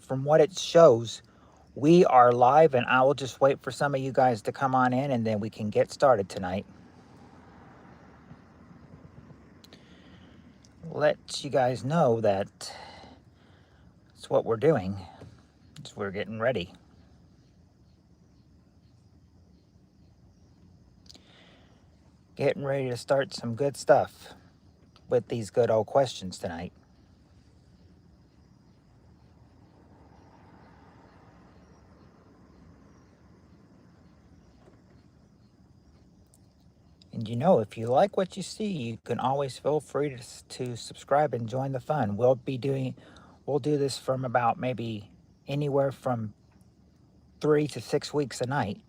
from what it shows, we are live, and I will just wait for some of you guys to come on in, and then we can get started tonight. Let you guys know that it's what we're doing. We're getting ready. Getting ready to start some good stuff with these good old questions tonight. And you know, if you like what you see, you can always feel free to subscribe and join the fun. We'll do this from about maybe anywhere from 3 to 6 weeks a night.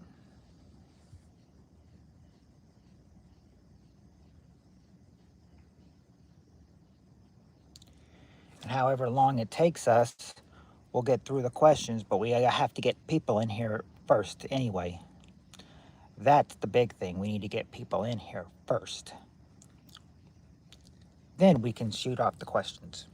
And however long it takes us, we'll get through the questions, but we have to get people in here first anyway. That's the big thing. We need to get people in here first. Then we can shoot off the questions.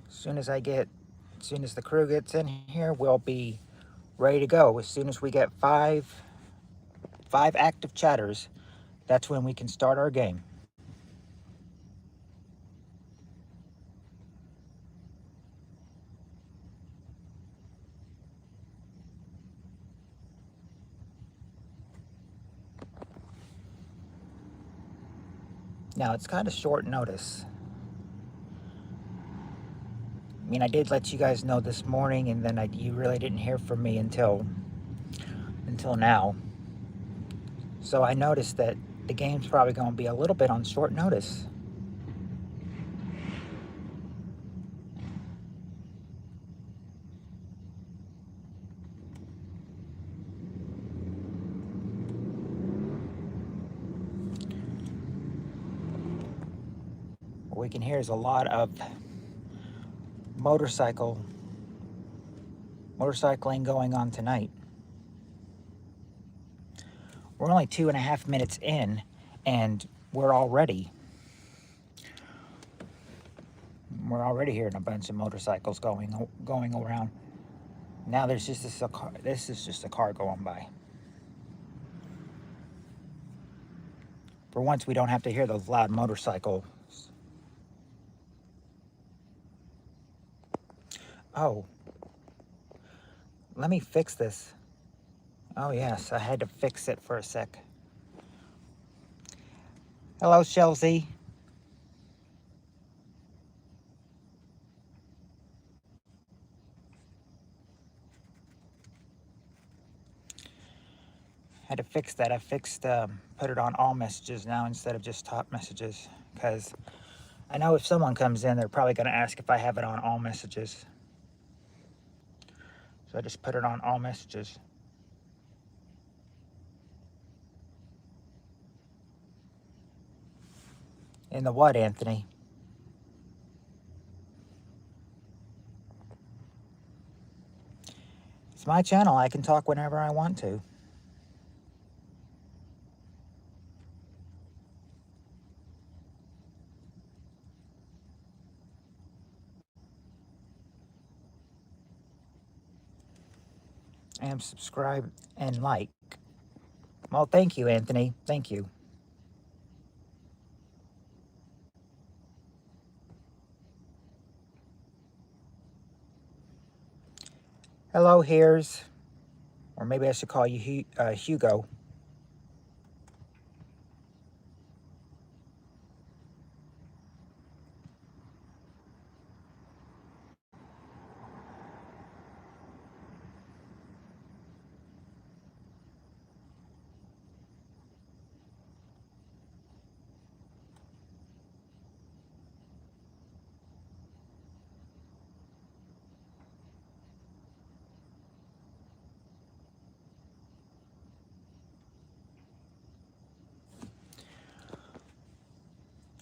As soon as the crew gets in here, we'll be ready to go. As soon as we get five active chatters, that's when we can start our game. Now, it's kind of short notice. I mean, I did let you guys know this morning, and then you really didn't hear from me until now. So I noticed that the game's probably going to be a little bit on short notice. What we can hear is a lot of motorcycling going on tonight. We're only 2.5 minutes in, and we're already hearing a bunch of motorcycles going around. Now there's just this is just a car going by. For once, we don't have to hear those loud motorcycles. Oh, let me fix this. Oh yes, I had to fix it for a sec. Hello, Chelsea. Had to fix that. I put it on all messages now instead of just top messages, because I know if someone comes in, they're probably going to ask if I have it on all messages. So I just put it on all messages. In the what, Anthony? It's my channel. I can talk whenever I want to. And subscribe and like. Well, thank you, Anthony. Thank you. Hello, Here's. Or maybe I should call you Hugo.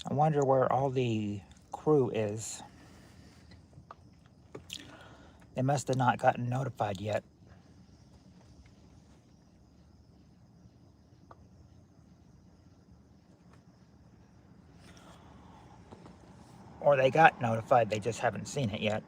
I wonder where all the crew is. They must have not gotten notified yet. or they got notified, they just haven't seen it yet.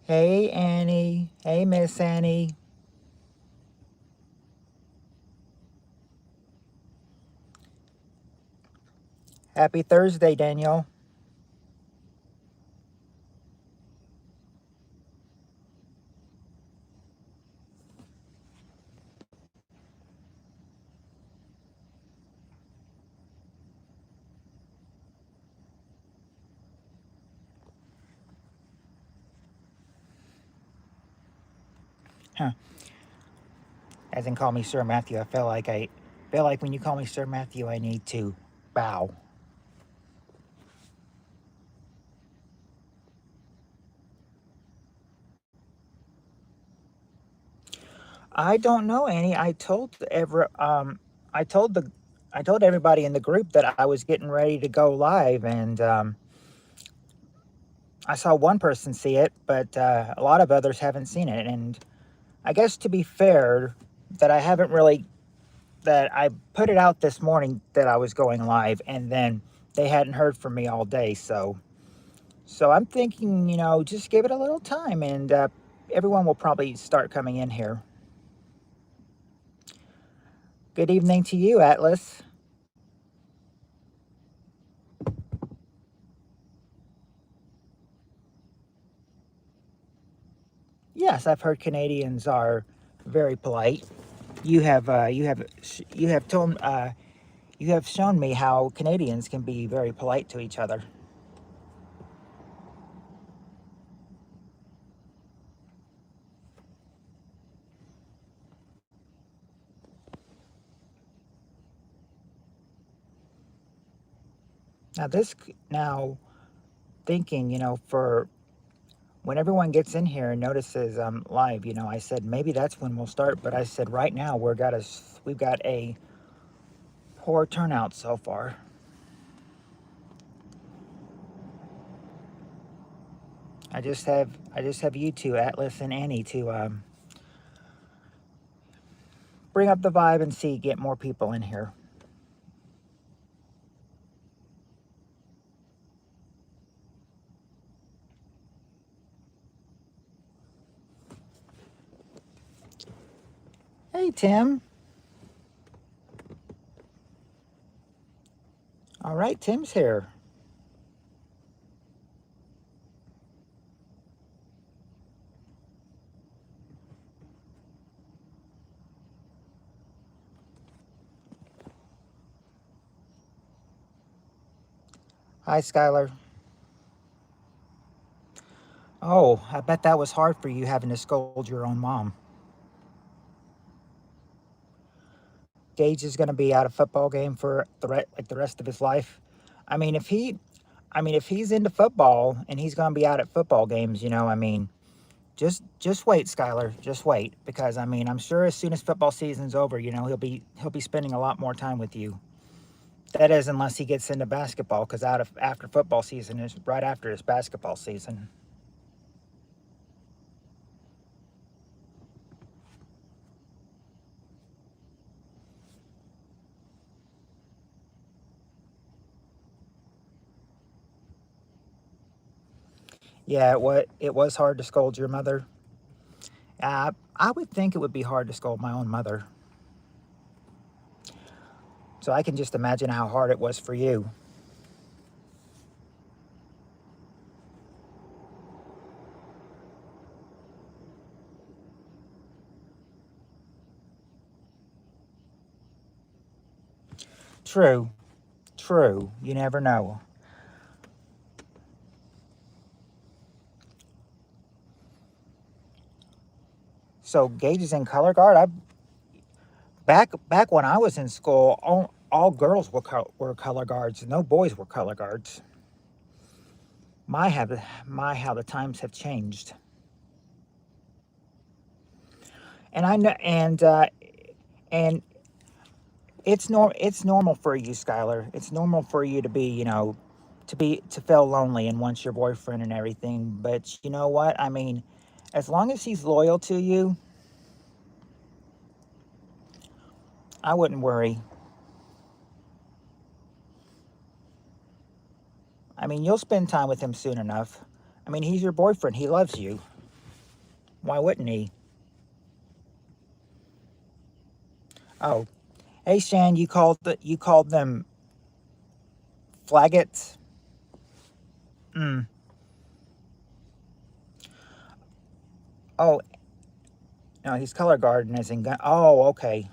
Hey, Annie. Hey, Miss Annie. Happy Thursday, Daniel. Huh. As in call me Sir Matthew. I feel like when you call me Sir Matthew, I need to bow. I don't know, Annie. I told the, I told everybody in the group that I was getting ready to go live, and I saw one person see it, but a lot of others haven't seen it. And I guess to be fair, that I haven't really, that I put it out this morning that I was going live, and then they hadn't heard from me all day. So I'm thinking, just give it a little time, and everyone will probably start coming in here. Good evening to you, Atlas. Yes, I've heard Canadians are very polite. You have shown me how Canadians can be very polite to each other. Now now thinking, for when everyone gets in here and notices I'm live, I said maybe that's when we'll start, but I said right now we've got a poor turnout so far. I just have you two, Atlas and Annie, to bring up the vibe and get more people in here. Hey, Tim. All right, Tim's here. Hi, Skylar. Oh, I bet that was hard for you having to scold your own mom. Gage is going to be out of football game for the rest of his life. I mean, if he's into football and he's going to be out at football games, just wait, Skylar. Just wait, because I'm sure as soon as football season's over, he'll be spending a lot more time with you. That is, unless he gets into basketball, because after football season is right after his basketball season. Yeah, it was hard to scold your mother. I would think it would be hard to scold my own mother. So I can just imagine how hard it was for you. True, true. You never know. So Gage is in color guard. Back when I was in school, all girls were color guards. No boys were color guards. How the times have changed. And I know, and it's normal for you, Skylar. It's normal for you to be, to feel lonely and want your boyfriend and everything. But you know what? I mean, as long as he's loyal to you, I wouldn't worry. I mean, you'll spend time with him soon enough. I mean, he's your boyfriend. He loves you. Why wouldn't he? Oh, hey Shan, you called them flaggots. Mm. Oh, no, he's color guarding as in gun. Oh, okay,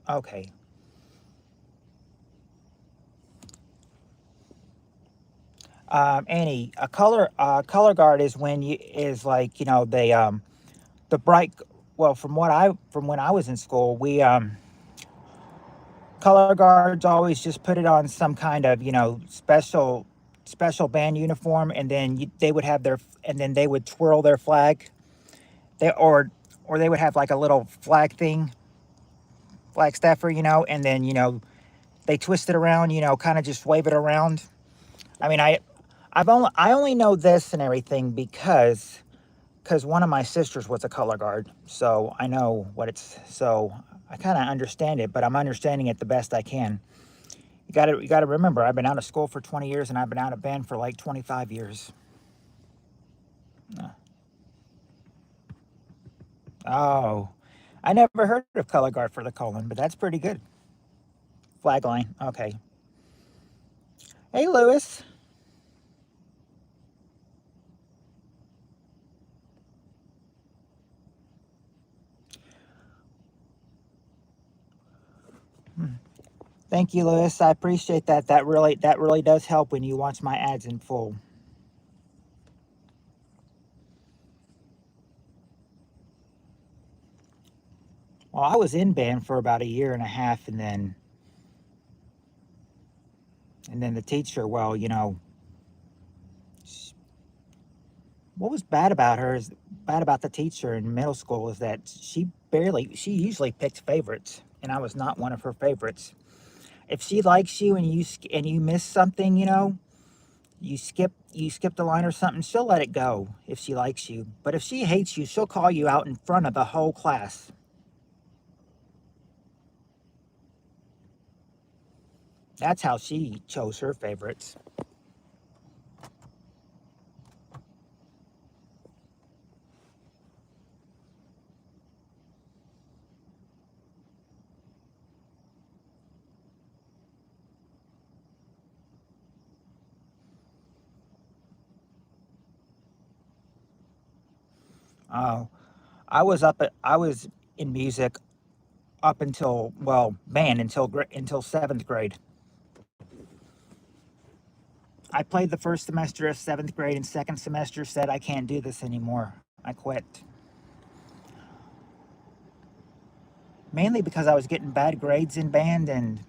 okay. Annie, a color guard is when you is like the bright. Well, from when I was in school, we color guards always just put it on some kind of special band uniform, and then they would have their and then they would twirl their flag. They or they would have like a little flag thing, flag staffer, and then they twist it around, kind of just wave it around. I mean, I only know this and everything because one of my sisters was a color guard, so I know what it's. So I kind of understand it, but I'm understanding it the best I can. You got to remember, I've been out of school for 20 years, and I've been out of band for like 25 years. Oh, I never heard of color guard for the colon, but that's pretty good. Flag line. Okay. Hey, Lewis. Thank you, Lewis. I appreciate that. That really does help when you watch my ads in full. Well, I was in band for about a year and a half, and then the teacher. Well, what was bad about her is bad about the teacher in middle school is that she usually picked favorites, and I was not one of her favorites. If she likes you and you miss something, you skip the line or something, she'll let it go if she likes you. But if she hates you, she'll call you out in front of the whole class. That's how she chose her favorites. Oh, I was in music up until well, man, until seventh grade. I played the first semester of seventh grade, and second semester said I can't do this anymore. I quit. Mainly because I was getting bad grades in band, and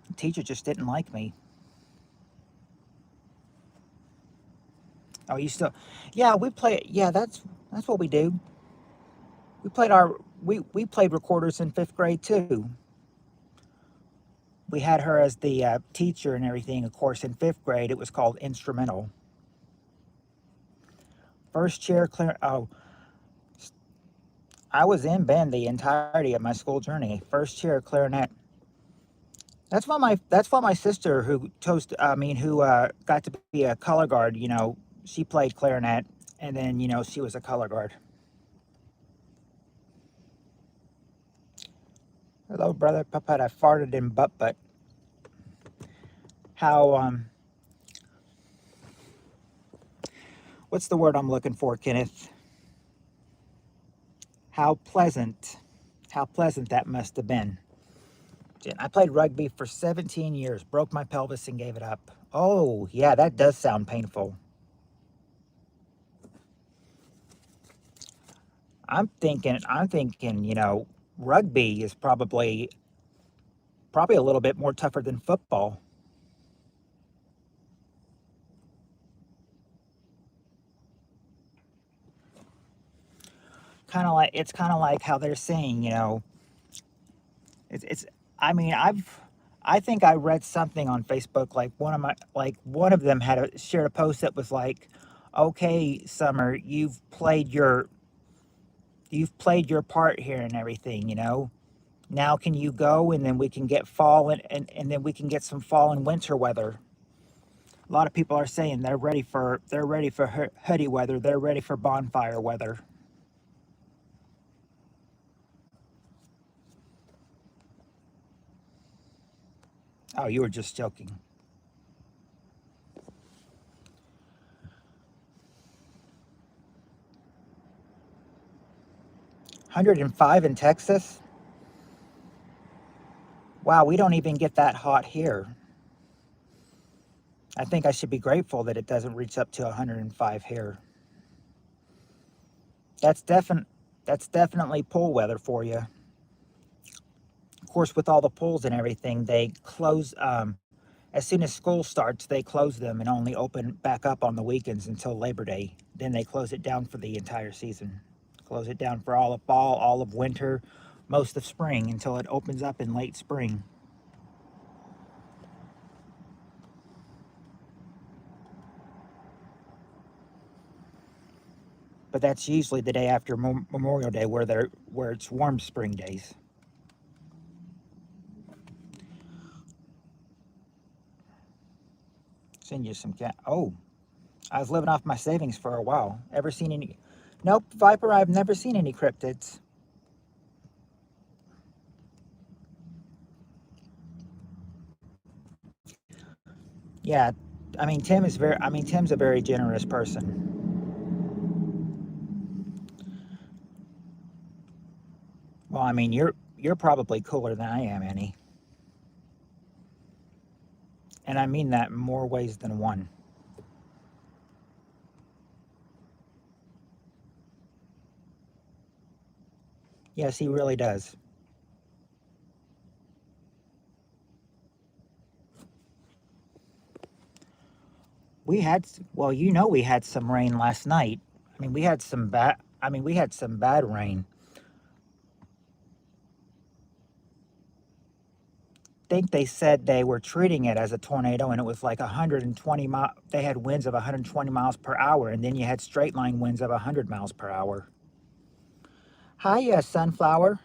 the teacher just didn't like me. Oh, you still? Yeah, we play. Yeah, that's what we do. We played our we played recorders in fifth grade too. We had her as the teacher and everything. Of course, in fifth grade, it was called instrumental. First chair clear. Oh, I was in band the entirety of my school journey. First chair clarinet. That's why my sister who got to be a color guard. She played clarinet, and then she was a color guard. Hello, brother Puppet. I farted in butt. How what's the word I'm looking for, Kenneth? How pleasant. How pleasant that must have been. I played rugby for 17 years, broke my pelvis and gave it up. Oh, yeah, that does sound painful. I'm thinking, rugby is probably a little bit more tougher than football. it's kind of like how they're saying, you know, it's I mean, I think I read something on Facebook, like one of them had shared a post that was like, okay, Summer, you've played your part here and everything, you know. Now can you go, and then we can get fall, and then we can get some fall and winter weather. A lot of people are saying they're ready for hoodie weather. They're ready for bonfire weather. Oh, you were just joking. 105 in Texas? Wow, we don't even get that hot here. I think I should be grateful that it doesn't reach up to 105 here. That's definite. That's definitely pool weather for you. Of course, with all the pools and everything, they close. As soon as school starts, they close them and only open back up on the weekends until Labor Day. Then they close it down for the entire season. Close it down for all of fall, all of winter, most of spring until it opens up in late spring. But that's usually the day after Memorial Day, where it's warm spring days. Send you some cat. Oh, I was living off my savings for a while. Ever seen any? Nope, Viper. I've never seen any cryptids. Yeah, I mean Tim is very. I mean Tim's a very generous person. Well, I mean you're probably cooler than I am, Annie, and I mean that in more ways than one. Yes, he really does. We had well, you know, we had some rain last night. I mean, we had some bad. I mean, we had some bad rain. Think they said they were treating it as a tornado, and it was like 120 mile. They had winds of 120 miles per hour, and then you had straight line winds of 100 miles per hour. Hi, sunflower.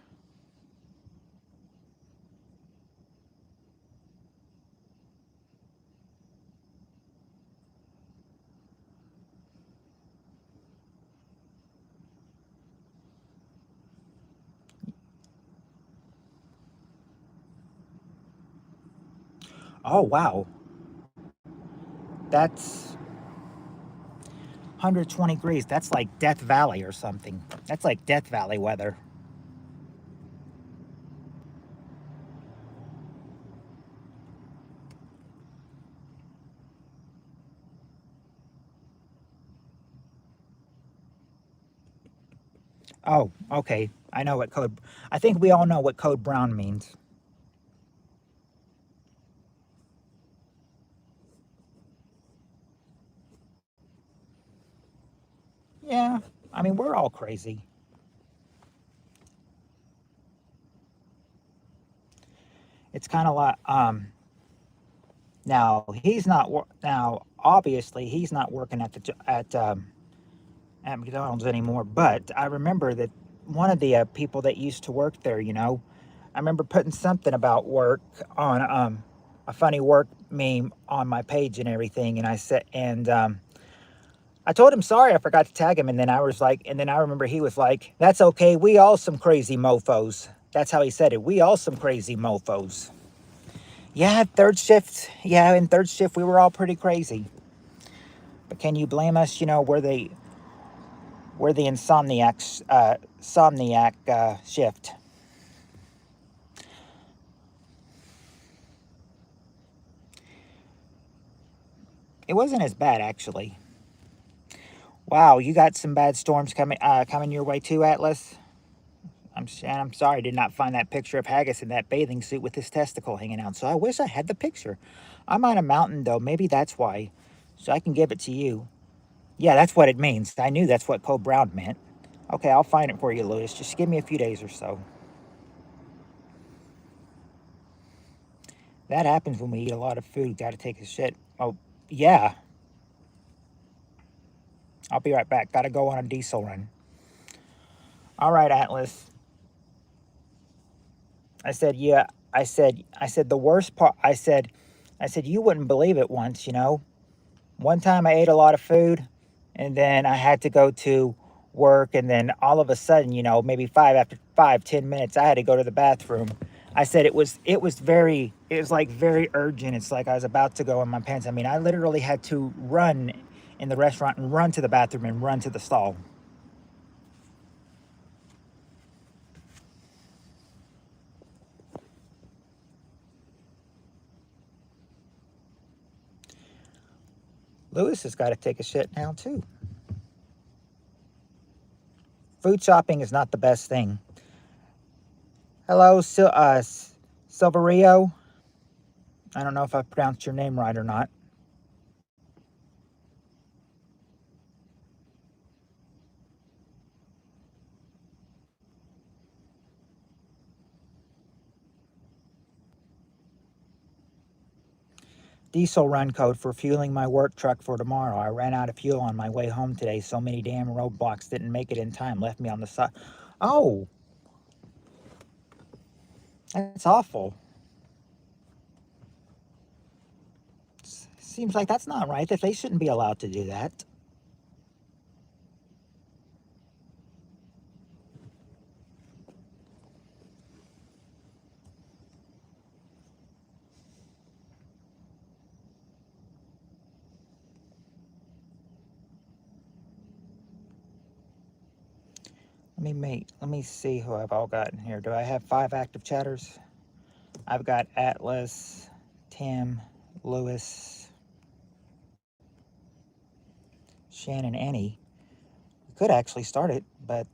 Oh wow, that's 120 degrees. That's like Death Valley or something. That's like Death Valley weather. Oh, okay. I know what code. I think we all know what code brown means. Yeah, I mean we're all crazy. It's kind of like now he's not now obviously he's not working at at McDonald's anymore. But I remember that one of the people that used to work there, you know, I remember putting something about work on a funny work meme on my page and everything, and I said, and I told him sorry, I forgot to tag him, and then I was like, and then I remember he was like, "That's okay, we all some crazy mofo's." That's how he said it. We all some crazy mofo's. Yeah, third shift. Yeah, in third shift we were all pretty crazy. But can you blame us? You know, we're the insomniac shift. It wasn't as bad actually. Wow, you got some bad storms coming your way too, Atlas. I'm sorry, I did not find that picture of Haggis in that bathing suit with his testicle hanging out. So I wish I had the picture. I'm on a mountain though, maybe that's why. So I can give it to you. Yeah, that's what it means. I knew that's what Code Brown meant. Okay, I'll find it for you, Lewis. Just give me a few days or so. That happens when we eat a lot of food. Got to take a shit. Oh, yeah. I'll be right back. Got to go on a diesel run. All right, Atlas. I said, yeah. I said the worst part. I said, you wouldn't believe it once, you know. One time I ate a lot of food and then I had to go to work, and then all of a sudden, you know, maybe after 5-10 minutes, I had to go to the bathroom. I said it was like very urgent. It's like I was about to go in my pants. I mean, I literally had to run in the restaurant and run to the bathroom and run to the stall. Lewis has got to take a shit now too. Food shopping is not the best thing. Hello, Silverio. I don't know if I pronounced your name right or not. Diesel run code for fueling my work truck for tomorrow. I ran out of fuel on my way home today. So many damn roadblocks didn't make it in time. Left me on the side. Oh, that's awful. Seems like that's not right. That they shouldn't be allowed to do that. Let me see who I've all got in here. Do I have 5 active chatters? I've got Atlas, Tim, Lewis, Shannon, Annie. We could actually start it, but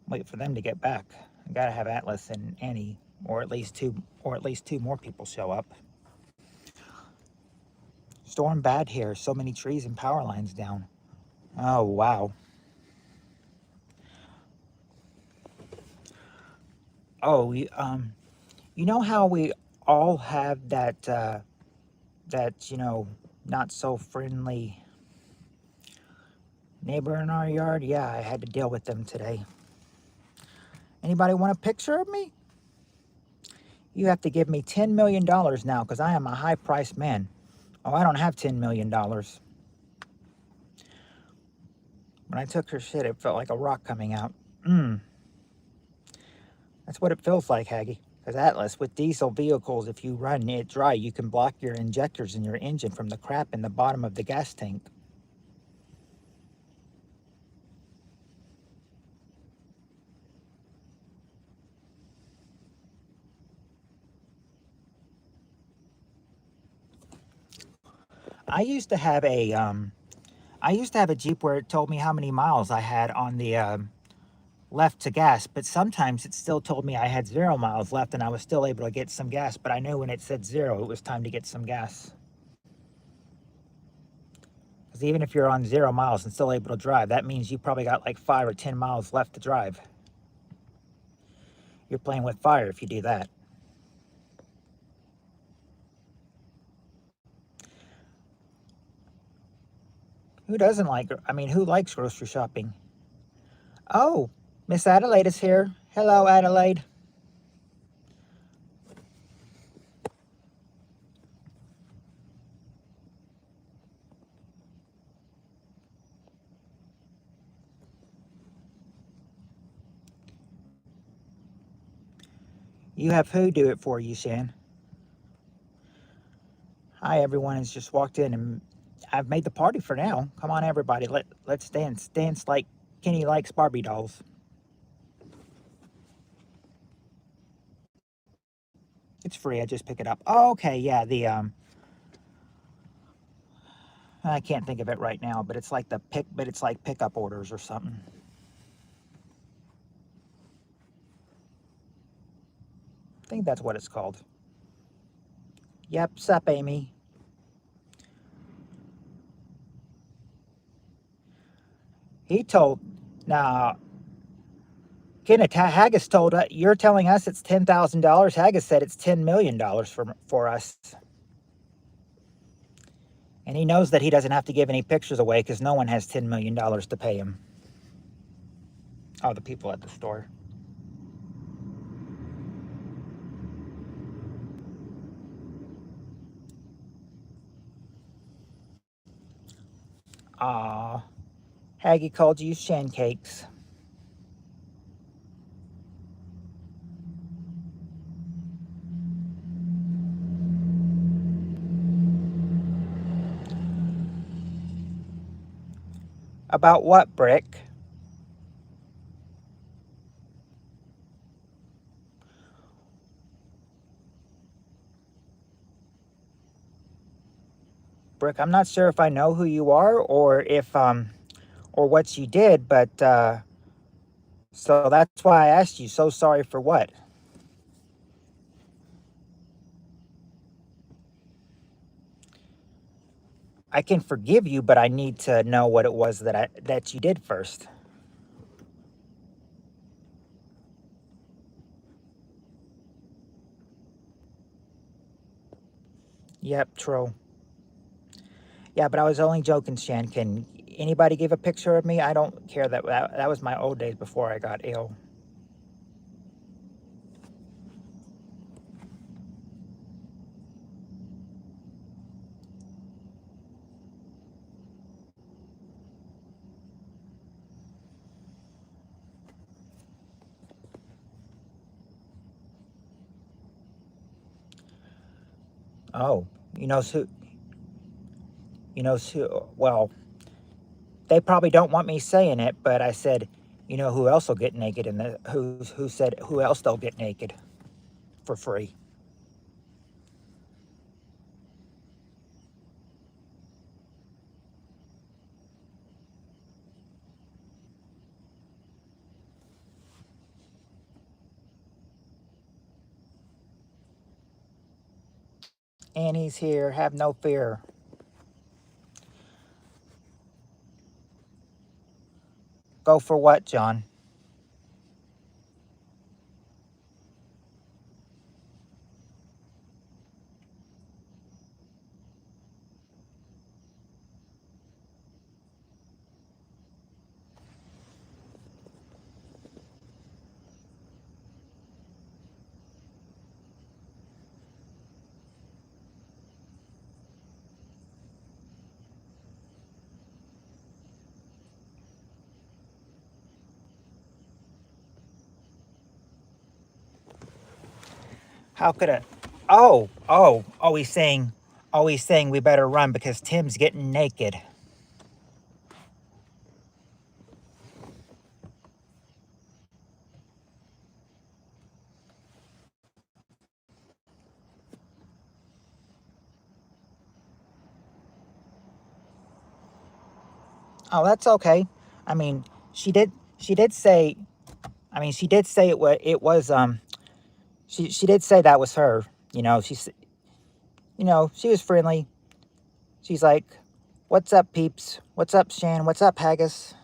wait for them to get back. I gotta have Atlas and Annie, or at least two more people show up. Storm bad here. So many trees and power lines down. Oh wow. Oh, you know how we all have that you know, not so friendly neighbor in our yard? Yeah, I had to deal with them today. Anybody want a picture of me? You have to give me $10 million now because I am a high-priced man. Oh, I don't have $10 million. When I took her shit, it felt like a rock coming out. That's what it feels like, Haggy. Because Atlas, with diesel vehicles, if you run it dry, you can block your injectors in your engine from the crap in the bottom of the gas tank. I used to have a Jeep where it told me how many miles I had on the left to gas, but sometimes it still told me I had 0 miles left and I was still able to get some gas, but I knew when it said 0, it was time to get some gas. Because even if you're on 0 miles and still able to drive, that means you probably got like 5 or 10 miles left to drive. You're playing with fire if you do that. Who doesn't like, I mean, who likes grocery shopping? Oh, Miss Adelaide is here. Hello, Adelaide. You have who do it for you, Shan? Hi, everyone has just walked in and I've made the party for now. Come on, everybody. Let's dance. Dance like Kenny likes Barbie dolls. It's free. I just pick it up. Oh, okay, yeah, I can't think of it right now, but it's like it's like pickup orders or something. I think that's what it's called. Yep, sup, Amy. He told, nah, Kenneth, Haggis told us, you're telling us it's $10,000. Haggis said it's $10 million for us. And he knows that he doesn't have to give any pictures away because no one has $10 million to pay him. Oh, the people at the store. Aw, Haggy called you shancakes. About what, Brick? Brick, I'm not sure if I know who you are or if or what you did, but so that's why I asked you. So sorry for what? I can forgive you, but I need to know what it was that you did first. Yep, true. Yeah, but I was only joking, Shan. Can anybody give a picture of me? I don't care. That was my old days before I got ill. Oh, you know who? You know who? Well, they probably don't want me saying it, but I said, you know who else will get naked? And who said who else they'll get naked for free? Annie's here. Have no fear. Go for what, John? How could it? Oh, he's saying we better run because Tim's getting naked. Oh, that's okay. I mean, she did say, I mean, she did say she did say that was her. You know, she was friendly. She's like, "What's up, peeps? What's up, Shan? What's up, Haggis?"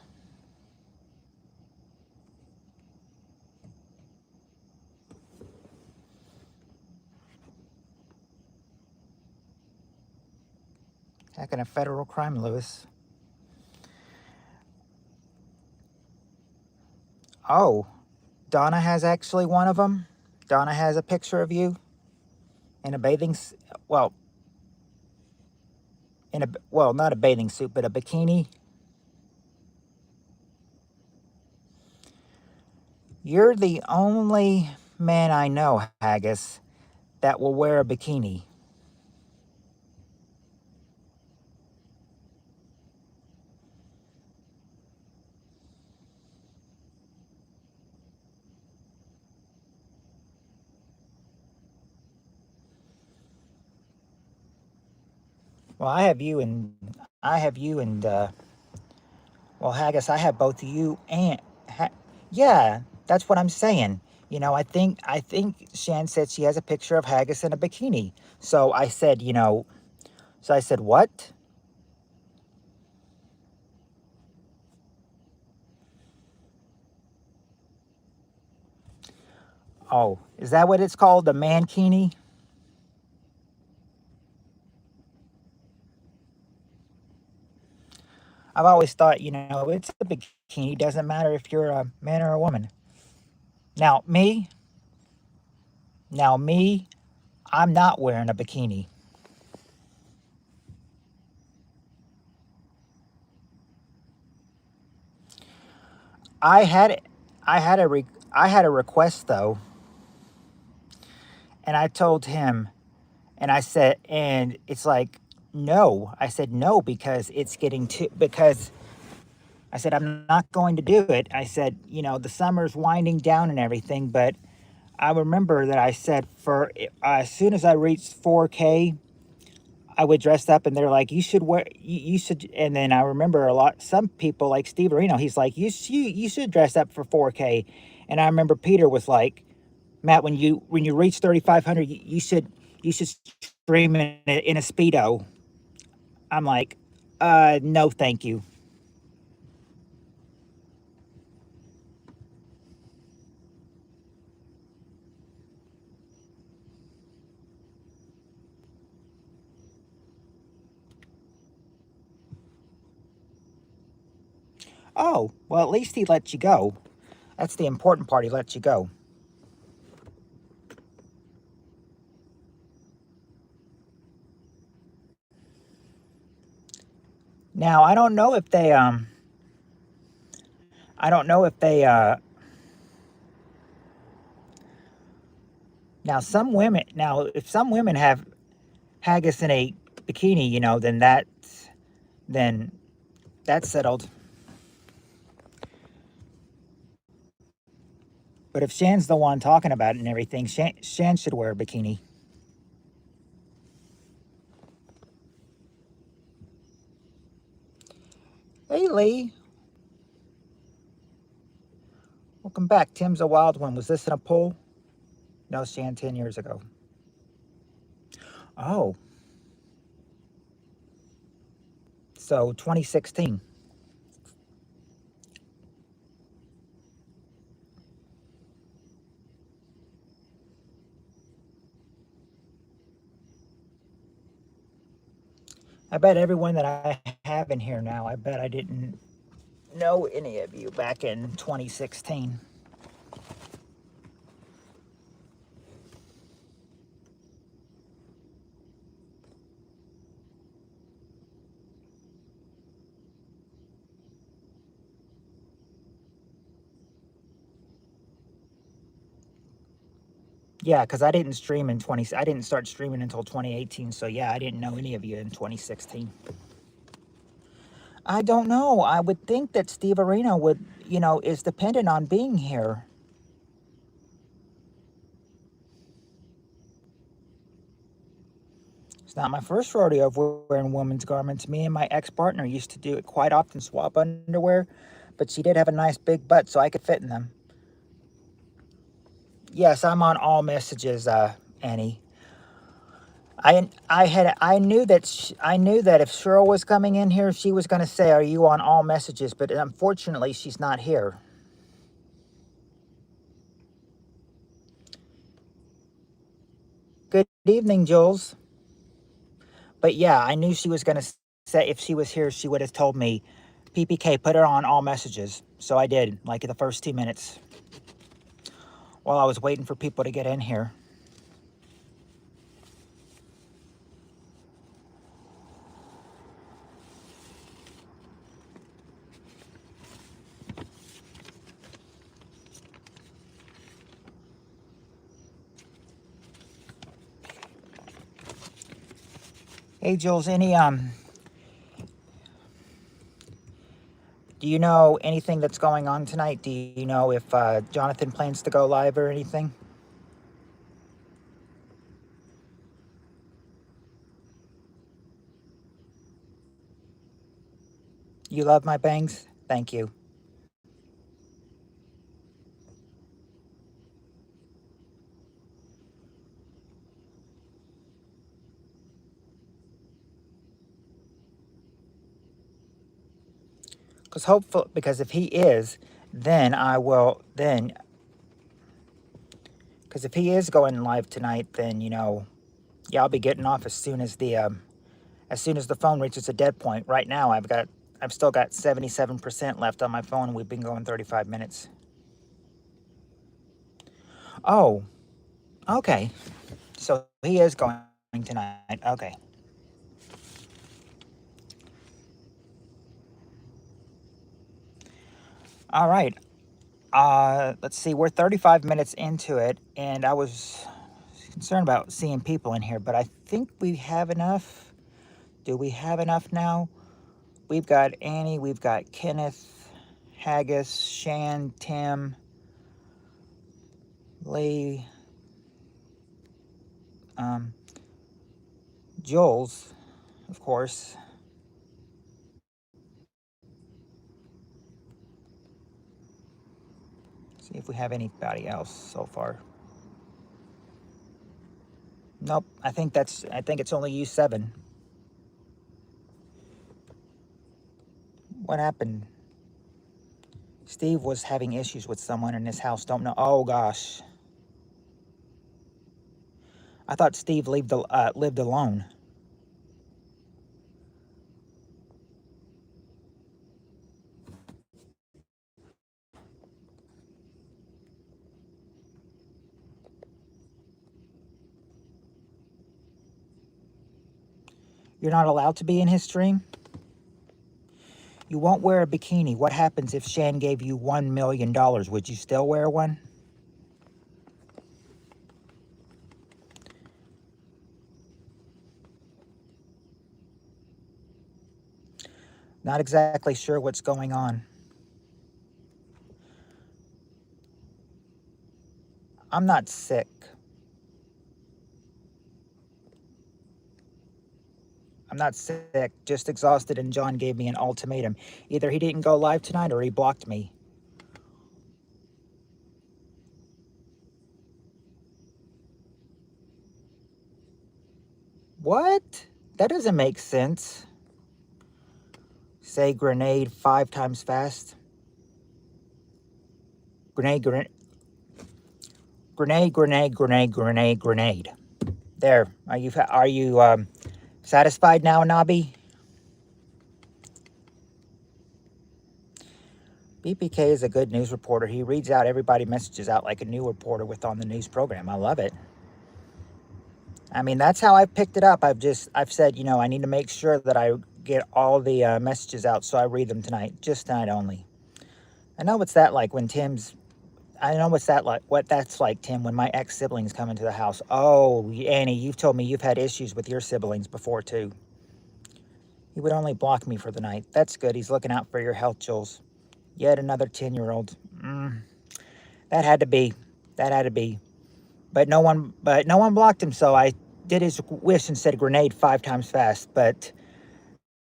Hacking a federal crime, Lewis. Oh, Donna has actually one of them. Donna has a picture of you in a well, not a bathing suit, but a bikini. You're the only man I know, Haggis, that will wear a bikini. Well, I have you and well, Haggis, I have both you and yeah, that's what I'm saying. I think Shan said she has a picture of Haggis in a bikini. So I said, what? Oh, is that what it's called? The mankini? I've always thought, it's a bikini. Doesn't matter if you're a man or a woman. Now, me, I'm not wearing a bikini. I had, I had a, I had a request though, and I told him, and I said, and it's like, no. I said no because it's getting too. Because I said I'm not going to do it. I said, the summer's winding down and everything, but I remember that I said for as soon as I reached 4K, I would dress up, and they're like, "You should wear, you should." And then I remember some people like Steve Areno. He's like, you should dress up for 4K." And I remember Peter was like, "Matt, when you reach 3,500, you should stream in a speedo." I'm like, no, thank you. Oh, well, at least he let you go. That's the important part. He let you go. Now I don't know if they I don't know if they now some women now if some women have haggis in a bikini, then that's settled. But if Shan's the one talking about it and everything, Shan should wear a bikini. Hey Lee, welcome back. Tim's a wild one. Was this in a poll? No, Shan 10 years ago. Oh, so 2016. I bet everyone that I have in here now, I bet I didn't know any of you back in 2016. Yeah, because I didn't stream in 20. I didn't start streaming until 2018. So yeah, I didn't know any of you in 2016. I don't know. I would think that Steve Arena would, is dependent on being here. It's not my first rodeo of wearing women's garments. Me and my ex-partner used to do it quite often, swap underwear, but she did have a nice big butt, so I could fit in them. Yes, I'm on all messages, Annie. I knew that if Cheryl was coming in here, she was going to say, "Are you on all messages?" But unfortunately, she's not here. Good evening, Jules. But yeah, I knew she was going to say if she was here, she would have told me, "PPK, put her on all messages." So I did, like in the first 2 minutes, while I was waiting for people to get in here. Hey, Jules, do you know anything that's going on tonight? Do you know if Jonathan plans to go live or anything? You love my bangs? Thank you. Because if he is, then I will, then, Because if he is going live tonight, then, you know, yeah, I'll be getting off as soon as the phone reaches a dead point. Right now, I've still got 77% left on my phone, and we've been going 35 minutes. Oh, okay. So he is going tonight. Okay. All right. Let's see. We're 35 minutes into it, and I was concerned about seeing people in here, but I think we have enough. Do we have enough now? We've got Annie, we've got Kenneth, Haggis, Shan, Tim, Lee, Jules, of course. See if we have anybody else so far. Nope. I think it's only you 7. What happened? Steve was having issues with someone in his house. Don't know. Oh gosh. I thought Steve lived alone. You're not allowed to be in his stream? You won't wear a bikini. What happens if Shan gave you $1 million? Would you still wear one? Not exactly sure what's going on. I'm not sick. I'm not sick, just exhausted, and John gave me an ultimatum. Either he didn't go live tonight or he blocked me. What? That doesn't make sense. Say grenade 5 times fast. Grenade, grenade. Grenade, grenade, grenade, grenade, grenade. There. Are you satisfied now, Nobby? BPK is a good news reporter. He reads out everybody messages out like a new reporter with on the news program. I love it. I mean, that's how I've picked it up. I've said, you know, I need to make sure that I get all the messages out, so I read them tonight, just tonight only. I know what's that like when what that's like, Tim, when my ex-siblings come into the house. Oh, Annie, you've told me you've had issues with your siblings before, too. He would only block me for the night. That's good. He's looking out for your health, Jules. Yet another 10-year-old. That had to be. That had to be. But no one blocked him, so I did his wish and said grenade 5 times fast. But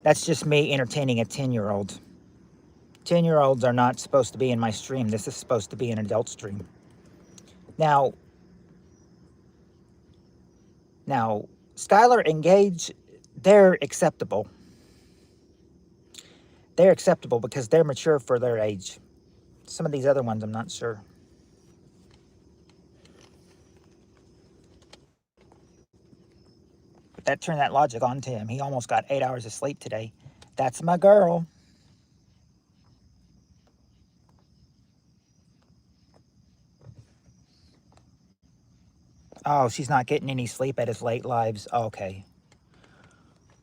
that's just me entertaining a 10-year-old. 10-year-olds are not supposed to be in my stream. This is supposed to be an adult stream. Now, Skylar and Gage, they're acceptable. They're acceptable because they're mature for their age. Some of these other ones, I'm not sure. But that turned that logic on to him. He almost got 8 hours of sleep today. That's my girl. Oh, she's not getting any sleep at his late lives. Okay.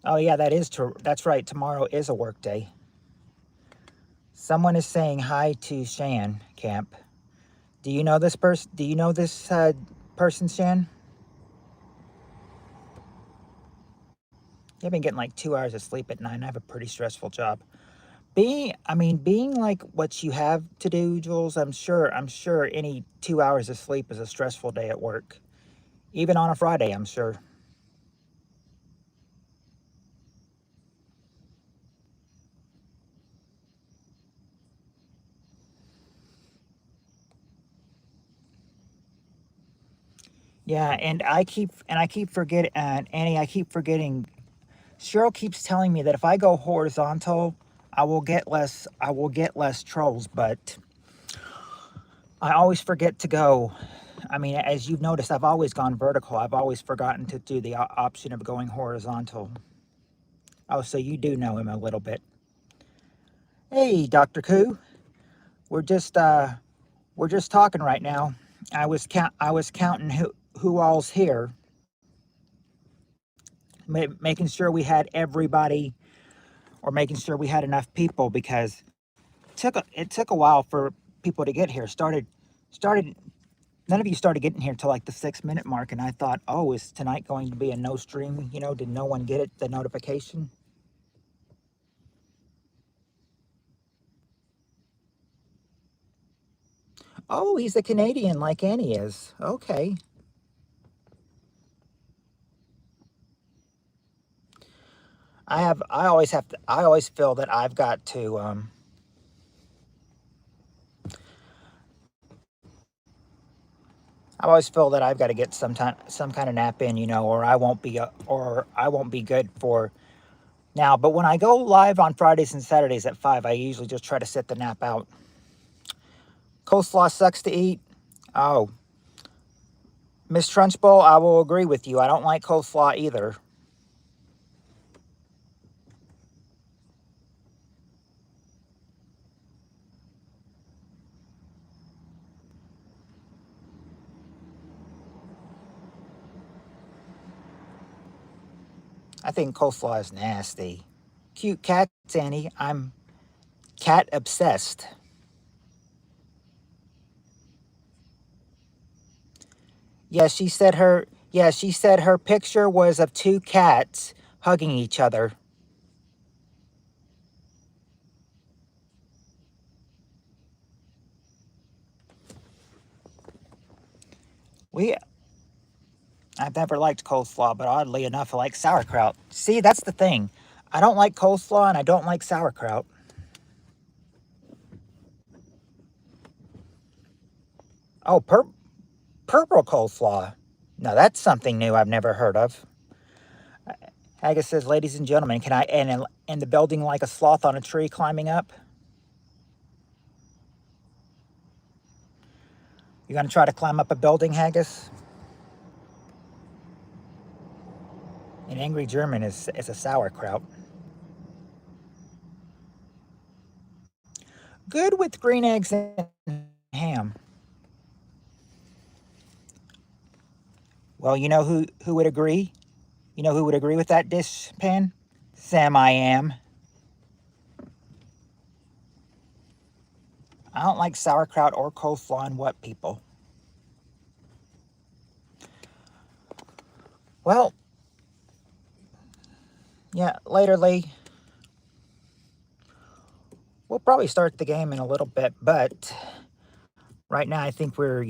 Oh, yeah, that's right. Tomorrow is a work day. Someone is saying hi to Shan Camp. Do you know this person? Do you know this person, Shan? You've been getting like 2 hours of sleep at night. I have a pretty stressful job. Being like what you have to do, Jules, I'm sure any 2 hours of sleep is a stressful day at work. Even on a Friday, I'm sure. Yeah, and I keep forgetting, Annie, I keep forgetting. Cheryl keeps telling me that if I go horizontal, I will get less trolls, but I always forget to go I mean, as you've noticed, I've always gone vertical. I've always forgotten to do the option of going horizontal. Oh, so you do know him a little bit. Hey, Dr. Koo. We're just talking right now. I was counting who all's here, making sure we had everybody, or making sure we had enough people, because it took a while for people to get here. Started None of you started getting here till like the 6-minute mark, and I thought, oh, is tonight going to be a no stream? You know, did no one get the notification? Oh, he's a Canadian like Annie is. Okay. I always feel that I've got to, I always feel that I've got to get some kind of nap in, you know, or I won't be good for now. But when I go live on Fridays and Saturdays at 5, I usually just try to sit the nap out. Coleslaw sucks to eat. Oh, Miss Trunchbull, I will agree with you. I don't like coleslaw either. I think coleslaw is nasty. Cute cats, Annie. I'm cat obsessed. She said her picture was of two cats hugging each other. We I've never liked coleslaw, but oddly enough, I like sauerkraut. See, that's the thing. I don't like coleslaw and I don't like sauerkraut. Oh, purple coleslaw. Now that's something new I've never heard of. Haggis says, ladies and gentlemen, can I end in the building like a sloth on a tree climbing up? You gonna try to climb up a building, Haggis? An angry German is a sauerkraut. Good with green eggs and ham. Well, you know who would agree? You know who would agree with that dish pan? Sam I am. I don't like sauerkraut or coleslaw and what, people? Well, yeah, later, Lee. We'll probably start the game in a little bit, but right now I think we're,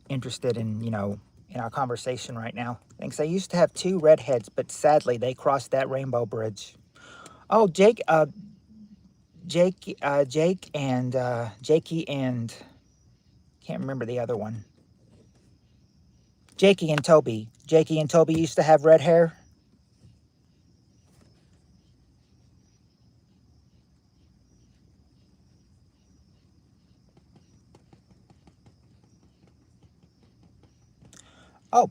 interested in, in our conversation right now. Thanks. I used to have 2 redheads, but sadly they crossed that rainbow bridge. Oh, Jake and Jakey and can't remember the other one. Jakey and Toby. Jakey and Toby used to have red hair. Oh,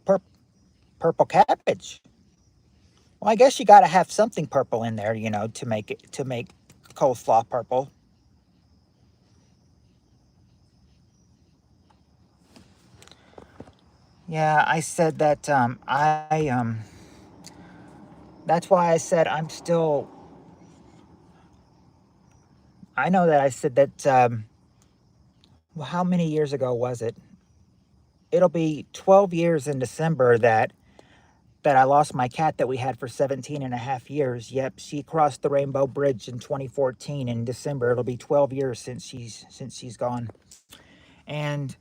purple cabbage. Well, I guess you got to have something purple in there, to make coleslaw purple. Yeah, I said that that's why I said I'm still. I know that I said that. Well, how many years ago was it? It'll be 12 years in December that I lost my cat that we had for 17 and a half years. Yep, she crossed the Rainbow Bridge in 2014 in December. It'll be 12 years since she's gone. And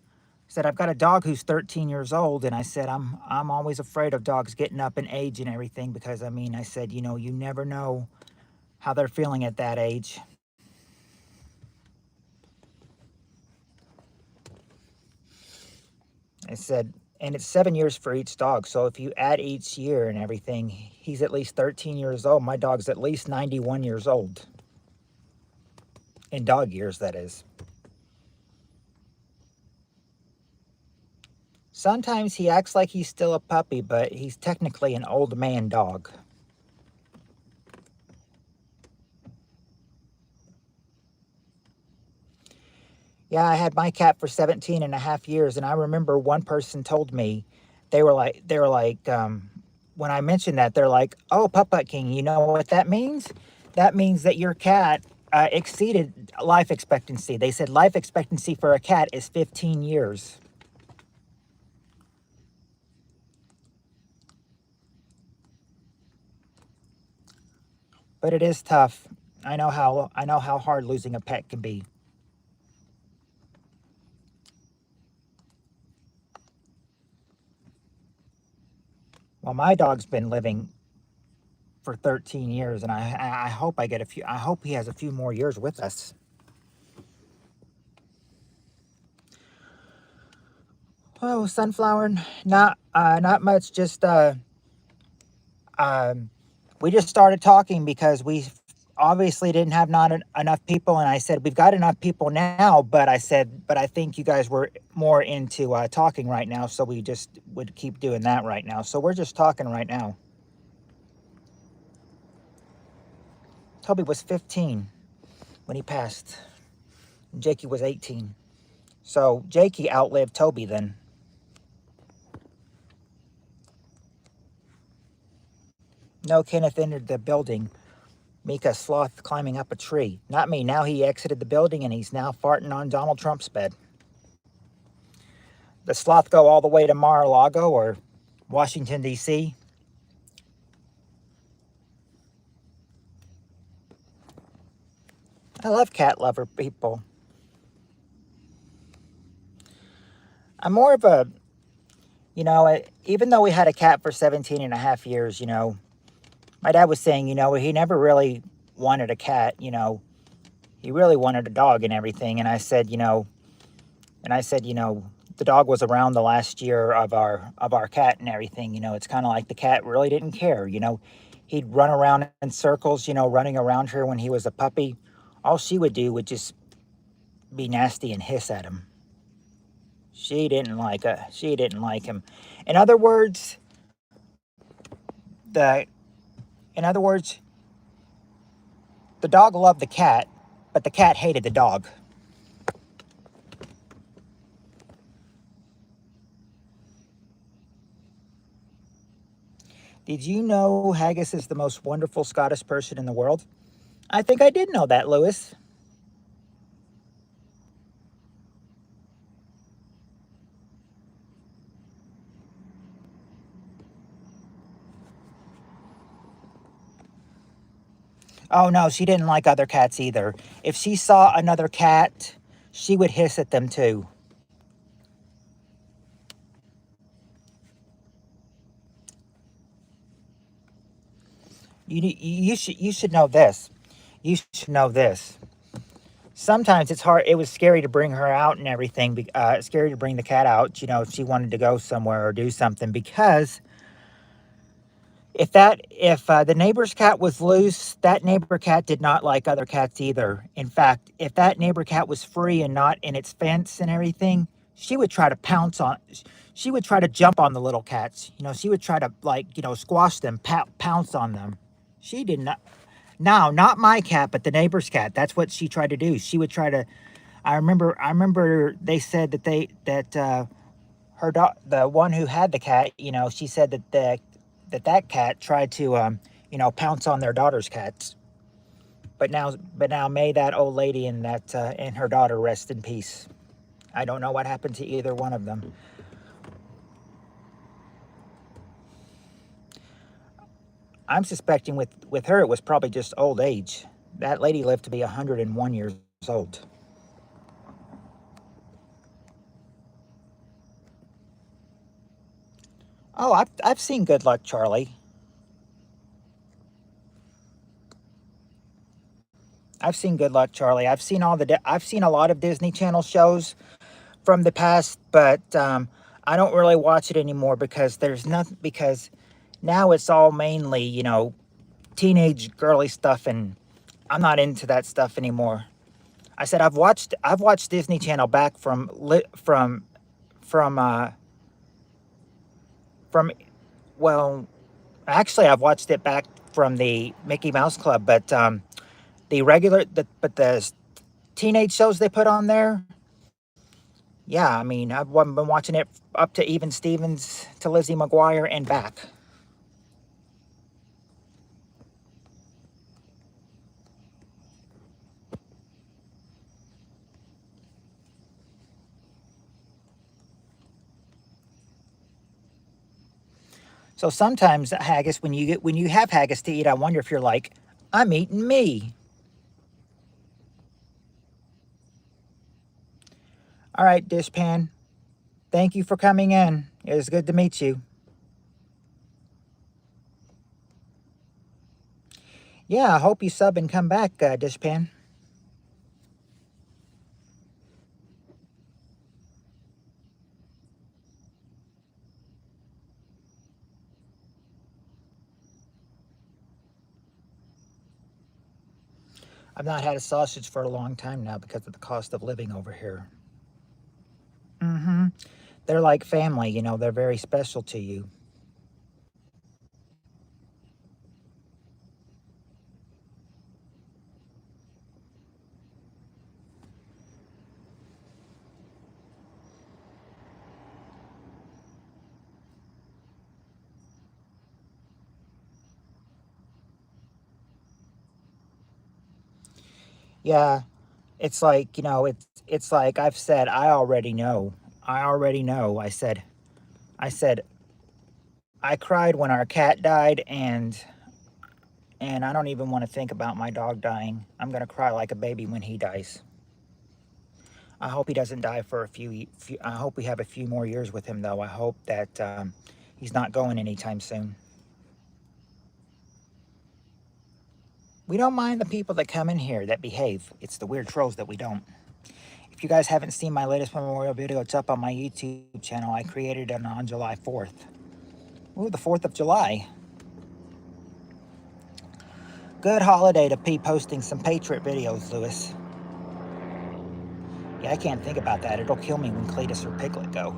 said I've got a dog who's 13 years old, and I said I'm always afraid of dogs getting up in age and everything, because I said, you never know how they're feeling at that age. I said, and it's 7 years for each dog. So if you add each year and everything, he's at least 13 years old. My dog's at least 91 years old. In dog years, that is. Sometimes he acts like he's still a puppy, but he's technically an old man dog. Yeah, I had my cat for 17 and a half years, and I remember one person told me, when I mentioned that, they're like, "Oh, Puppet King, you know what that means? That means that your cat exceeded life expectancy." They said life expectancy for a cat is 15 years. But it is tough. I know how hard losing a pet can be. Well, my dog's been living for 13 years, and I hope I get a few. I hope he has a few more years with us. Oh, sunflower, not much. Just um, we just started talking because we obviously didn't have not enough people, and I said we've got enough people now. But I said, but I think you guys were more into talking right now, so we just would keep doing that right now. So we're just talking right now. Toby was 15 when he passed. Jakey was 18. So Jakey outlived Toby then. No, Kenneth entered the building. Mika sloth climbing up a tree. Not me. Now he exited the building and he's now farting on Donald Trump's bed. The sloth go all the way to Mar-a-Lago or Washington, D.C.? I love cat lover people. I'm more of a, even though we had a cat for 17 and a half years, my dad was saying, he never really wanted a cat, he really wanted a dog and everything. And I said, the dog was around the last year of our cat and everything. It's kind of like the cat really didn't care. He'd run around in circles, running around her when he was a puppy. All she would do would just be nasty and hiss at him. She didn't like him. In other words, the in other words, the dog loved the cat, but the cat hated the dog. Did you know Haggis is the most wonderful Scottish person in the world? I think I did know that, Lewis. Oh no, she didn't like other cats either. If she saw another cat, she would hiss at them too. You should know this. You should know this. Sometimes it's hard. It was scary to bring her out and everything. Scary to bring the cat out. If she wanted to go somewhere or do something, because if the neighbor's cat was loose, that neighbor cat did not like other cats either. In fact, if that neighbor cat was free and not in its fence and everything, she would try to pounce on. She would try to jump on the little cats. She would try to squash them, pounce on them. She did not. No, not my cat, but the neighbor's cat. That's what she tried to do. She would try to. I remember. They said the one who had the cat. She said that cat tried to pounce on their daughter's cats. But now may that old lady and her daughter rest in peace. I don't know what happened to either one of them. I'm suspecting with her it was probably just old age. That lady lived to be 101 years old. Oh, I've seen Good Luck Charlie. I've seen Good Luck Charlie. I've seen a lot of Disney Channel shows from the past, but I don't really watch it anymore because there's nothing. Because now it's all mainly teenage girly stuff, and I'm not into that stuff anymore. I said I've watched Disney Channel back from from, well, actually, I've watched it back from the Mickey Mouse Club, but the regular, but the teenage shows they put on there, yeah, I mean, I've been watching it up to Even Stevens to Lizzie McGuire and back. So sometimes haggis, when you have haggis to eat, I wonder if you're like, I'm eating me. All right, Dishpan. Thank you for coming in. It was good to meet you. Yeah, I hope you sub and come back, Dishpan. I've not had a sausage for a long time now because of the cost of living over here. Mm-hmm. They're like family, you know, they're very special to you. Yeah, it's like, you know, it's like I've said, I already know. I already know. I said I cried when our cat died, and I don't even want to think about my dog dying. I'm going to cry like a baby when he dies. I hope he doesn't die for a few. I hope we have a few more years with him, though. I hope that he's not going anytime soon. We don't mind the people that come in here that behave. It's the weird trolls that we don't. If you guys haven't seen my latest memorial video, it's up on my YouTube channel. I created it on July 4th. Ooh, the 4th of July. Good holiday to be posting some Patriot videos, Lewis. Yeah, I can't think about that. It'll kill me when Cletus or Piglet go.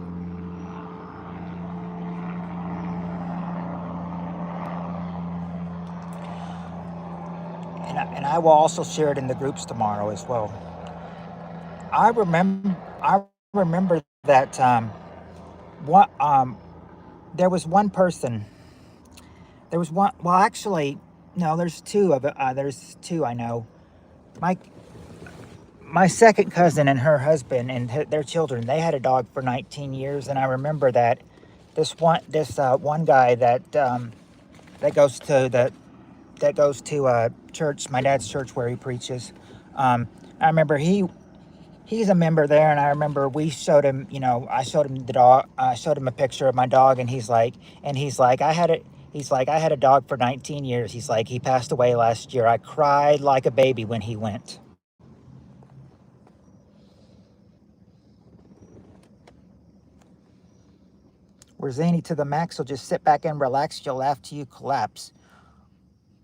And I will also share it in the groups tomorrow as well. I remember that what there was one person. There was one. Well, actually, no. There's two of it. There's two I know. My my second cousin and her husband and their children. They had a dog for 19 years, and I remember that this one guy that goes to church, my dad's church where he preaches. I remember he's a member there, and I remember we showed him, you know, I showed him the dog. I showed him a picture of my dog, and he's like, I had it. He's like, I had a dog for 19 years. He's like, he passed away last year. I cried like a baby when he went. We're zany to the max, so just sit back and relax. You'll laugh till you collapse.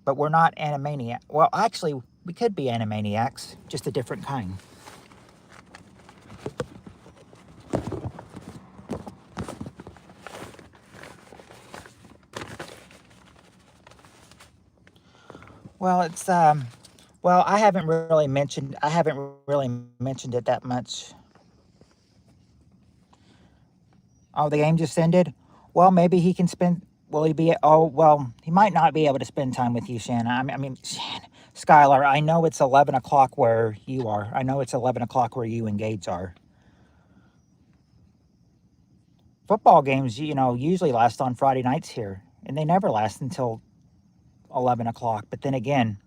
But we're not animaniacs. Well, actually, we could be animaniacs, just a different kind. Well, well, I haven't really mentioned it that much. Oh, the game just ended? Well, maybe he can spend, will he be, oh, well, he might not be able to spend time with you, Shanna. Skylar, I know it's 11 o'clock where you are. I know it's 11 o'clock where you and Gage are. Football games, you know, usually last on Friday nights here, and they never last until 11 o'clock. But then again,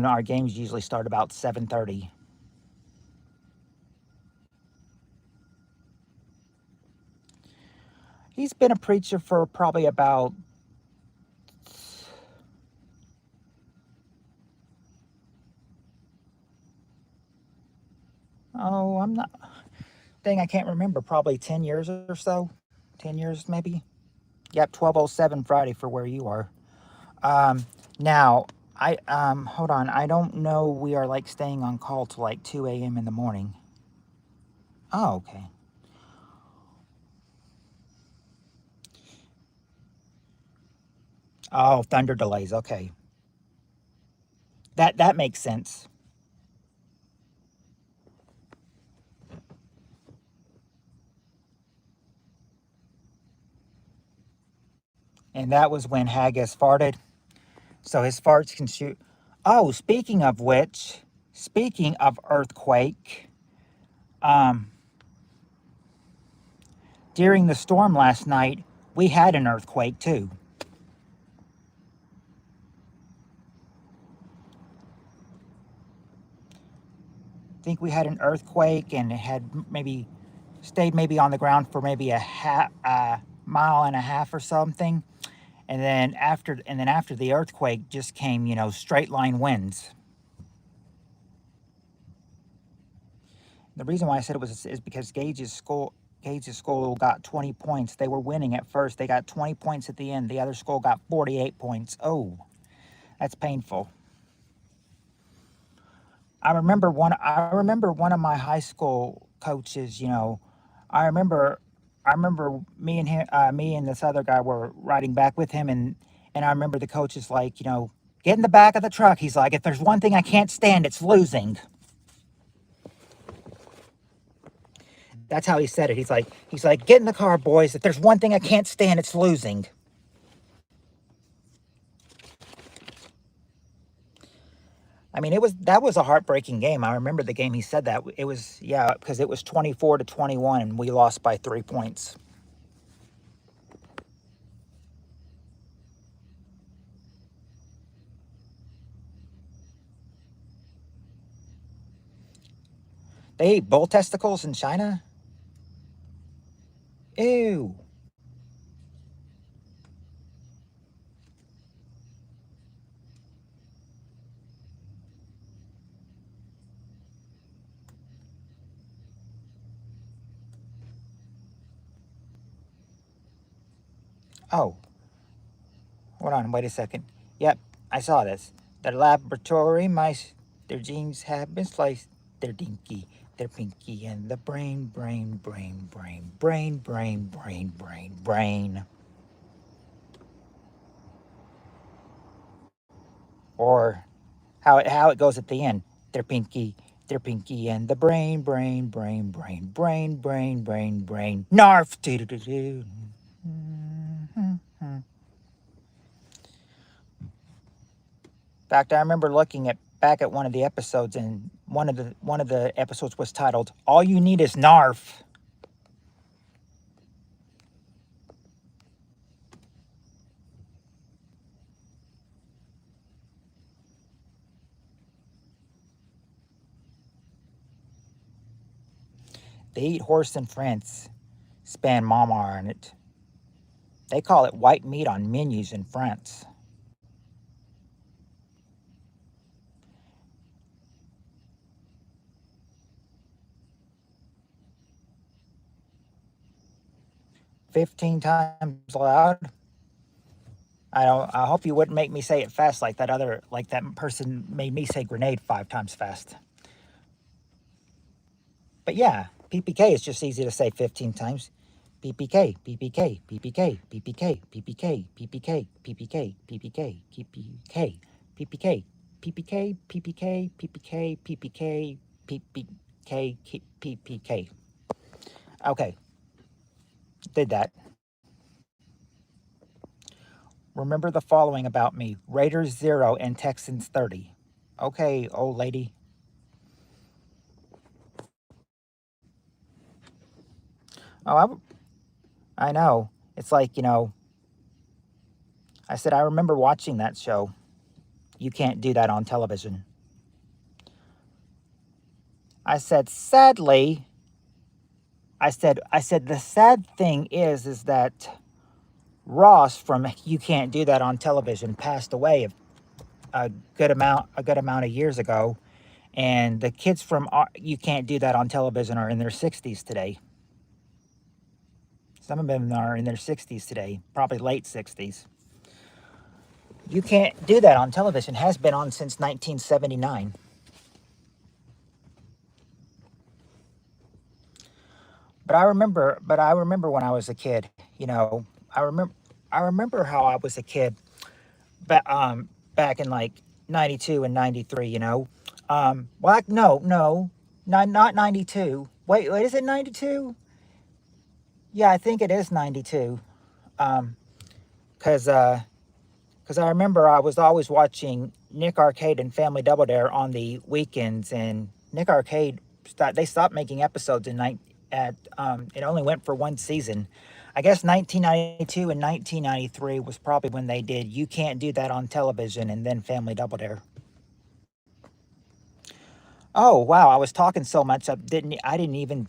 our games usually start about 7:30. He's been a preacher for probably about, oh, I'm not, dang, I can't remember, probably 10 years or so. 10 years maybe. Yep, 12:07 Friday for where you are. Um, now, hold on. I don't know. We are like staying on call till like 2 a.m. in the morning. Oh, okay. Oh, thunder delays. Okay. That makes sense. And that was when Haggis farted. So his farts can shoot. Oh, speaking of earthquake, um, during the storm last night, we had an earthquake too. I think we had an earthquake and it had maybe stayed maybe on the ground for maybe a mile and a half or something. And then after the earthquake just came, straight line winds. The reason why I said it was is because Gage's school got 20 points. They were winning at first. They got 20 points at the end. The other school got 48 points. Oh, that's painful. I remember one of my high school coaches, I remember I remember me and this other guy were riding back with him, and I remember the coach is like, get in the back of the truck. He's like, if there's one thing I can't stand, it's losing. That's how he said it. He's like, get in the car, boys. If there's one thing I can't stand, it's losing. I mean, that was a heartbreaking game. I remember the game he said that. It was, yeah, because it was 24-21 and we lost by 3 points. They ate bull testicles in China? Ew. Oh, hold on, wait a second. Yep, I saw this. Their laboratory mice, their genes have been sliced. They're dinky, they're pinky, and the brain. Or how it goes at the end. They're pinky, and the brain. Narf. Doo-doo-doo-doo. In fact, I remember looking at back at one of the episodes, and one of the episodes was titled "All You Need Is Narf." They eat horse in France. Span mama on it. They call it white meat on menus in France. 15 times loud. I don't. I hope you wouldn't make me say it fast like that person made me say grenade 5 times fast. But yeah, PPK is just easy to say 15 times. PPK, PPK, PPK, PPK, PPK, PPK, PPK, PPK, PPK, PPK, PPK, PPK, PPK, PPK, PPK, PPK. Okay, did that. Remember the following about me: Raiders 0 and Texans 30. Okay, old lady. Oh, I know. It's like, I said, I remember watching that show. You can't do that on television. I said, sadly, I said, the sad thing is that Ross from You Can't Do That on Television passed away a good amount of years ago, and the kids from You Can't Do That on Television are in their 60s today. Some of them are in their 60s today, probably late 60s. You Can't Do That on Television has been on since 1979. But I remember when I was a kid, I remember how I was a kid. back in like 92 and 93, you know. Well, no, not 92. Wait, is it 92? Yeah, I think it is 92. Um, cause because I remember I was always watching Nick Arcade and Family Double Dare on the weekends, and Nick Arcade they stopped making episodes in night at it only went for one season. I guess 1992 and 1993 was probably when they did You Can't Do That on Television and then Family Double Dare. Oh wow, I was talking so much I didn't even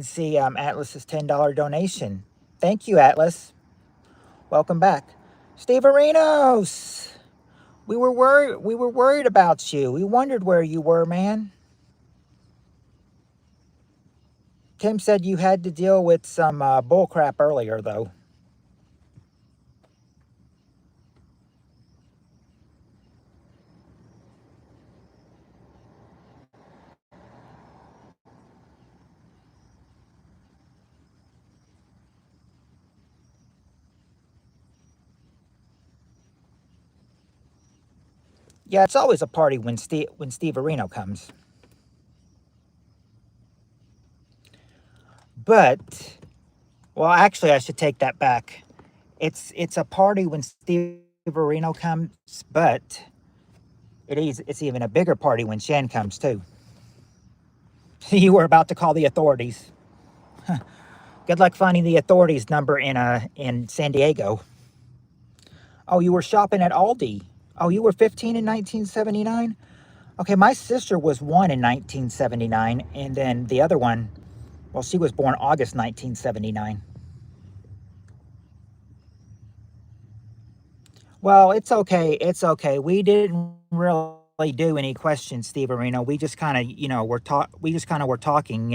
see Atlas's $10 donation. Thank you, Atlas. Welcome back. Steve Arenos. We were worried about you. We wondered where you were, man. Tim said you had to deal with some bull crap earlier, though. Yeah, it's always a party when Steve Areno comes. But well, actually, I should take that back. It's a party when Steve Areno comes, but it's even a bigger party when Shan comes too. You were about to call the authorities. Good luck finding the authorities number in San Diego. Oh, you were shopping at Aldi. Oh, you were 15 in 1979? Okay, my sister was 1 in 1979, and then the other one, well, she was born August 1979. Well, it's okay. It's okay. We didn't really do any questions, Steve Areno. We just kind of, we just kind of were talking,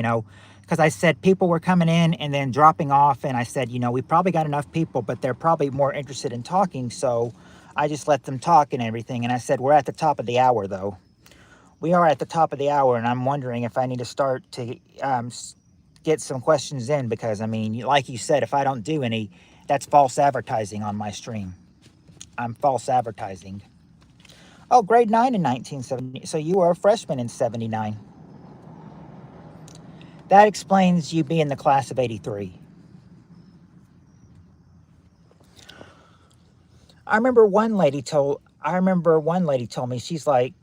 because I said people were coming in and then dropping off, and I said, we probably got enough people, but they're probably more interested in talking, so I just let them talk and everything. And I said, we're at the top of the hour, though. We are at the top of the hour, and I'm wondering if I need to start to get some questions in, because I mean, like you said, if I don't do any, that's false advertising on my stream. I'm false advertising. Oh, grade 9 in 1970. So you were a freshman in 79. That explains you being the class of 83. I remember one lady told me, she's like,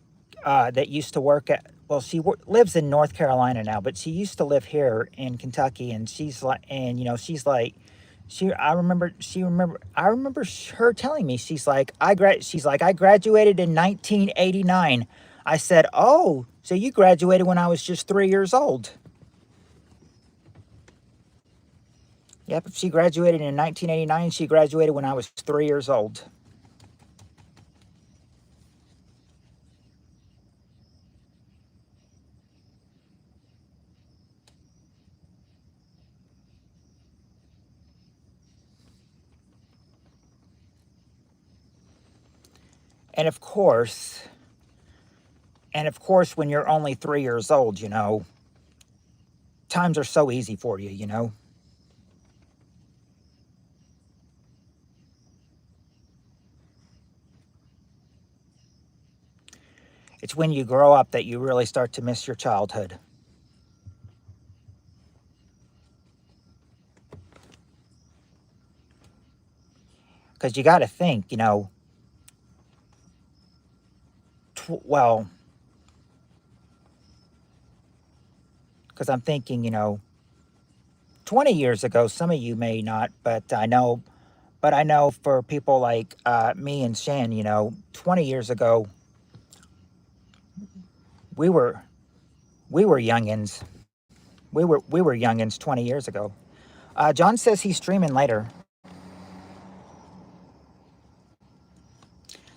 that used to work at, well, lives in North Carolina now, but she used to live here in Kentucky, and she's like, and she's like, I remember her telling me, she's like, I graduated in 1989. I said, oh, so you graduated when I was just 3 years old. Yep, she graduated in 1989. She graduated when I was 3 years old. And of course, when you're only 3 years old, times are so easy for you. It's when you grow up that you really start to miss your childhood. Because you got to think, well, because I'm thinking, 20 years ago, some of you may not, but I know for people like me and Shan, 20 years ago, we were youngins. We were youngins 20 years ago. John says he's streaming later.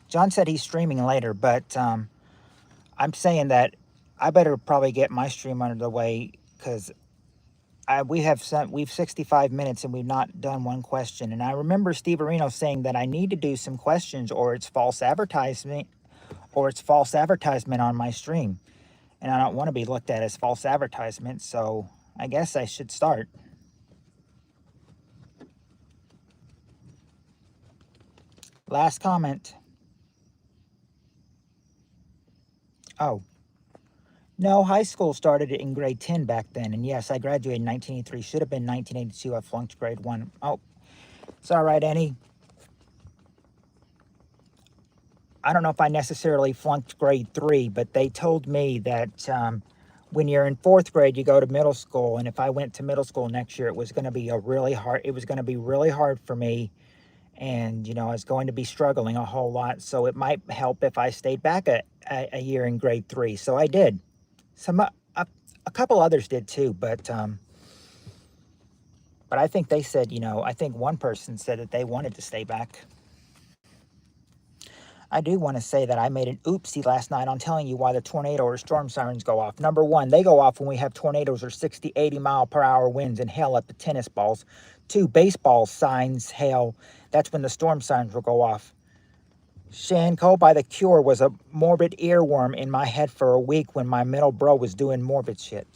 John said he's streaming later, but I'm saying that I better probably get my stream under the way, because we've 65 minutes and we've not done one question. And I remember Steve Areno saying that I need to do some questions, or it's false advertisement, on my stream. And I don't want to be looked at as false advertisement, so I guess I should start. Last comment. Oh, no, high school started in grade 10 back then. And yes, I graduated in 1983. Should have been 1982. I flunked grade 1. Oh, it's all right, Annie. I don't know if I necessarily flunked grade 3, but they told me that when you're in 4th grade, you go to middle school. And if I went to middle school next year, it was going to be it was going to be really hard for me. And, you know, I was going to be struggling a whole lot. So it might help if I stayed back a year in grade 3. So I did. A couple others did too, but I think they said, you know, I think one person said that they wanted to stay back. I do want to say that I made an oopsie last night on telling you why the tornado or storm sirens go off. Number one, they go off when we have tornadoes or 60, 80 mile per hour winds and hail at the tennis balls. 2, baseball signs hail. That's when the storm sirens will go off. Shanko by The Cure was a morbid earworm in my head for a week when my middle bro was doing morbid shit.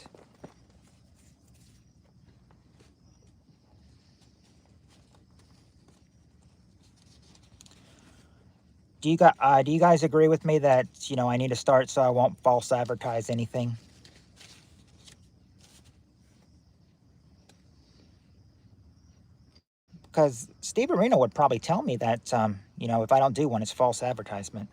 Do you guys agree with me that, you know, I need to start so I won't false advertise anything? Because Steve Arena would probably tell me that, you know, if I don't do one, it's false advertisement.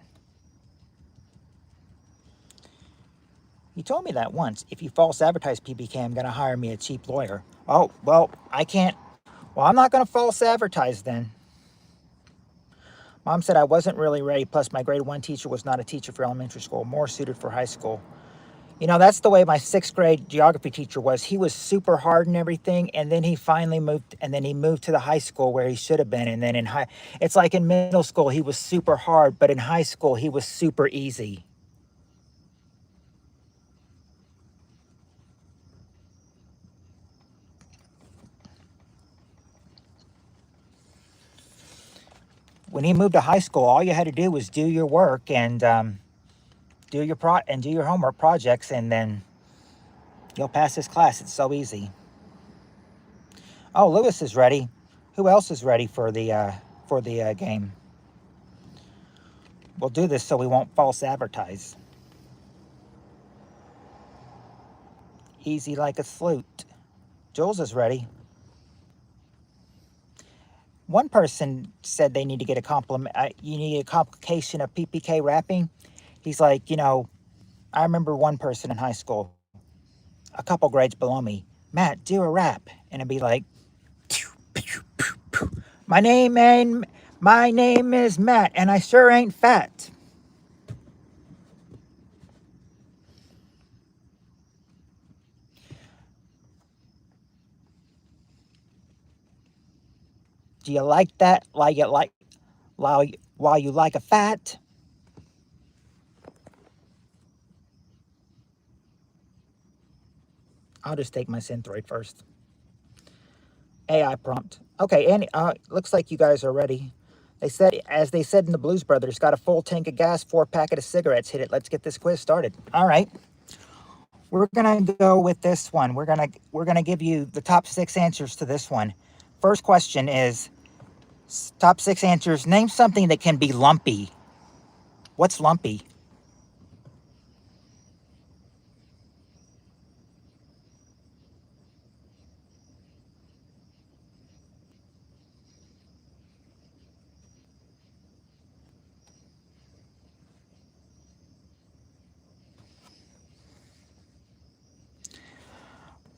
He told me that once. If you false advertise PPK, I'm going to hire me a cheap lawyer. Oh, well, I can't. Well, I'm not going to false advertise then. Mom said I wasn't really ready. Plus, my grade 1 teacher was not a teacher for elementary school, more suited for high school. You know, that's the way my 6th grade geography teacher was. He was super hard and everything, and then he finally moved, and then he moved to the high school where he should have been. And then it's like in middle school, he was super hard, but in high school, he was super easy. When he moved to high school, all you had to do was do your work and do your homework projects, and then you'll pass this class. It's so easy. Oh, Lewis is ready. Who else is ready for the game? We'll do this so we won't false advertise. Easy like a flute. Jules is ready. One person said they need to get a compliment. You need a complication of PPK rapping. He's like, you know, I remember one person in high school, a couple grades below me. Matt, do a rap, and it'd be like, my name is Matt, and I sure ain't fat. Do you like that? While you like a fat? I'll just take my Synthroid first. AI prompt. Okay, and looks like you guys are ready. They said, as they said in the Blues Brothers, got a full tank of gas, 4 packet of cigarettes. Hit it. Let's get this quiz started. All right. We're gonna go with this one. We're gonna give you the top 6 answers to this one. First question is top 6 answers. Name something that can be lumpy. What's lumpy?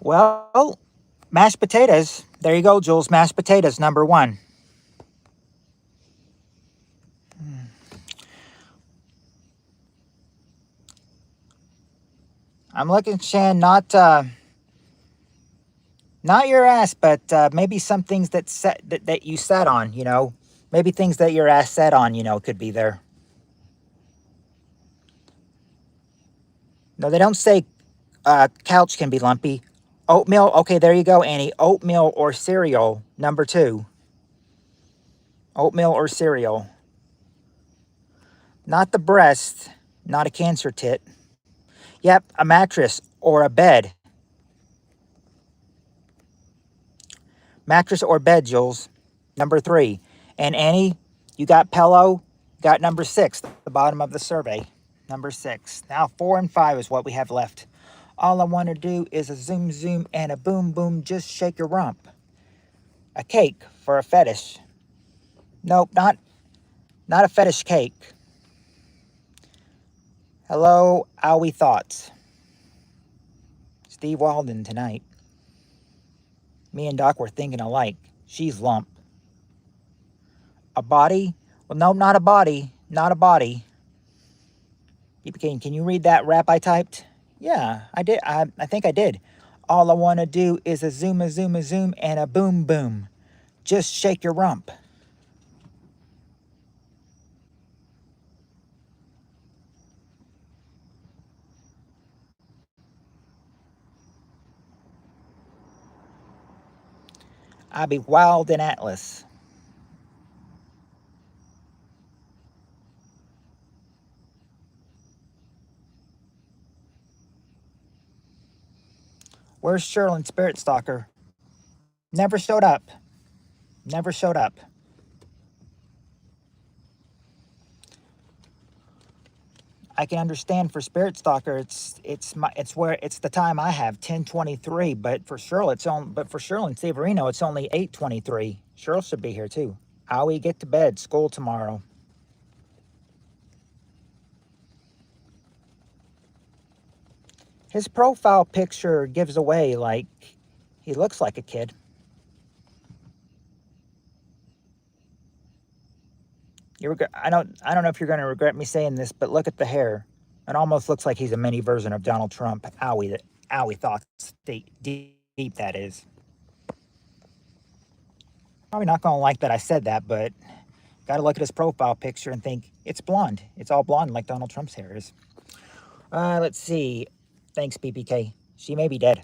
Well, mashed potatoes. There you go, Jules. Mashed potatoes, number 1. I'm looking, Shan, not your ass, but maybe some things that you sat on, you know. Maybe things that your ass sat on, you know, could be there. No, they don't say couch can be lumpy. Oatmeal, okay, there you go, Annie. Oatmeal or cereal, number 2. Oatmeal or cereal. Not the breast, not a cancer tit. Yep, a mattress or a bed. Mattress or bed, Jules. Number 3. And Annie, you got pillow, got number 6, the bottom of the survey. Number 6. Now 4 and 5 is what we have left. All I want to do is a zoom zoom and a boom boom, just shake your rump. A cake for a fetish. Nope, not a fetish cake. Hello, owie thoughts. Steve Walden tonight. Me and Doc were thinking alike. She's lump. A body? Well, no, not a body. Not a body. Can you read that rap I typed? Yeah, I did. I think I did. All I want to do is a zoom, and a boom, boom. Just shake your rump. I be wild in Atlas. Where's Sherlin Spirit Stalker? Never showed up. Never showed up. I can understand for Spirit Stalker, it's the time I have 10:23, but for Sherlin Severino, it's only 8:23. Cheryl should be here too. Owie, get to bed. School tomorrow. His profile picture gives away like he looks like a kid. I don't know if you're going to regret me saying this, but look at the hair. It almost looks like he's a mini version of Donald Trump. Owie thoughts deep that is. Probably not going to like that I said that, but got to look at his profile picture and think it's blonde. It's all blonde like Donald Trump's hair is. Let's see. Thanks, BPK. She may be dead.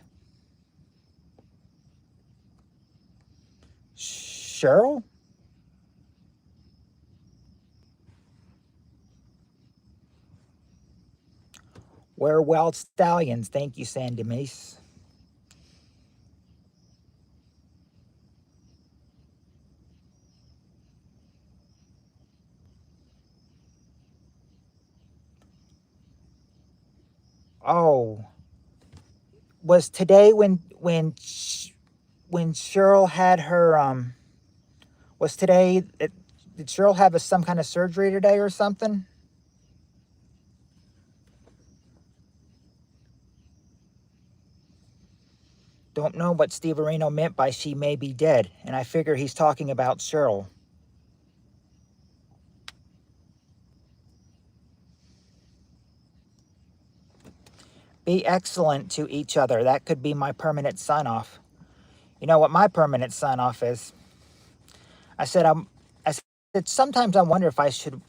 Cheryl? We're wild stallions. Thank you, Sandy Mace. Oh, was today when Cheryl had her was today did Cheryl have some kind of surgery today or something? Don't know what Steve Areno meant by she may be dead, and I figure he's talking about Cheryl. Be excellent to each other. That could be my permanent sign-off. You know what my permanent sign-off is? I said sometimes I wonder if I should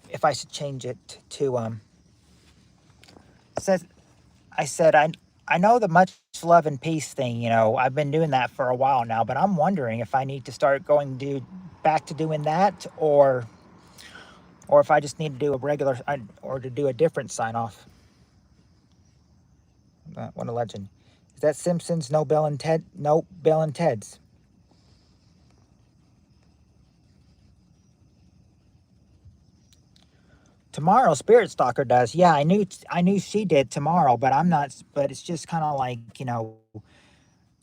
change it to said I said I know the much love and peace thing, I've been doing that for a while now, but I'm wondering if I need to start back to doing that or if I just need to do a regular or to do a different sign off. What a legend. Is that Simpsons? No Bill and Ted? Nope, Bill and Ted's. Tomorrow, Spirit Stalker does. Yeah, I knew she did tomorrow, but I'm not. But it's just kind of like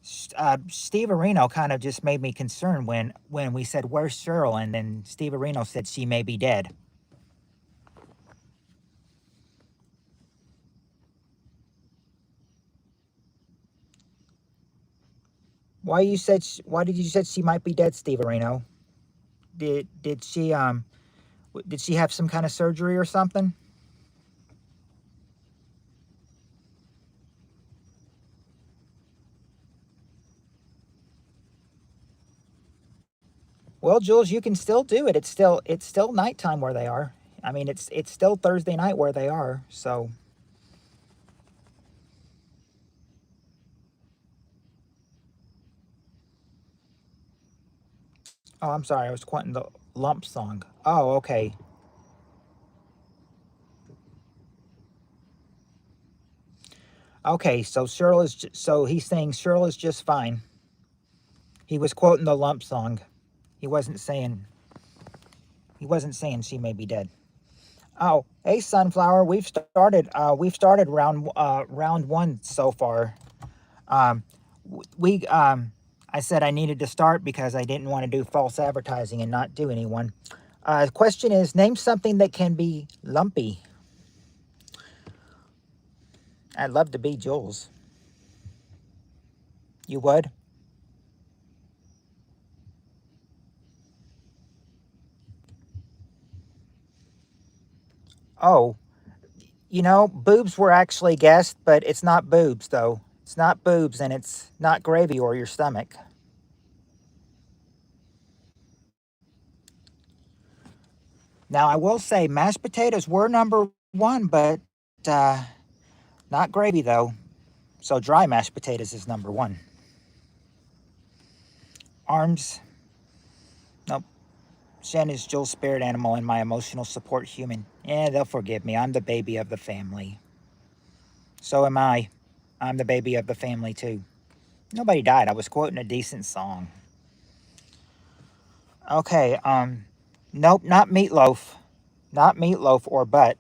Steve Areno kind of just made me concerned when we said where's Cheryl, and then Steve Areno said she may be dead. Why did you say she might be dead, Steve Areno? Did she have some kind of surgery or something? Well, Jules, you can still do it. It's still nighttime where they are. I mean, it's still Thursday night where they are. So, oh, I'm sorry, I was quoting the lump song. Oh, okay. Okay, so he's saying Cheryl is just fine. He was quoting the lump song. He wasn't saying she may be dead. Oh, hey Sunflower, we've started round one so far. Um, we I said I needed to start because I didn't want to do false advertising and not do anyone. The question is, name something that can be lumpy. I'd love to be Jules. You would? Oh, boobs were actually guessed, but it's not boobs though. It's not boobs, and it's not gravy or your stomach. Now I will say mashed potatoes were number one, but uh, not gravy though. So dry mashed potatoes is number one. Arms, nope. Shen is Joel's spirit animal and my emotional support human. Yeah, they'll forgive me. I'm the baby of the family. So am I. I'm the baby of the family too. Nobody died. I was quoting a decent song. Okay, nope, not meatloaf. Not meatloaf or butt.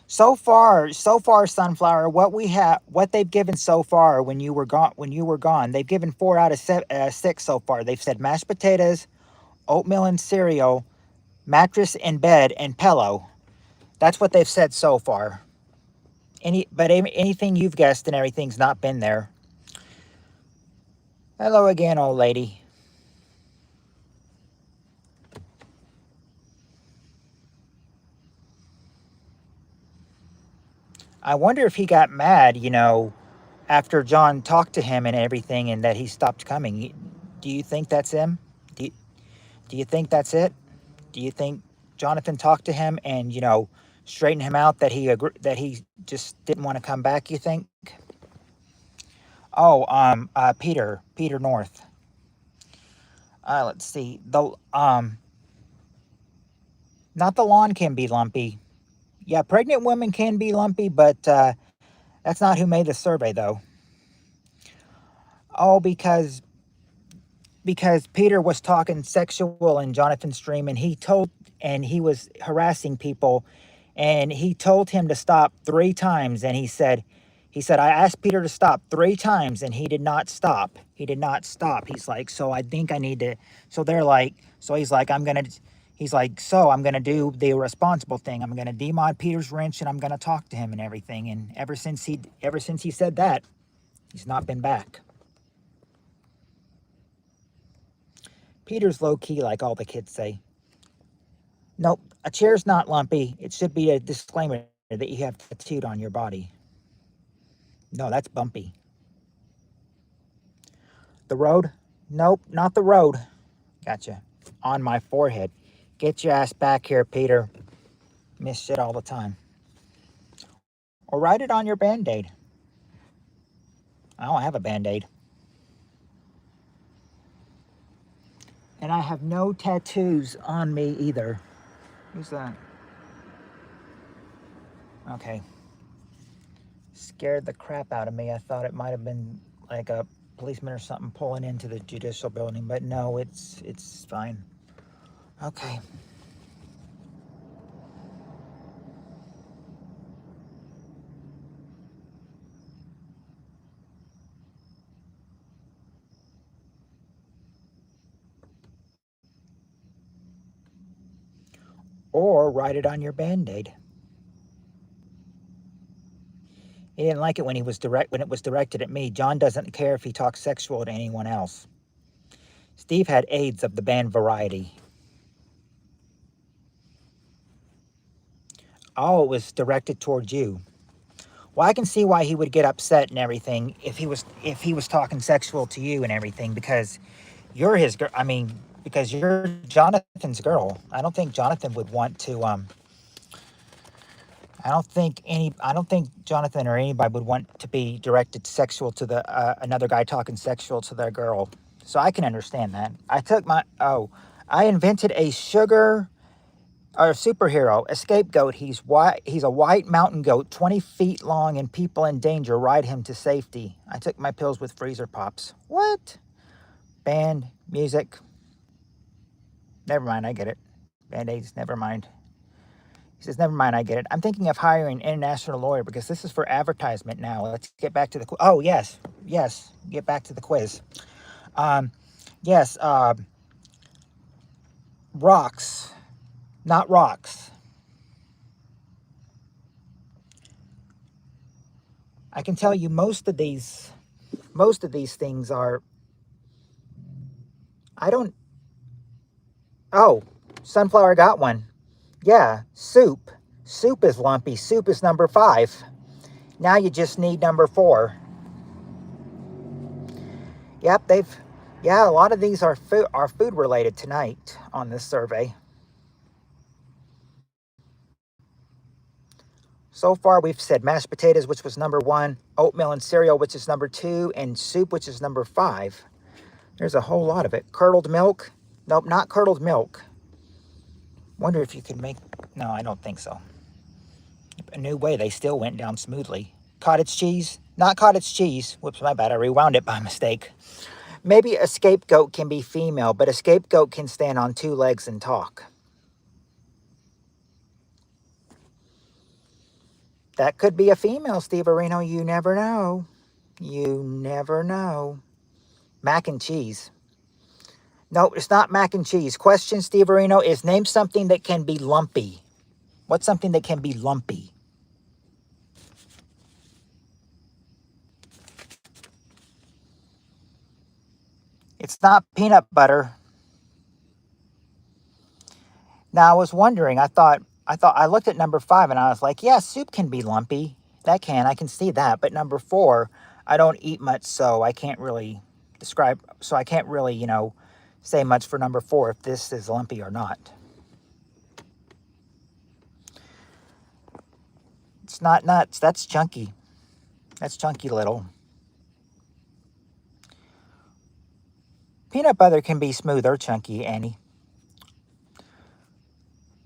So far, Sunflower, what they've given so far when you were gone, they've given 4 out of 6 so far. They've said mashed potatoes, oatmeal and cereal, mattress in bed, and pillow. That's what they've said so far. Anything you've guessed and everything's not been there. Hello again, old lady. I wonder if he got mad, after John talked to him and everything, and that he stopped coming. Do you think that's him? Do you, do you think that's it? Do you think Jonathan talked to him and straightened him out that he just didn't want to come back? You think? Oh, Peter North. Let's see. The Not the lawn can be lumpy. Yeah, pregnant women can be lumpy, but that's not who made the survey though. Oh, because Peter was talking sexual in Jonathan's stream, and he was harassing people, and he told him to stop 3 times, and he said I asked Peter to stop 3 times, and he did not stop. He did not stop. He's like, so I think I need to. So they're like, so he's like, He's like, so I'm gonna do the responsible thing. I'm gonna demod Peter's wrench, and I'm gonna talk to him and everything. And ever since he said that, he's not been back. Peter's low key, like all the kids say. Nope, a chair's not lumpy. It should be a disclaimer that you have tattooed on your body. No, that's bumpy. The road? Nope, not the road. Gotcha. On my forehead. Get your ass back here, Peter. Miss shit all the time. Or write it on your band-aid. I don't have a band-aid. And I have no tattoos on me either. Who's that? Okay. Scared the crap out of me. I thought it might have been like a policeman or something pulling into the judicial building, but no, it's fine. Okay. Or write it on your band-aid. He didn't like it when it was directed at me. John doesn't care if he talks sexual to anyone else. Steve had AIDS of the band variety. Oh, it was directed towards you. Well, I can see why he would get upset and everything if he was talking sexual to you and everything, because you're his girl. I mean, because you're Jonathan's girl. I don't think Jonathan would want to. I don't think Jonathan or anybody would want to be directed sexual to the another guy talking sexual to their girl. So I can understand that. I invented a sugar or superhero, a scapegoat. He's white. He's a white mountain goat, 20 feet long, and people in danger ride him to safety. I took my pills with freezer pops. What? Band, music. Never mind. I get it. Band-aids. Never mind. He says, never mind, I get it. I'm thinking of hiring an international lawyer because this is for advertisement now. Let's get back to the... Oh, yes. Yes. Get back to the quiz. Yes. Rocks. Not rocks. I can tell you most of these things are... I don't... Oh, Sunflower got one. Yeah, soup. Soup is lumpy. Soup is number 5. Now you just need number 4. Yep, yeah, a lot of these are food related tonight on this survey. So far, we've said mashed potatoes, which was number 1, oatmeal and cereal, which is number 2, and soup, which is number 5. There's a whole lot of it. Curdled milk. Nope, not curdled milk. Wonder if you could make... No, I don't think so. A new way, they still went down smoothly. Cottage cheese. Not cottage cheese. Whoops, my bad. I rewound it by mistake. Maybe a scapegoat can be female, but a scapegoat can stand on 2 legs and talk. That could be a female, Steve Areno. You never know. You never know. Mac and cheese. No, it's not mac and cheese. Question, Steve Areno, is name something that can be lumpy. What's something that can be lumpy? It's not peanut butter. Now, I was wondering, I looked at number 5 and I was like, yeah, soup can be lumpy. I can see that. But number 4, I don't eat much, so I can't really describe, so I can't really, say much for number 4 if this is lumpy or not. It's not nuts. That's chunky. That's chunky little. Peanut butter can be smooth or chunky, Annie.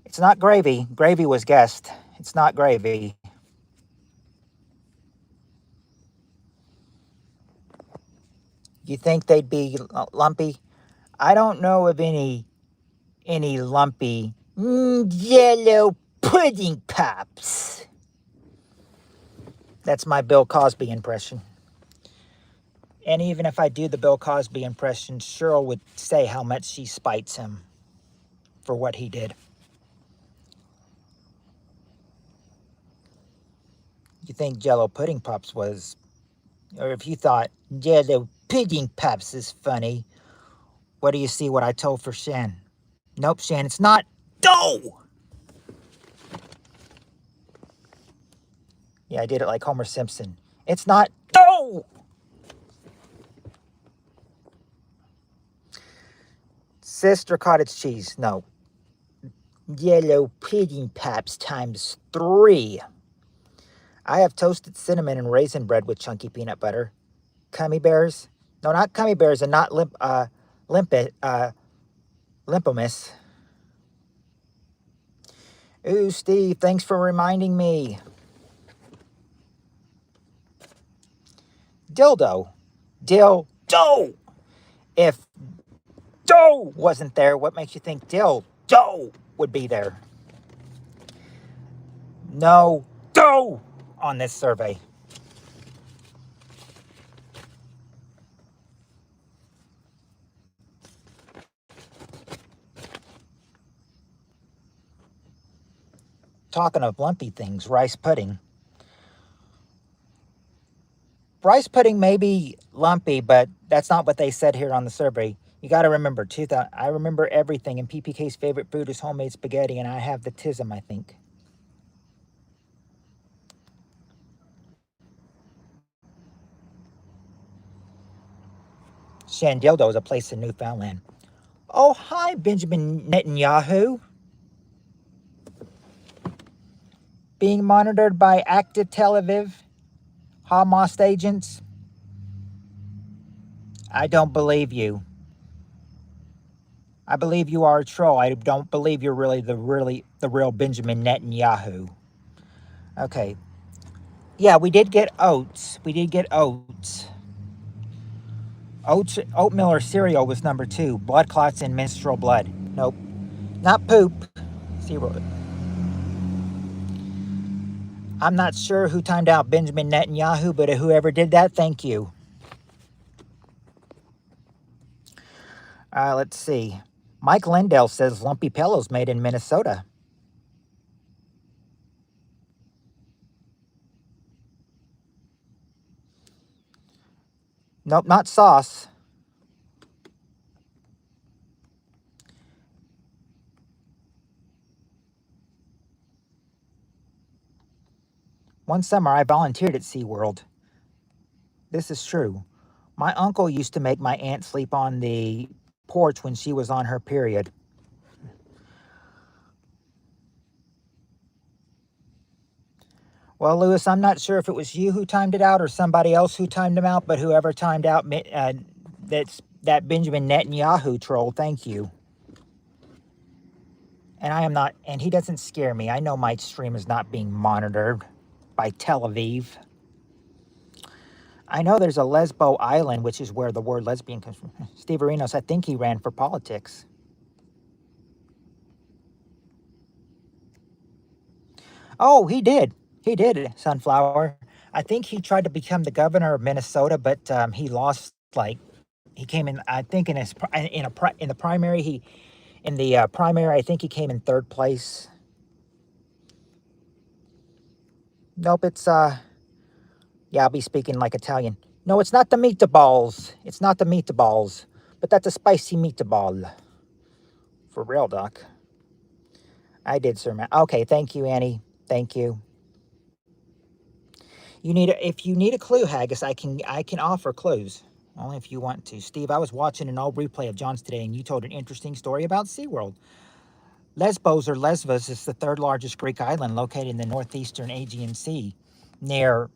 It's not gravy. Gravy was guessed. It's not gravy. You think they'd be lumpy? I don't know of any lumpy yellow pudding pops. That's my Bill Cosby impression. And even if I do the Bill Cosby impression, Cheryl would say how much she spites him for what he did. You think Jello Pudding Pops was, or if you thought Jello Pudding Pops is funny, what do you see what I told for Shan? Nope, Shan, it's not dough! Yeah, I did it like Homer Simpson. It's not dough! Sister cottage cheese, no. Yellow Pudding Pops times 3. I have toasted cinnamon and raisin bread with chunky peanut butter. Gummy bears? No, not gummy bears and not Limpomus. Ooh, Steve, thanks for reminding me. Dildo. Dildo! If dough wasn't there, what makes you think dildo would be there? No dough on this survey. Talking of lumpy things, rice pudding. Rice pudding may be lumpy, but that's not what they said here on the survey. You got to remember, I remember everything, and PPK's favorite food is homemade spaghetti, and I have the tism, I think. Shandildo is a place in Newfoundland. Oh, hi, Benjamin Netanyahu. Being monitored by active Tel Aviv Hamas agents. I don't believe you. I believe you are a troll. I don't believe you're really the real Benjamin Netanyahu. Okay. Yeah, we did get oats. Oatmeal or cereal was number 2. Blood clots and menstrual blood. Nope. Not poop. Zero. I'm not sure who timed out Benjamin Netanyahu, but whoever did that, thank you. Let's see. Mike Lindell says lumpy pillows made in Minnesota. Nope, not sauce. One summer, I volunteered at SeaWorld. This is true. My uncle used to make my aunt sleep on the porch when she was on her period. Well, Lewis, I'm not sure if it was you who timed it out or somebody else who timed them out, but whoever timed out that Benjamin Netanyahu troll, thank you. And I am not, and he doesn't scare me. I know my stream is not being monitored by Tel Aviv. I know there's a Lesbo Island, which is where the word lesbian comes from. Steve Arenos, I think he ran for politics. Oh, he did. He did, Sunflower. I think he tried to become the governor of Minnesota, but he lost. Like, he came in. I think in the primary, I think he came in third place. Nope, it's yeah, I'll be speaking like Italian. No, it's not the meatballs. It's not the meatballs, but that's a spicy meatball. For real, Doc. I did, sir. Okay, thank you, Annie. Thank you. If you need a clue, Haggis, I can offer clues. Only if you want to. Steve, I was watching an old replay of John's today, and you told an interesting story about SeaWorld. Lesbos, or Lesvos, is the third largest Greek island located in the northeastern Aegean Sea, near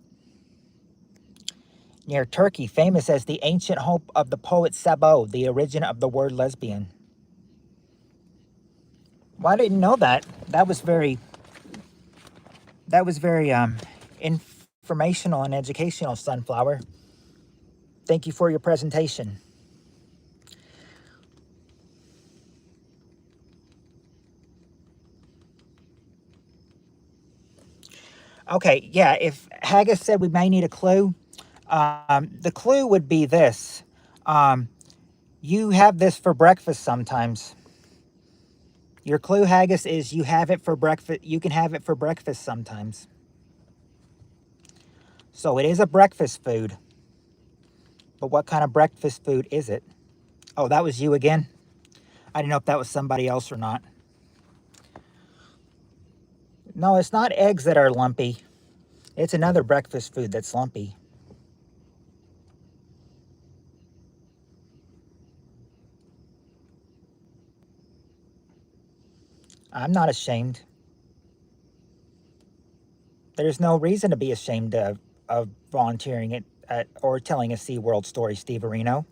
Turkey, famous as the ancient home of the poet Sabo, the origin of the word lesbian. Well, I didn't know that. That was very informational and educational, Sunflower. Thank you for your presentation. Okay, yeah, if Haggis said we may need a clue, the clue would be this. You have this for breakfast sometimes. Your clue, Haggis, is you have it for breakfast. You can have it for breakfast sometimes. So it is a breakfast food. But what kind of breakfast food is it? Oh, that was you again? I didn't know if that was somebody else or not. No, it's not eggs that are lumpy. It's another breakfast food that's lumpy. I'm not ashamed. There's no reason to be ashamed of volunteering or telling a SeaWorld story, Steve Areno.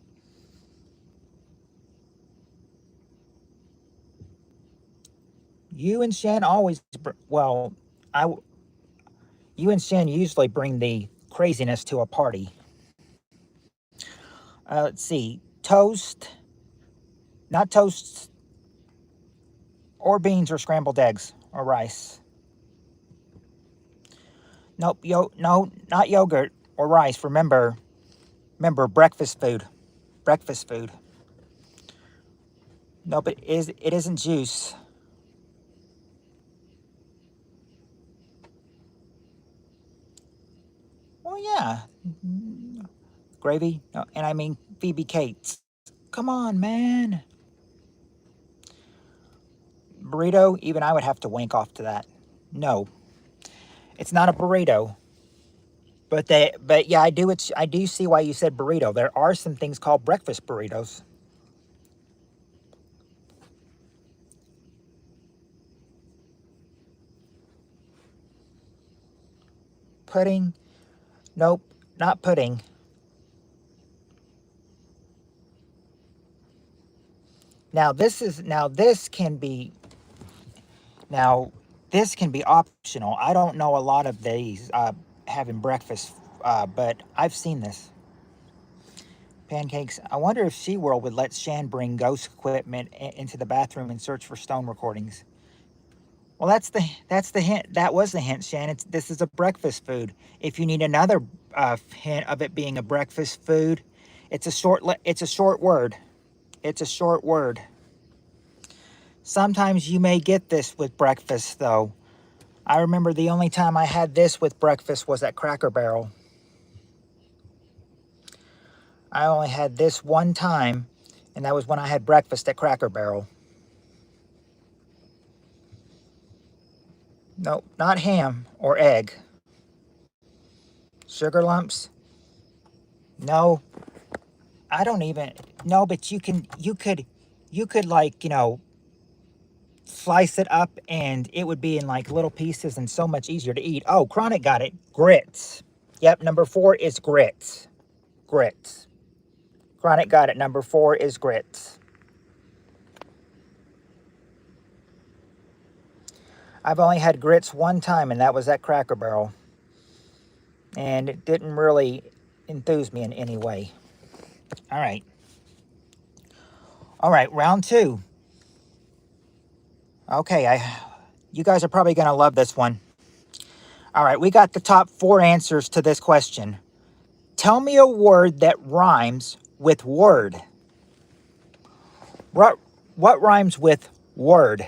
You and Shan always, you and Shan usually bring the craziness to a party. Let's see, toast, not toast, or beans or scrambled eggs or rice. Nope, no, not yogurt or rice. Remember, breakfast food. Breakfast food. Nope, it isn't juice. Well, yeah. Gravy? No, and I mean Phoebe Cates. Come on, man. Burrito? Even I would have to wank off to that. No. It's not a burrito. But yeah, I do see why you said burrito. There are some things called breakfast burritos. Pudding? Nope, not pudding. Now this can be optional. I don't know a lot of these having breakfast, but I've seen this. Pancakes. I wonder if SeaWorld would let Shan bring ghost equipment into the bathroom and search for stone recordings. Well, that's the hint. That was the hint, Shannon. This is a breakfast food. If you need another hint of it being a breakfast food, it's a short word. It's a short word. Sometimes you may get this with breakfast, though. I remember the only time I had this with breakfast was at Cracker Barrel. I only had this one time, and that was when I had breakfast at Cracker Barrel. Nope, not ham or egg. Sugar lumps? No, I don't even. No, but you could like, slice it up and it would be in like little pieces and so much easier to eat. Oh, Chronic got it. Grits. Yep, number 4 is grits. Grits. Chronic got it. Number 4 is grits. I've only had grits one time, and that was at Cracker Barrel. And it didn't really enthuse me in any way. All right. All right, round 2. Okay, you guys are probably going to love this one. All right, we got the top 4 answers to this question. Tell me a word that rhymes with word. What rhymes with word?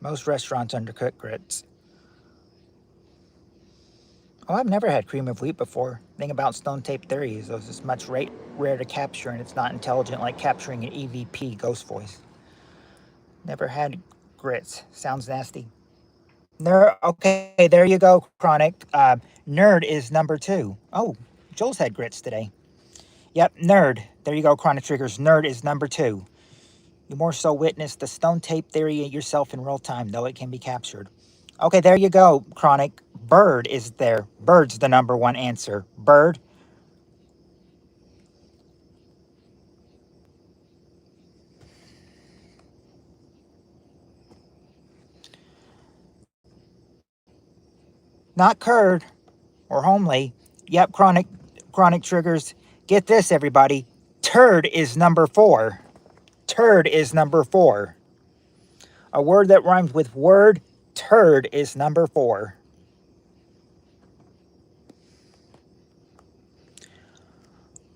Most restaurants undercook grits. Oh, I've never had cream of wheat before. The thing about stone tape theory is it's much rare to capture, and it's not intelligent like capturing an EVP ghost voice. Never had grits. Sounds nasty. Okay, there you go, Chronic. Nerd is number 2. Oh, Joel's had grits today. Yep, nerd. There you go, Chronic Triggers. Nerd is number 2. You more so witness the stone tape theory yourself in real time, though it can be captured. Okay, there you go, Chronic. Bird is there. Bird's the number 1 answer. Bird. Not curd or homely. Yep, Chronic Triggers. Get this, everybody. Turd is number 4. Turd is number 4. A word that rhymes with word, turd is number 4.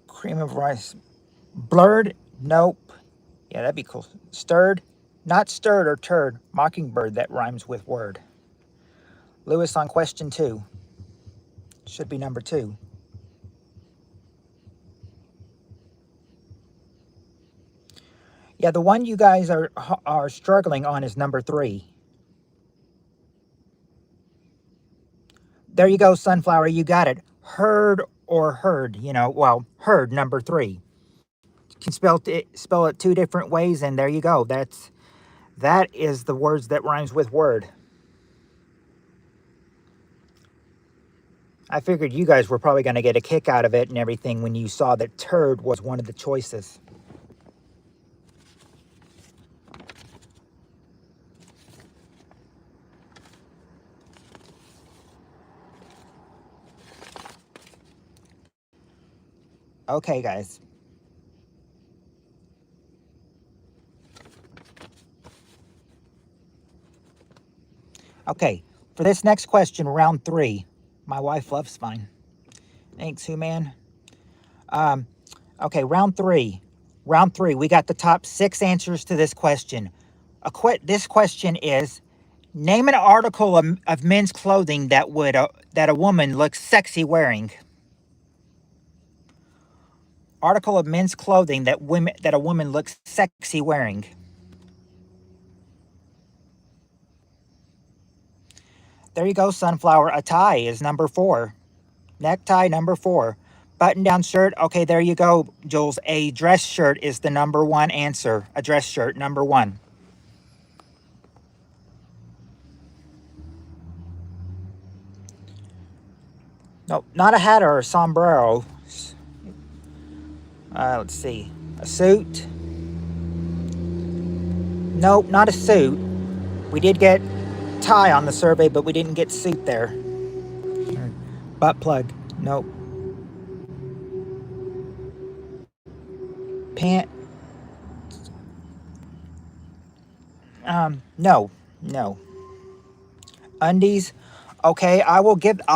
Cream of rice. Blurred? Nope. Yeah, that'd be cool. Stirred? Not stirred or turd. Mockingbird that rhymes with word. Lewis on question 2. Should be number 2. Yeah, the one you guys are struggling on is number 3. There you go, Sunflower. You got it. Heard or herd. Herd, number 3. You can spell it 2 different ways, and there you go. That is the words that rhymes with word. I figured you guys were probably going to get a kick out of it and everything when you saw that turd was one of the choices. Okay, guys. Okay, for this next question, round 3. My wife loves mine. Thanks, Human. Okay, round 3. Round 3, we got the top 6 answers to this question. This question is, name an article of men's clothing that a woman looks sexy wearing. Article of men's clothing that a woman looks sexy wearing. There you go, Sunflower. A tie is number 4. Necktie, number 4. Button-down shirt. Okay, there you go, Jules. A dress shirt is the number 1 answer. A dress shirt, number 1. Nope, not a hat or a sombrero. Let's see. A suit. Nope, not a suit. We did get tie on the survey, but we didn't get suit there. Butt plug. Nope. Pant. No, no. Undies. Okay, I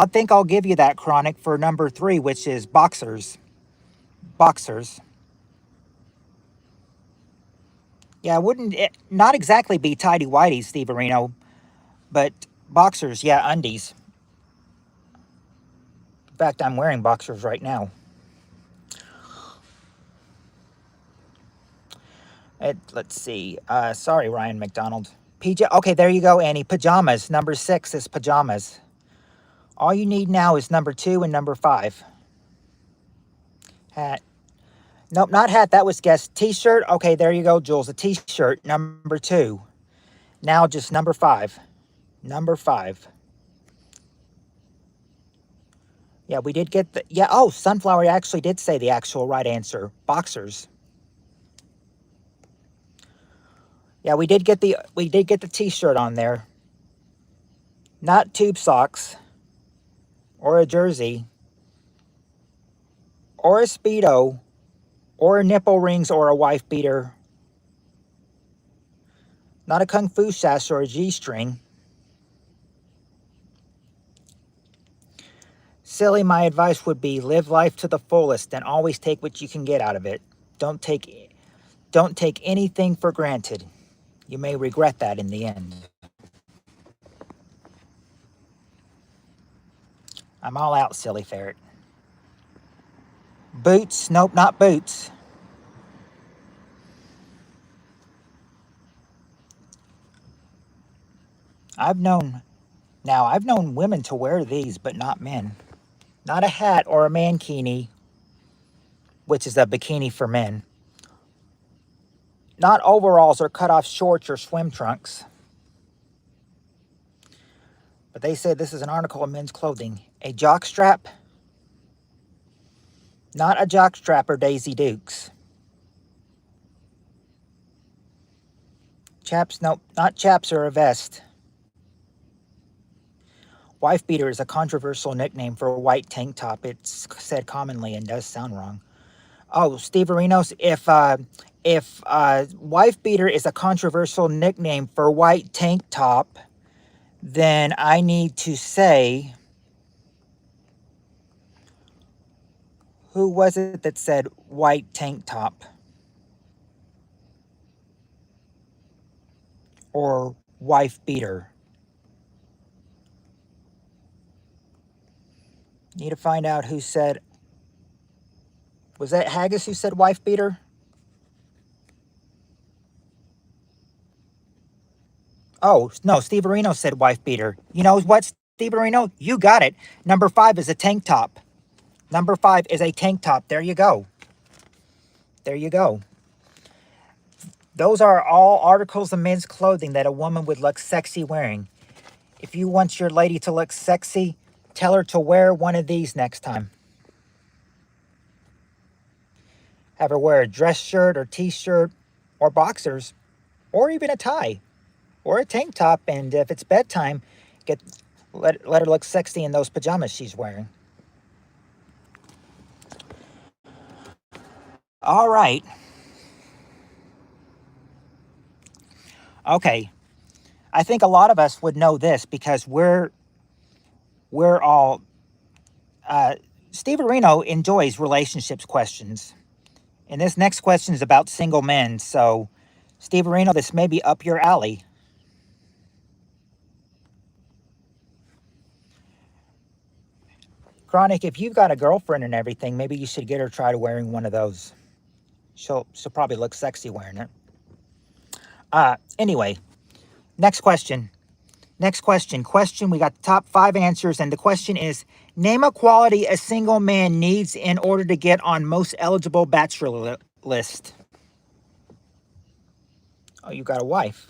think I'll give you that, Chronic, for number 3, which is boxers. Boxers. Yeah, wouldn't it not exactly be tidy whities, Steve Areno, but boxers, yeah, undies. In fact, I'm wearing boxers right now. Let's see. Sorry, Ryan McDonald. PJ. Okay, there you go, Annie. Pajamas. Number 6 is pajamas. All you need now is number 2 and number 5. Hat. Nope, not hat. That was guessed. T-shirt. Okay, there you go, Jules. A T-shirt. Number 2. Now just number 5. Number 5. Yeah, we did get the... Yeah, oh, Sunflower actually did say the actual right answer. Boxers. Yeah, we did get the T-shirt on there. Not tube socks. Or a jersey. Or a Speedo. Or a nipple rings or a wife beater. Not a kung fu sash or a G-string. Silly, my advice would be live life to the fullest and always take what you can get out of it. Don't take anything for granted. You may regret that in the end. I'm all out, silly ferret. Boots? Nope, not boots. I've known women to wear these, but not men. Not a hat or a mankini, which is a bikini for men. Not overalls or cut-off shorts or swim trunks. But they said this is an article of men's clothing. A jockstrap? Not a jockstrap or Daisy Dukes. Chaps? Nope, not chaps or a vest. Wife beater is a controversial nickname for a white tank top. It's said commonly and does sound wrong. Oh, Steve Arenos, if wife beater is a controversial nickname for white tank top, then I need to say, who was it that said white tank top? Or wife beater? Need to find out who said... Was that Haggis who said wife beater? Oh, no, Steve Areno said wife beater. You know what, Steve Areno? You got it. Number 5 is a tank top. Number 5 is a tank top. There you go. There you go. Those are all articles of men's clothing that a woman would look sexy wearing. If you want your lady to look sexy, tell her to wear one of these next time. Have her wear a dress shirt or t-shirt or boxers or even a tie or a tank top. And if it's bedtime, let her look sexy in those pajamas she's wearing. All right. Okay. I think a lot of us would know this because we're all... Steve Areno enjoys relationships questions. And this next question is about single men. So, Steve Areno, this may be up your alley. Chronic, if you've got a girlfriend and everything, maybe you should get her try to wearing one of those. She'll probably look sexy wearing it. Anyway, next question. Next question. We got the top 5 answers, and the question is, name a quality a single man needs in order to get on most eligible bachelor list. Oh, you got a wife.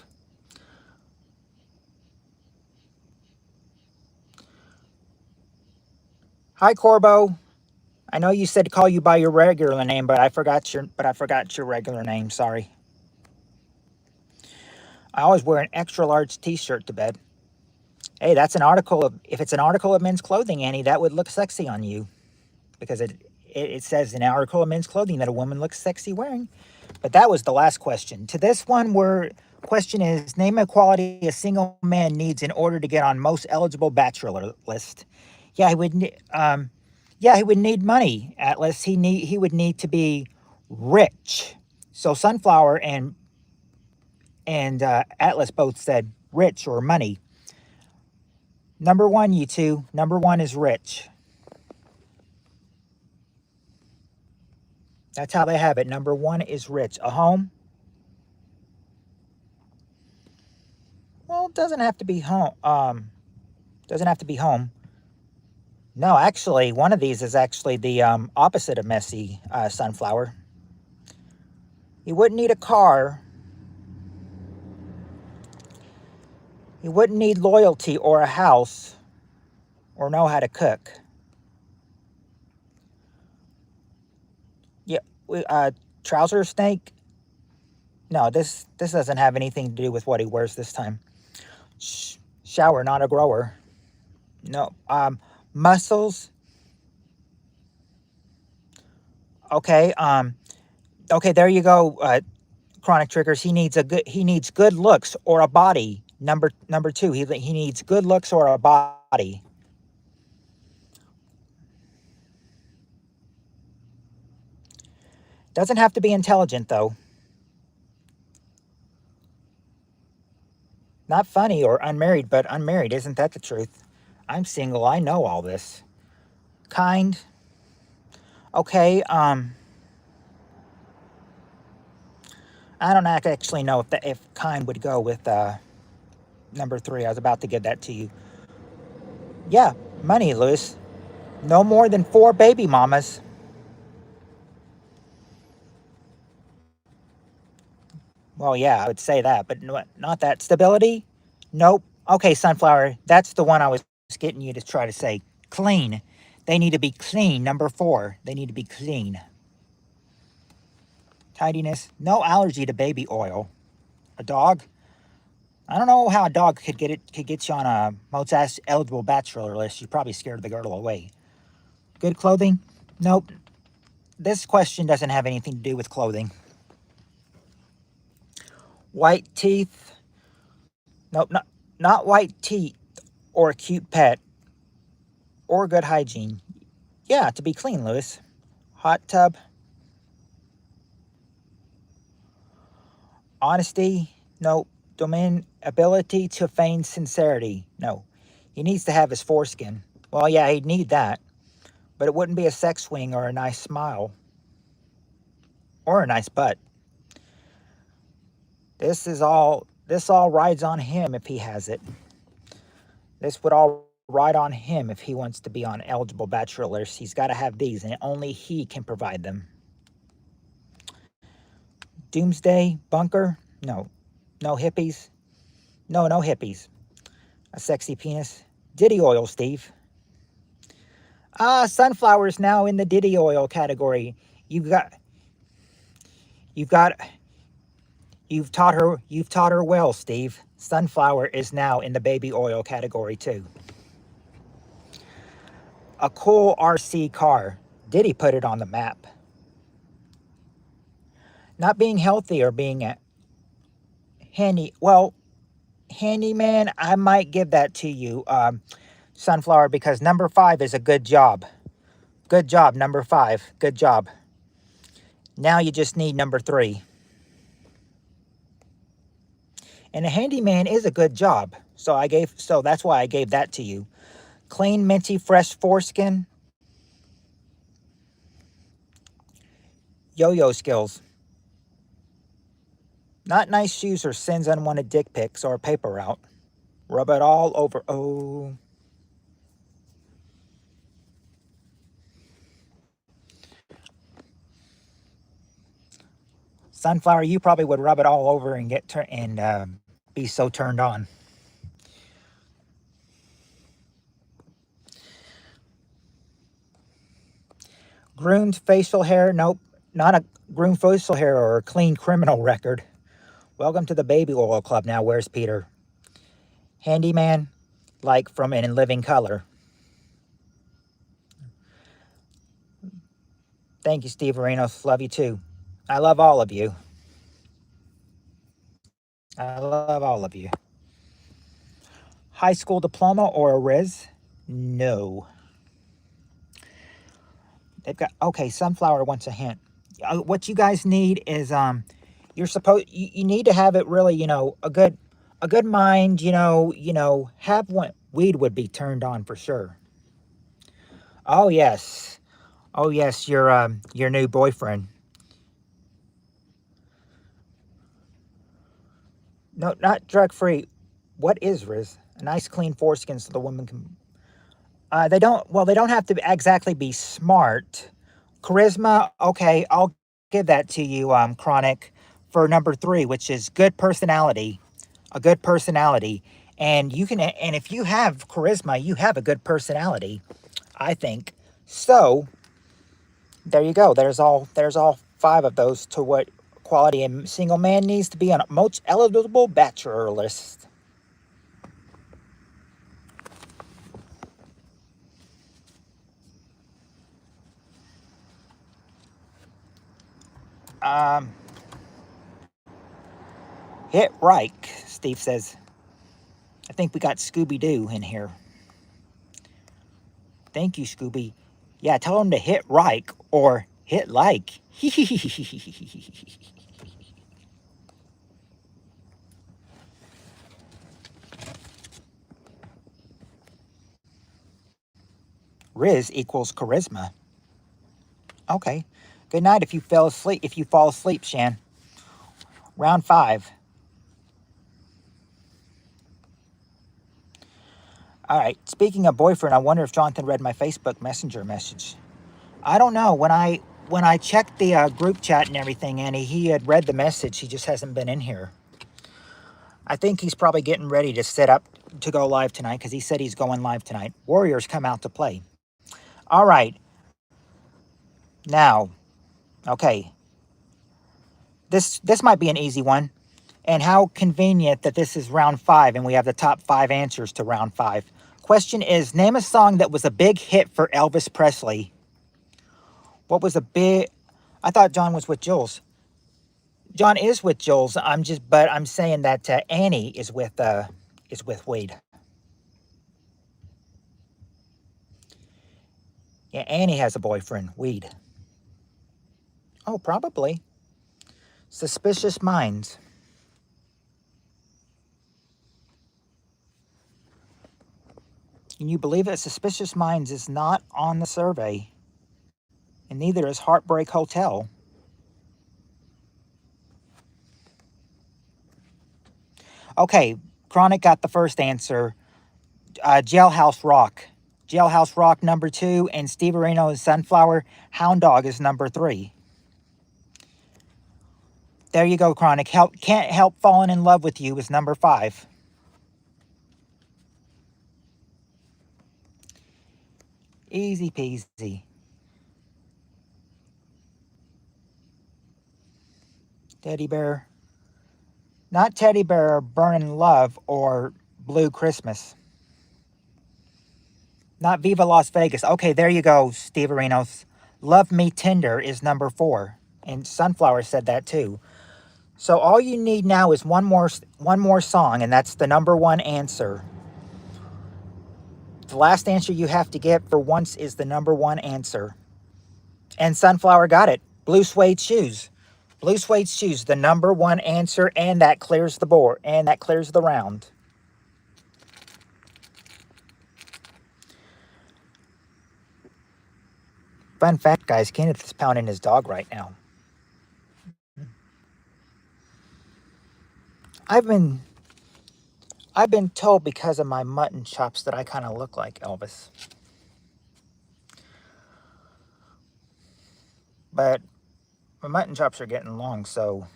Hi, Corbo. I know you said to call you by your regular name, but I forgot your regular name. Sorry. I always wear an extra large t-shirt to bed. Hey, that's an article of... If it's an article of men's clothing, Annie, that would look sexy on you. Because it says in an article of men's clothing that a woman looks sexy wearing. But that was the last question. To this one, we're question is, name a quality a single man needs in order to get on most eligible bachelor list. Yeah, he would. Yeah, he would need money. Atlas. He would need to be rich. So Sunflower and Atlas both said rich or money. Number one, you two. Number one is rich. That's how they have it. Number one is rich. A home. Well, it doesn't have to be home. Doesn't have to be home. No, actually, one of these is actually the opposite of messy, Sunflower. You wouldn't need a car. You wouldn't need loyalty or a house or know how to cook. Yeah, trouser snake. No, this doesn't have anything to do with what he wears this time. Shower, not a grower. No, muscles. Okay, okay, there you go. Chronic triggers. He needs good looks or a body. Number two, he needs good looks or a body. Doesn't have to be intelligent though. Not funny or unmarried, but unmarried. Isn't that the truth? I'm single. I know all this. Kind. Okay. I don't actually know if kind would go with number three. I was about to give that to you. Yeah, money, Lewis. No more than 4 baby mamas. Well, yeah, I would say that, but not that. Stability? Nope. Okay, Sunflower, that's the one I was getting you to try to say. Clean. They need to be clean. Number 4, they need to be clean. Tidiness? No allergy to baby oil. A dog? I don't know how a dog could get you on a most eligible bachelor list. You probably scared the girl away. Good clothing? Nope. This question doesn't have anything to do with clothing. White teeth? Nope, not white teeth or a cute pet or good hygiene. Yeah, to be clean, Lewis. Hot tub? Honesty? Nope. Domain ability to feign sincerity? No. He needs to have his foreskin. Well, yeah, he'd need that. But it wouldn't be a sex swing or a nice smile. Or a nice butt. This all rides on him if he has it. This would all ride on him if he wants to be on eligible bachelor lists. He's got to have these, and only he can provide them. Doomsday bunker? No. No hippies? No hippies. A sexy penis? Diddy oil, Steve. Sunflower's now in the Diddy oil category. You've taught her well, Steve. Sunflower is now in the baby oil category too. A cool RC car. Diddy put it on the map. Not being healthy or being a handyman, I might give that to you, Sunflower, because number 5 is a good job. Good job, number 5. Good job. Now you just need number 3. And a handyman is a good job. So that's why I gave that to you. Clean, minty, fresh foreskin. Yo-yo skills. Not nice shoes or sends unwanted dick pics or paper route. Rub it all over. Oh. Sunflower, you probably would rub it all over and be so turned on. Groomed facial hair? Nope. Not a groomed facial hair or a clean criminal record. Welcome to the baby oil club now. Where's Peter? Handyman, like from In Living Color. Thank you, Steve Arenos. Love you too. I love all of you. I love all of you. High school diploma or a Riz? No. They've got, okay, Sunflower wants a hint. What you guys need is, you're supposed, you need to have it really, a good mind, have one. Weed would be turned on for sure. Oh, yes. Oh, yes, your new boyfriend. No, not drug-free. What is Riz? A nice clean foreskin so the woman can... they don't, well, they don't have to exactly be smart. Charisma, okay, I'll give that to you, Chronic, for number 3, which is good personality. A good personality. And you can, and if you have charisma, you have a good personality, I think. So, there you go. There's all 5 of those to what quality a single man needs to be on a most eligible bachelor list. Um, hit right, Steve says. I think we got Scooby-Doo in here. Thank you, Scooby. Yeah, tell him to hit right or hit like. Riz equals charisma. Okay. Good night if you fell asleep. If you fall asleep, Shan. Round 5. All right. Speaking of boyfriend, I wonder if Jonathan read my Facebook Messenger message. I don't know. When I checked the group chat and everything, Annie, he had read the message. He just hasn't been in here. I think he's probably getting ready to set up to go live tonight because he said he's going live tonight. Warriors come out to play. All right. Now, okay. This might be an easy one. And how convenient that this is round 5 and we have the top 5 answers to round 5. Question is, name a song that was a big hit for Elvis Presley. What was a big... I thought John was with Jules. John is with Jules. But I'm saying that Annie is with Wade. Yeah, Annie has a boyfriend, Weed. Oh, probably. Suspicious Minds. Can you believe it? Suspicious Minds is not on the survey. And neither is Heartbreak Hotel. Okay, Chronic got the first answer. Jailhouse Rock. Jailhouse Rock number 2, and Steve Areno is Sunflower. Hound Dog is number 3. There you go, Chronic. Can't Help Falling in Love with You is number 5. Easy peasy. Teddy Bear. Not Teddy Bear, Burning Love or Blue Christmas. Not Viva Las Vegas. Okay, there you go, Steve Arenos. Love Me Tender is number 4. And Sunflower said that too. So all you need now is one more song, and that's the number 1 answer. The last answer you have to get for once is the number 1 answer. And Sunflower got it. Blue Suede Shoes. Blue Suede Shoes, the number 1 answer, and that clears the board, and that clears the round. Fun fact, guys, Kenneth is pounding his dog right now. I've been told because of my mutton chops that I kind of look like Elvis. But my mutton chops are getting long, so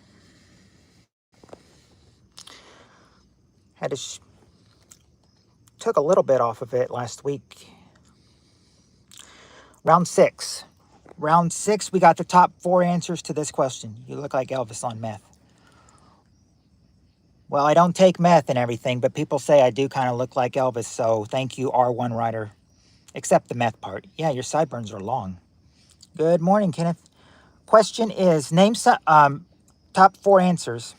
took a little bit off of it last week. Round 6. Round 6, we got the top 4 answers to this question. You look like Elvis on meth. Well, I don't take meth and everything, but people say I do kind of look like Elvis, so thank you, R1 Rider. Except the meth part. Yeah, your sideburns are long. Good morning, Kenneth. Question is, name some top 4 answers.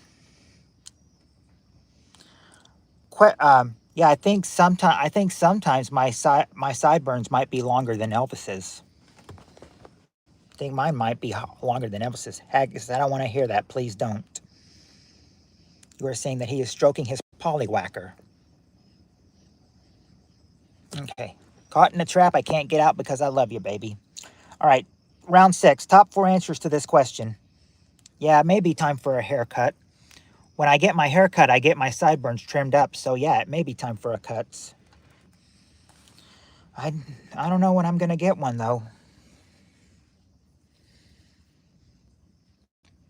Yeah, I think sometimes my sideburns might be longer than Elvis's. I think mine might be longer than Elvis's. Haggis, I don't want to hear that. Please don't. You are saying that he is stroking his pollywhacker. Okay. Caught in a trap. I can't get out because I love you, baby. All right. Round 6. Top 4 answers to this question. Yeah, it may be time for a haircut. When I get my haircut, I get my sideburns trimmed up. So yeah, it may be time for a cut. I don't know when I'm going to get one, though.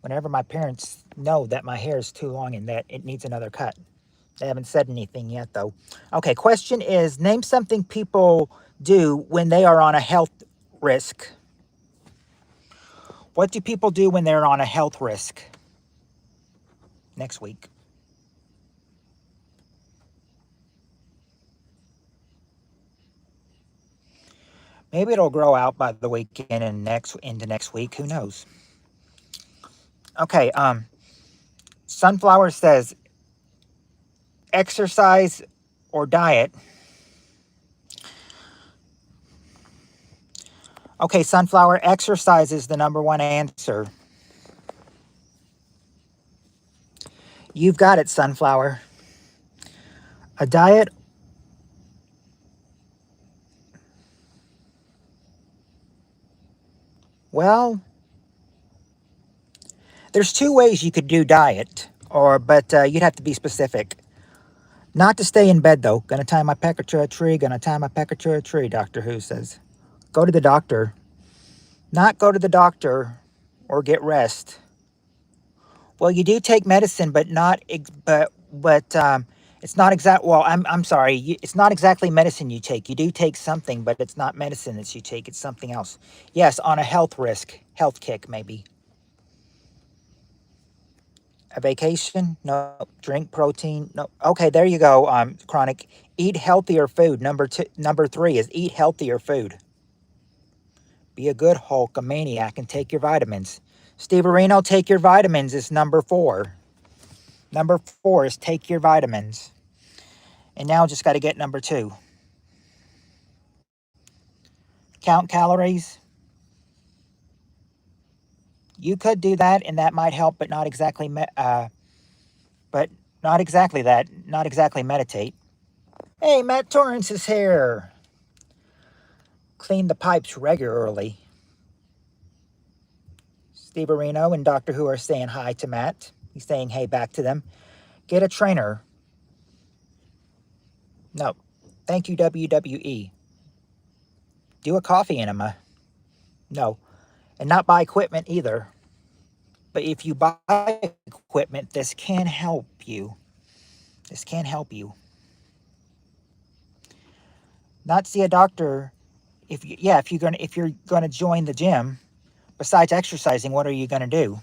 Whenever my parents know that my hair is too long and that it needs another cut. They haven't said anything yet, though. Okay, question is, name something people do when they are on a health risk. What do people do when they're on a health risk? Next week. Maybe it'll grow out by the weekend and into next week. Who knows? Okay, Sunflower says, exercise or diet. Okay, Sunflower, exercise is the #1 answer. You've got it, Sunflower. A diet. Well, there's 2 ways you could do diet, but you'd have to be specific. Not to stay in bed, though. Gonna tie my pecker to a tree, gonna tie my pecker to a tree, Doctor Who says. Go to the doctor. Not go to the doctor or get rest. Well, you do take medicine, but not, it's not exact. Well, I'm sorry. It's not exactly medicine you take. You do take something, but it's not medicine that you take. It's something else. Yes, on a health risk, health kick, maybe. A vacation? No. Drink protein? No. Okay, there you go, Chronic. Eat healthier food. Number 3 is eat healthier food. Be a good Hulk, a maniac, and take your vitamins. Steve Areno, take your vitamins is number 4. Number 4 is take your vitamins. And now just got to get number 2. Count calories. You could do that, and that might help, but not exactly. But not exactly that. Not exactly meditate. Hey, Matt Torrance is here. Clean the pipes regularly. Steve Areno and Doctor Who are saying hi to Matt. He's saying hey back to them. Get a trainer. No. Thank you, WWE. Do a coffee enema. No. And not buy equipment either. But if you buy equipment, this can help you. This can help you. Not see a doctor. If you're gonna join the gym, besides exercising, what are you gonna do?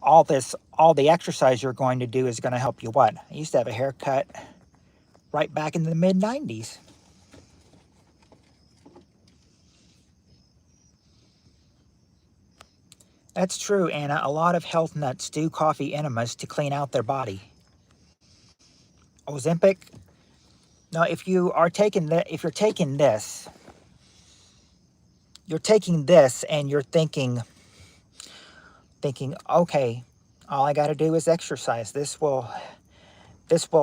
All the exercise you're going to do is gonna help you what? I used to have a haircut right back in the mid-90s. That's true, Anna. A lot of health nuts do coffee enemas to clean out their body. Ozempic? No, if you're taking this, and you're thinking, okay, all I got to do is exercise. This will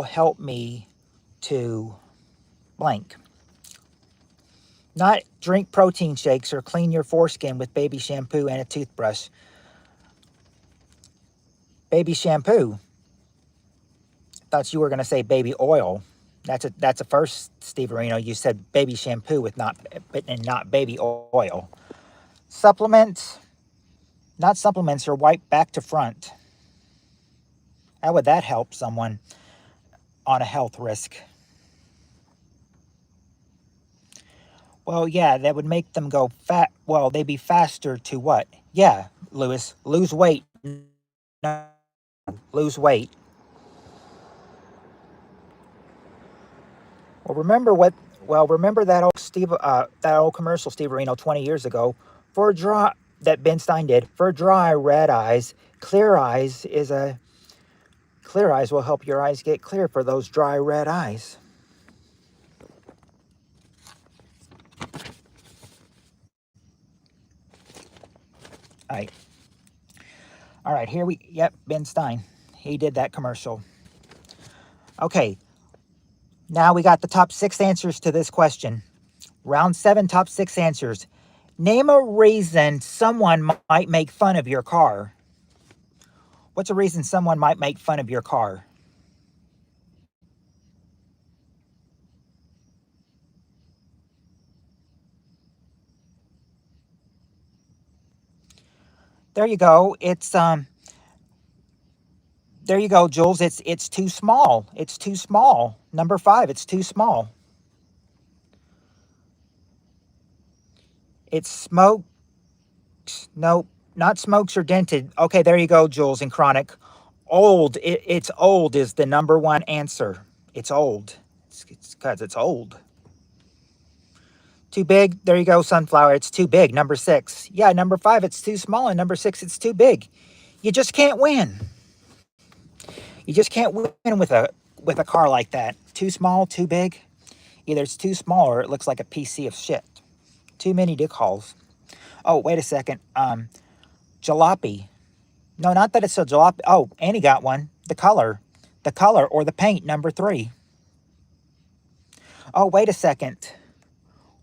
help me to blank. Not drink protein shakes or clean your foreskin with baby shampoo and a toothbrush. Baby shampoo. Thought you were going to say baby oil. That's a first, Steve Areno. You said baby shampoo and not baby oil. Supplements. Not supplements or wipe back to front. How would that help someone on a health risk? Well, yeah, that would make them go fat. Well, they'd be faster to what? Yeah, Lewis, lose weight. No, lose weight. Well, remember that old commercial, Steve Areno, 20 years ago, that Ben Stein did. For dry red eyes, clear eyes is a Clear Eyes will help your eyes get clear for those dry red eyes. All right. All right, here we, yep, Ben Stein. He did that commercial. Okay, now we got the top 6 answers to this question. Round 7, top 6 answers. Name a reason someone might make fun of your car. What's a reason someone might make fun of your car? There you go. There you go, Jules. It's too small. It's too small. Number 5, it's too small. It's smokes. Nope, not smokes or dented. Okay, there you go, Jules and Chronic. Old. It's old is the number 1 answer. It's old. It's because it's old. Too big. There you go, Sunflower. It's too big. Number 6. Yeah, number 5, it's too small. And number 6, it's too big. You just can't win. You just can't win with a car like that. Too small, too big. Either it's too small or it looks like a PC of shit. Too many dick holes. Oh, wait a second. Jalopy. No, not that it's a jalopy. Oh, Annie got one. The color. The color or the paint, number 3. Oh, wait a second.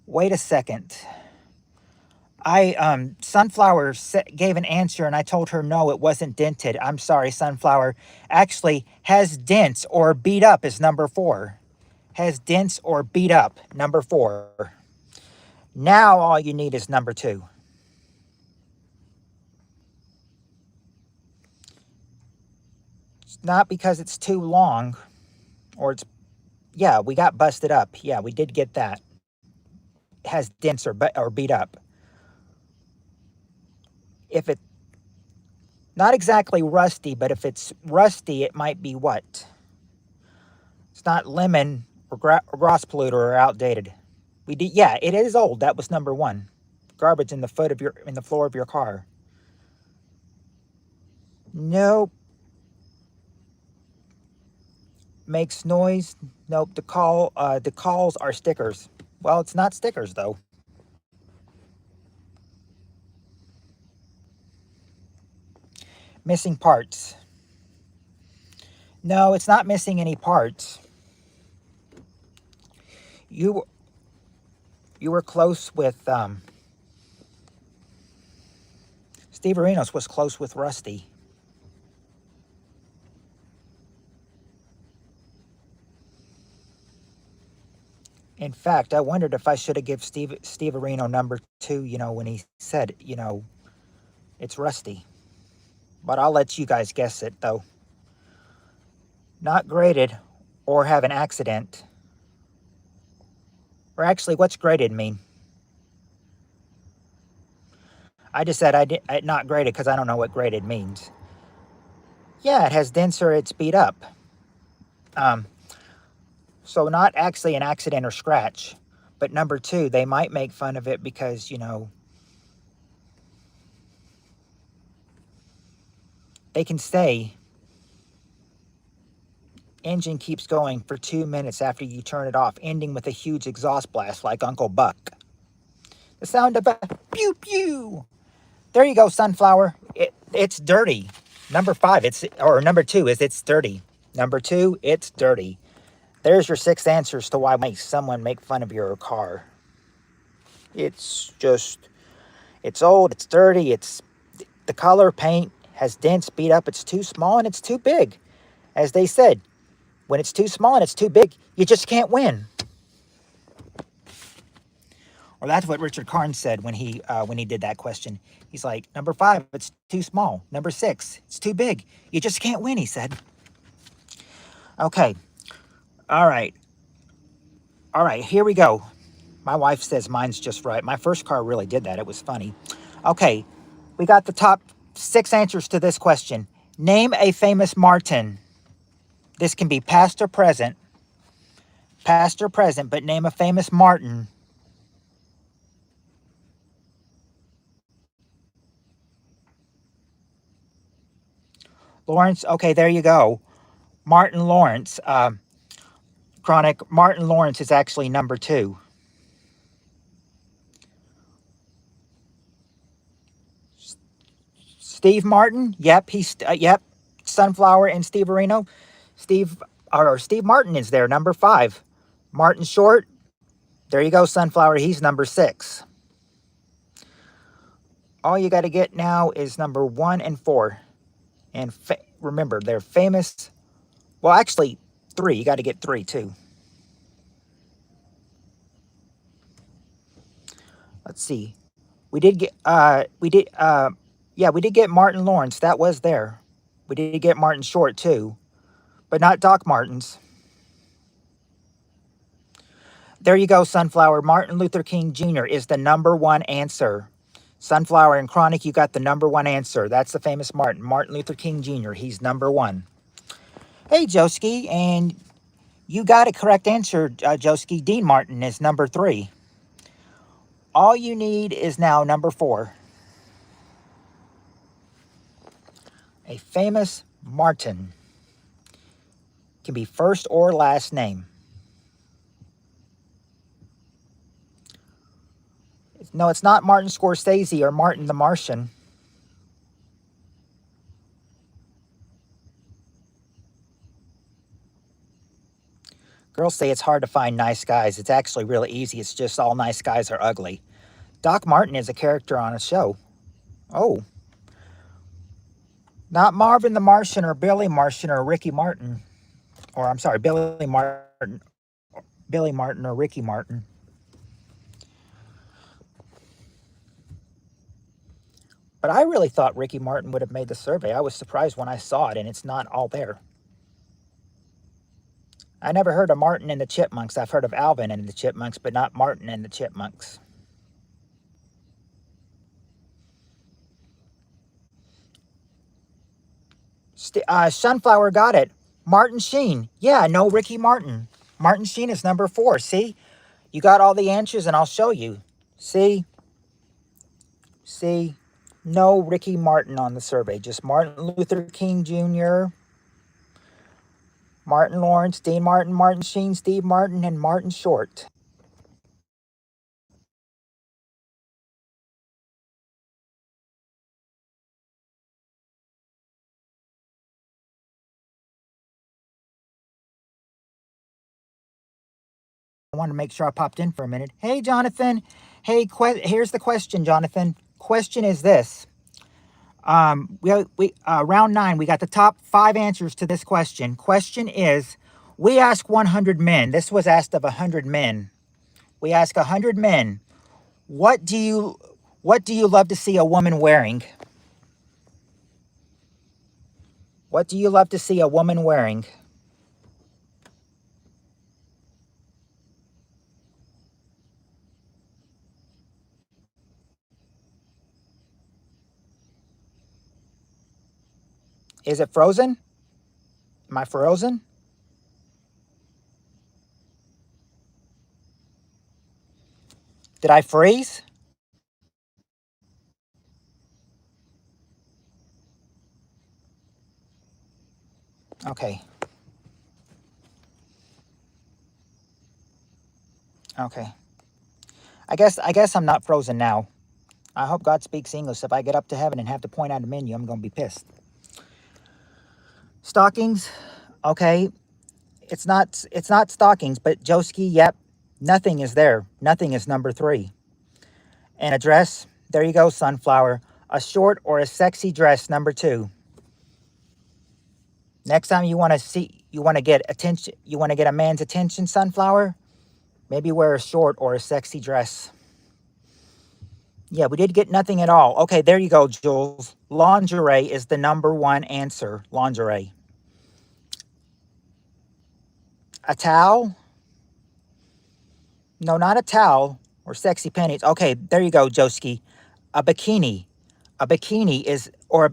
Wait a second. Sunflower gave an answer and I told her no, it wasn't dented. I'm sorry, Sunflower. Actually, has dents or beat up is number 4. Has dents or beat up, number 4. Now all you need is number 2. It's not because it's too long or it's, yeah, we got busted up. Yeah, we did get that. It has dents or beat up. If it, not exactly rusty, but if it's rusty, it might be what? It's not lemon or grass polluter or outdated. We did, yeah, it is old. That was number 1. Garbage in the floor of your car. Nope. Makes noise. Nope. The calls are stickers. Well, it's not stickers though. Missing parts. No, it's not missing any parts. You were close with Steve Arenos was close with Rusty. In fact, I wondered if I should have given Steve Areno number 2, when he said, it's Rusty. But I'll let you guys guess it, though. Not graded or have an accident. Or actually, what's graded mean? I just said I not graded because I don't know what graded means. Yeah, it has dents or it's beat up. So not actually an accident or scratch. But number 2, they might make fun of it because, they can say, engine keeps going for 2 minutes after you turn it off, ending with a huge exhaust blast like Uncle Buck. The sound of a pew pew. There you go, Sunflower. It's dirty. Number 5, number 2 is it's dirty. Number 2, it's dirty. There's your 6 answers to why someone make fun of your car. It's old, it's dirty, it's the color, paint, has dents, beat up, it's too small and it's too big. As they said, when it's too small and it's too big, you just can't win. Or that's what Richard Karn said when he did that question. He's like, number 5, it's too small. Number 6, it's too big. You just can't win, he said. Okay. All right. All right, here we go. My wife says mine's just right. My first car really did that. It was funny. Okay, we got the top 6 answers to this question. Name a famous Martin. This can be past or present. Past or present, but name a famous Martin. Lawrence, okay, there you go. Martin Lawrence. Chronic. Martin Lawrence is actually number 2. Steve Martin. Yep, yep. Sunflower and Steve Areno. Steve Martin is there, number 5. Martin Short. There you go, Sunflower. He's number 6. All you got to get now is number 1 and 4. And remember, they're famous. Well, actually, 3. You got to get 3 too. Let's see. We did get yeah, we did get Martin Lawrence. That was there. We did get Martin Short too, but not Doc Martens. There you go, Sunflower. Martin Luther King Jr. is the number 1 answer. Sunflower and Chronic, you got the number 1 answer. That's the famous Martin. Martin Luther King Jr. He's number 1. Hey, Joski, and you got a correct answer, Joski. Dean Martin is number 3. All you need is now number 4. A famous Martin. Can be first or last name. No, it's not Martin Scorsese or Martin the Martian. Girls say it's hard to find nice guys. It's actually really easy. It's just all nice guys are ugly. Doc Martin is a character on a show. Oh. Not Marvin the Martian or Billy Martian or Ricky Martin. Or I'm sorry, Billy Martin or Ricky Martin. But I really thought Ricky Martin would have made the survey. I was surprised when I saw it, and it's not all there. I never heard of Martin and the Chipmunks. I've heard of Alvin and the Chipmunks, but not Martin and the Chipmunks. Sunflower got it. Martin Sheen. Yeah, no Ricky Martin. Martin Sheen is number 4. See? You got all the answers, and I'll show you. See? See? No Ricky Martin on the survey. Just Martin Luther King Jr., Martin Lawrence, Dean Martin, Martin Sheen, Steve Martin, and Martin Short. I want to make sure I popped in for a minute. Hey, Jonathan. Hey, here's the question, Jonathan. Question is this. Round 9, we got the top 5 answers to this question. Question is, we ask 100 men. This was asked of 100 men. We ask 100 men, what do you love to see a woman wearing? What do you love to see a woman wearing? Is it frozen? Am I frozen? Did I freeze? Okay. Okay. I guess I'm not frozen now. I hope God speaks English. If I get up to heaven and have to point out a menu, I'm going to be pissed. Stockings. Okay. It's not stockings, but Joski, yep. Nothing is there. Nothing is number 3. And a dress. There you go, Sunflower. A short or a sexy dress, number 2. Next time you want to get attention, you want to get a man's attention, Sunflower, maybe wear a short or a sexy dress. Yeah, we did get nothing at all. Okay, there you go, Jules. Lingerie is the number 1 answer. Lingerie. A towel? No, not a towel or sexy panties. Okay, there you go, Joski. A bikini. A bikini or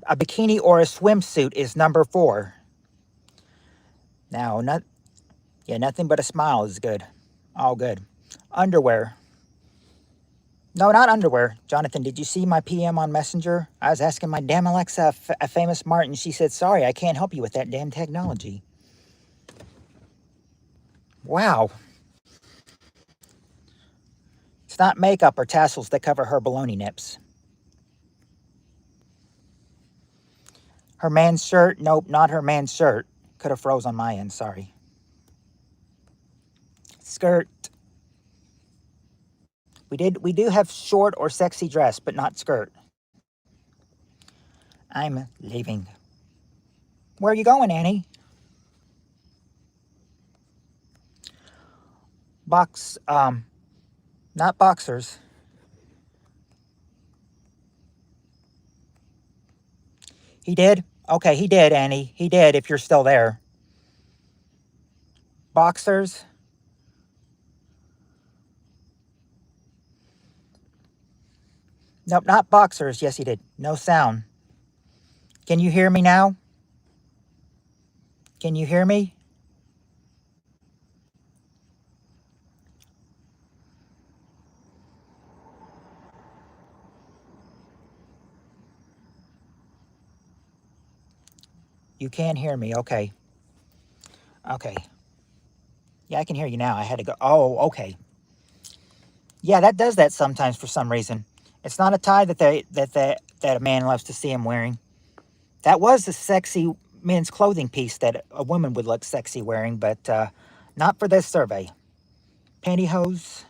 a swimsuit is number 4. Now, nothing but a smile is good. All good. Underwear. No, not underwear. Jonathan, did you see my PM on Messenger? I was asking my damn Alexa, a famous Martin. She said, sorry, I can't help you with that damn technology. Wow. It's not makeup or tassels that cover her baloney nips. Her man's shirt? Nope, not her man's shirt. Could have froze on my end, sorry. Skirt. We do have short or sexy dress, but not skirt. I'm leaving. Where are you going, Annie? Not boxers. He did? Okay, he did, Annie. He did, if you're still there. Boxers? Nope, not boxers. Yes, he did. No sound. Can you hear me now? Can you hear me? You can hear me. Okay. Okay. Yeah, I can hear you now. I had to go. Oh, okay. Yeah, that does that sometimes for some reason. It's not a tie that a man loves to see him wearing. That was the sexy men's clothing piece that a woman would look sexy wearing, but not for this survey. Pantyhose.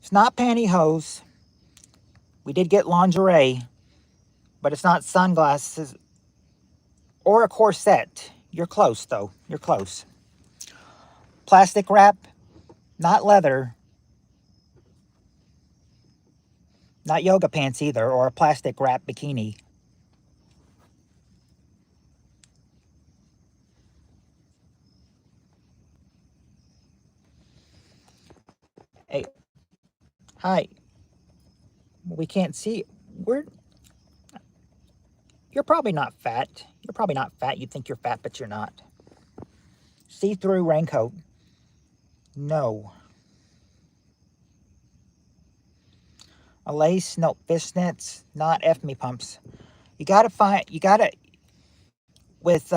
It's not pantyhose. We did get lingerie, but it's not sunglasses or a corset. You're close, though. You're close. Plastic wrap, not leather. Not yoga pants either, or a plastic wrap bikini. Hey, hi. We can't see. You're probably not fat. You're probably not fat. You think you're fat, but you're not. See-through raincoat. No. A lace, no. Fishnets, not F-me pumps. You gotta find, with,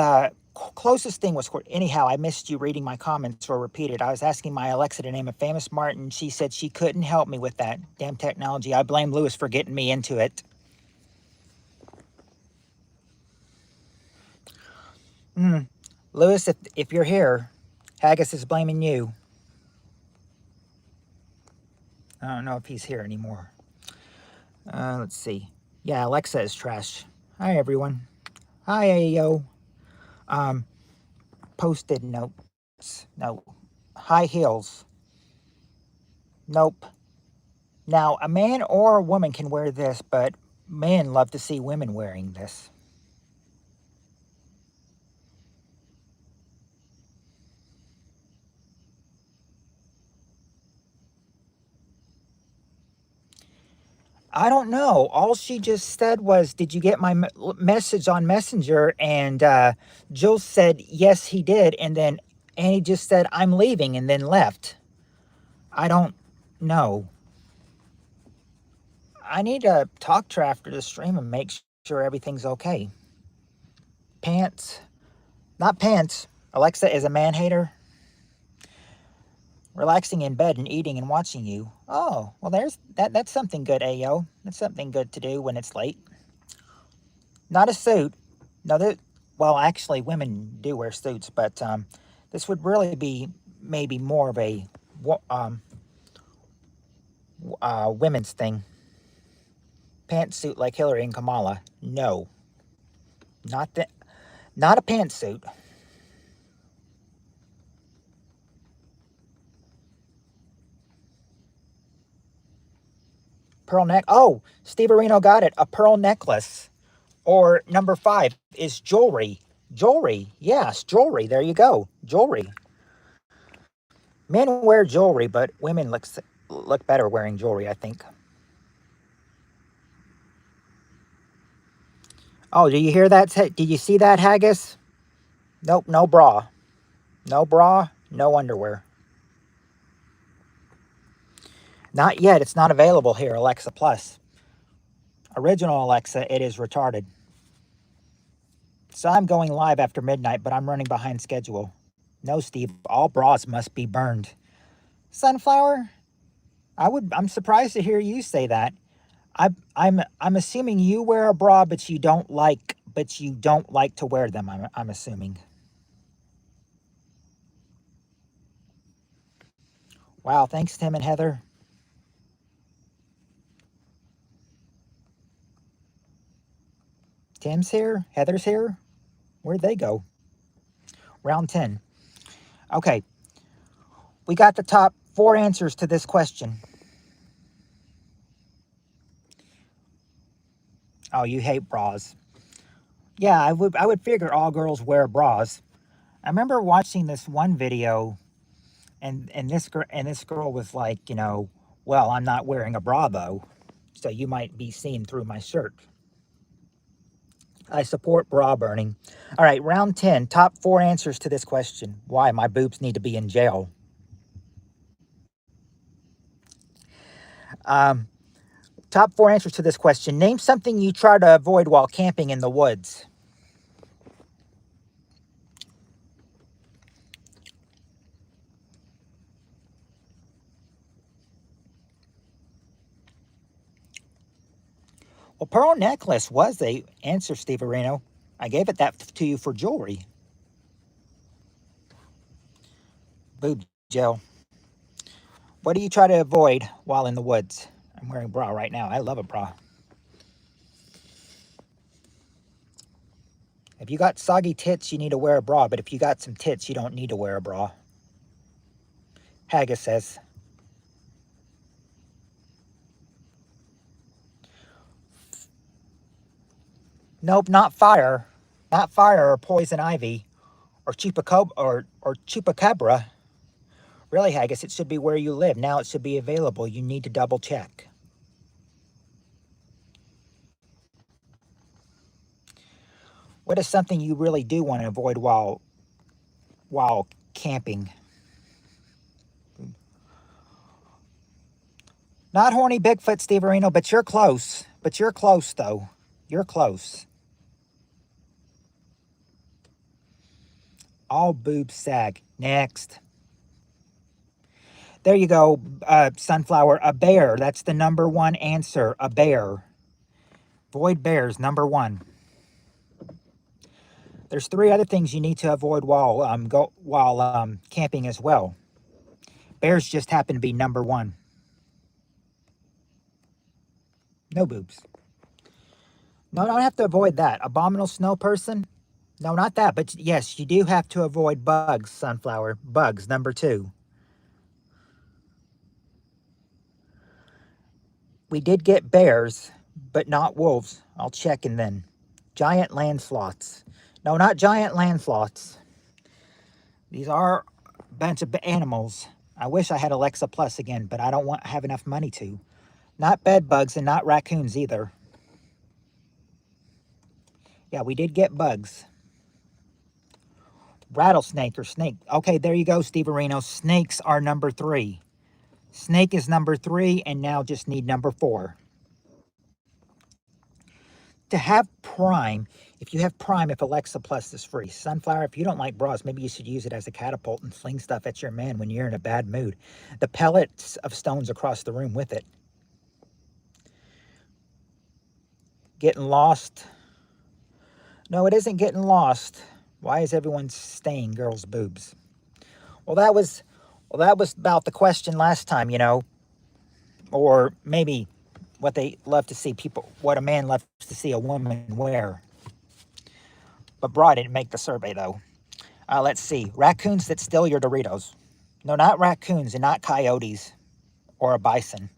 closest thing was, anyhow, I missed you reading my comments or repeated. I was asking my Alexa to name a famous Martin. She said she couldn't help me with that. Damn technology. I blame Lewis for getting me into it. Lewis, if you're here, Haggis is blaming you. I don't know if he's here anymore. Let's see. Yeah, Alexa is trash. Hi, everyone. Hi, Ayo. Post-it notes. No. High heels. Nope. Now, a man or a woman can wear this, but men love to see women wearing this. I don't know. All she just said was, did you get my message on Messenger? And Jill said, yes, he did. And then Annie just said, I'm leaving, and then left. I don't know. I need to talk to her after the stream and make sure everything's okay. Pants. Not pants. Alexa is a man hater. Relaxing in bed and eating and watching you. Oh, well, there's that. That's something good, Ayo. That's something good to do when it's late. Not a suit. No, well, actually, women do wear suits, but this would really be maybe more of a women's thing. Pantsuit like Hillary and Kamala. No, not that. Not a pantsuit. Pearl neck. Oh, Steve Areno got it. A pearl necklace. Or number 5 is jewelry. Jewelry. Yes, jewelry. There you go. Jewelry. Men wear jewelry, but women look better wearing jewelry, I think. Oh, do you hear that? Did you see that, Haggis? Nope, no bra. No bra, no underwear. Not yet. It's not available here, Alexa Plus. Original Alexa, it is retarded. So I'm going live after midnight, but I'm running behind schedule. No, Steve, all bras must be burned. Sunflower, I'm surprised to hear you say that. I'm assuming you wear a bra, but you don't like to wear them. I'm assuming. Wow, thanks, Tim and Heather. Tim's here, Heather's here. Where'd they go? Round 10. Okay, we got the top 4 answers to this question. Oh, you hate bras. Yeah, I would figure all girls wear bras. I remember watching this one video, and this girl was like, well, I'm not wearing a bra though, so you might be seen through my shirt. I support bra burning. All right, round 10, top 4 answers to this question. Why my boobs need to be in jail. Top 4 answers to this question. Name something you try to avoid while camping in the woods. Well, pearl necklace was the answer, Steve Areno. I gave it that to you for jewelry. Boob gel. What do you try to avoid while in the woods? I'm wearing a bra right now. I love a bra. If you got soggy tits, you need to wear a bra. But if you got some tits, you don't need to wear a bra. Haggis says. Nope, not fire. Not fire or poison ivy or chupacabra. Really, Haggis, it should be where you live. Now it should be available. You need to double check. What is something you really do want to avoid while camping? Not horny Bigfoot, Steve Areno, but you're close. But you're close, though. You're close. All boobs sag. Next. There you go, Sunflower. A bear. That's the number 1 answer. A bear. Avoid bears, number 1. There's 3 other things you need to avoid while camping as well. Bears just happen to be number 1. No boobs. No, don't have to avoid that. Abominable snow person? No, not that. But yes, you do have to avoid bugs, Sunflower. Bugs, number 2. We did get bears, but not wolves. I'll check and then. Giant land sloths. No, not giant land sloths. These are a bunch of animals. I wish I had Alexa Plus again, but I don't have enough money to. Not bed bugs and not raccoons either. Yeah, we did get bugs. Rattlesnake or snake. Okay, there you go, Steve Areno. Snakes are number 3. Snake is number 3, and now just need number 4. To have Prime, if you have Prime, if Alexa Plus is free. Sunflower, if you don't like bras, maybe you should use it as a catapult and fling stuff at your man when you're in a bad mood. The pellets of stones across the room with it. Getting lost. No, it isn't getting lost. Why is everyone staying girls' boobs? Well, that was about the question last time, or maybe what they love to see what a man loves to see a woman wear. But bra didn't make the survey though. Let's see. Raccoons that steal your Doritos. No, not raccoons and not coyotes or a bison.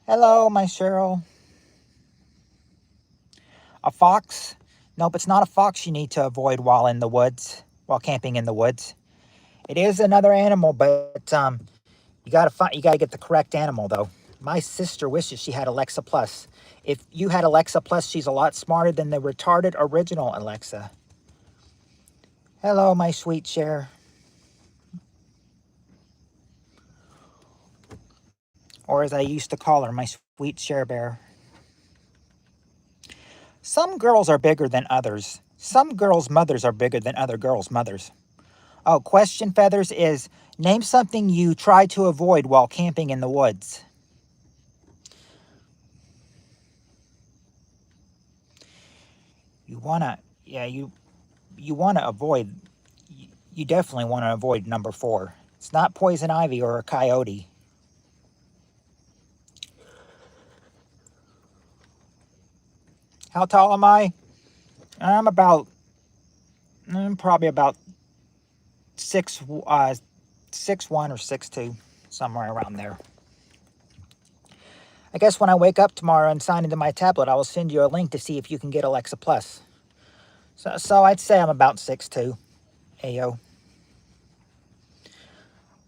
Hello, my Cheryl. A fox? Nope, it's not a fox you need to avoid while camping in the woods. It is another animal, but you gotta get the correct animal though. My sister wishes she had Alexa Plus. If you had Alexa Plus, she's a lot smarter than the retarded original Alexa. Hello, my sweet Cher. Or as I used to call her, my sweet Cher Bear. Some girls are bigger than others. Some girls' mothers are bigger than other girls' mothers. Oh, question, Feathers, is name something you try to avoid while camping in the woods. You wanna, yeah, you wanna avoid, you definitely want to avoid number 4. It's not poison ivy or a coyote. How tall am I? I'm probably about 6'1" or 6'2", somewhere around there. I guess when I wake up tomorrow and sign into my tablet, I will send you a link to see if you can get Alexa Plus. So I'd say I'm about 6'2". Ayo.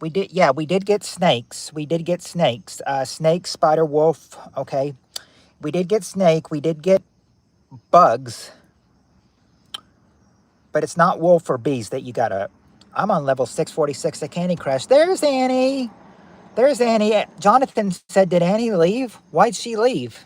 We did get snakes. We did get snakes. Snake, spider, wolf. Okay. We did get snake. We did get bugs. But it's not wolf or bees that you gotta. I'm on level 646 at Candy Crush. There's Annie. There's Annie. Jonathan said, did Annie leave? Why'd she leave?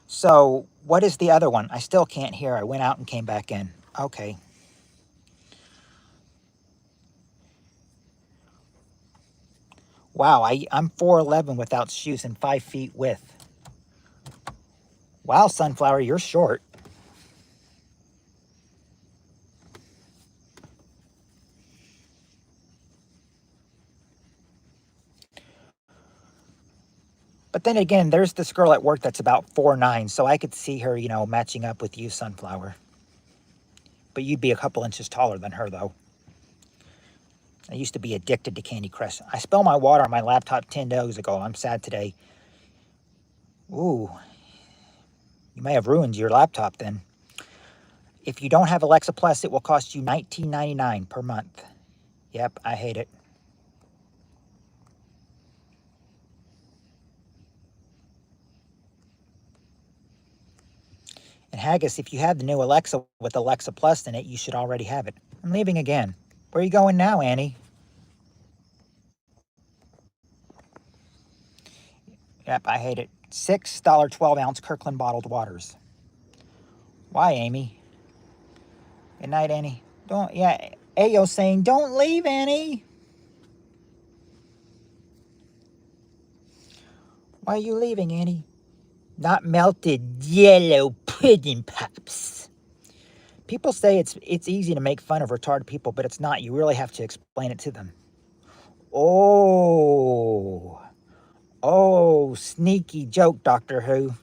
So, what is the other one? I still can't hear. I went out and came back in. Okay. Wow, I'm 4'11" without shoes and 5 feet width. Wow, Sunflower, you're short. But then again, there's this girl at work that's about 4'9", so I could see her, matching up with you, Sunflower. But you'd be a couple inches taller than her, though. I used to be addicted to Candy Crush. I spilled my water on my laptop 10 days ago. I'm sad today. Ooh. You may have ruined your laptop then. If you don't have Alexa Plus, it will cost you $19.99 per month. Yep, I hate it. And Haggis, if you have the new Alexa with Alexa Plus in it, you should already have it. I'm leaving again. Where are you going now, Annie? Yep, I hate it. $6 12-ounce Kirkland bottled waters. Why, Amy? Good night, Annie. Ayo saying, don't leave, Annie. Why are you leaving, Annie? Not melted yellow pudding pops. People say it's easy to make fun of retarded people, but it's not. You really have to explain it to them. Oh, sneaky joke, Doctor Who.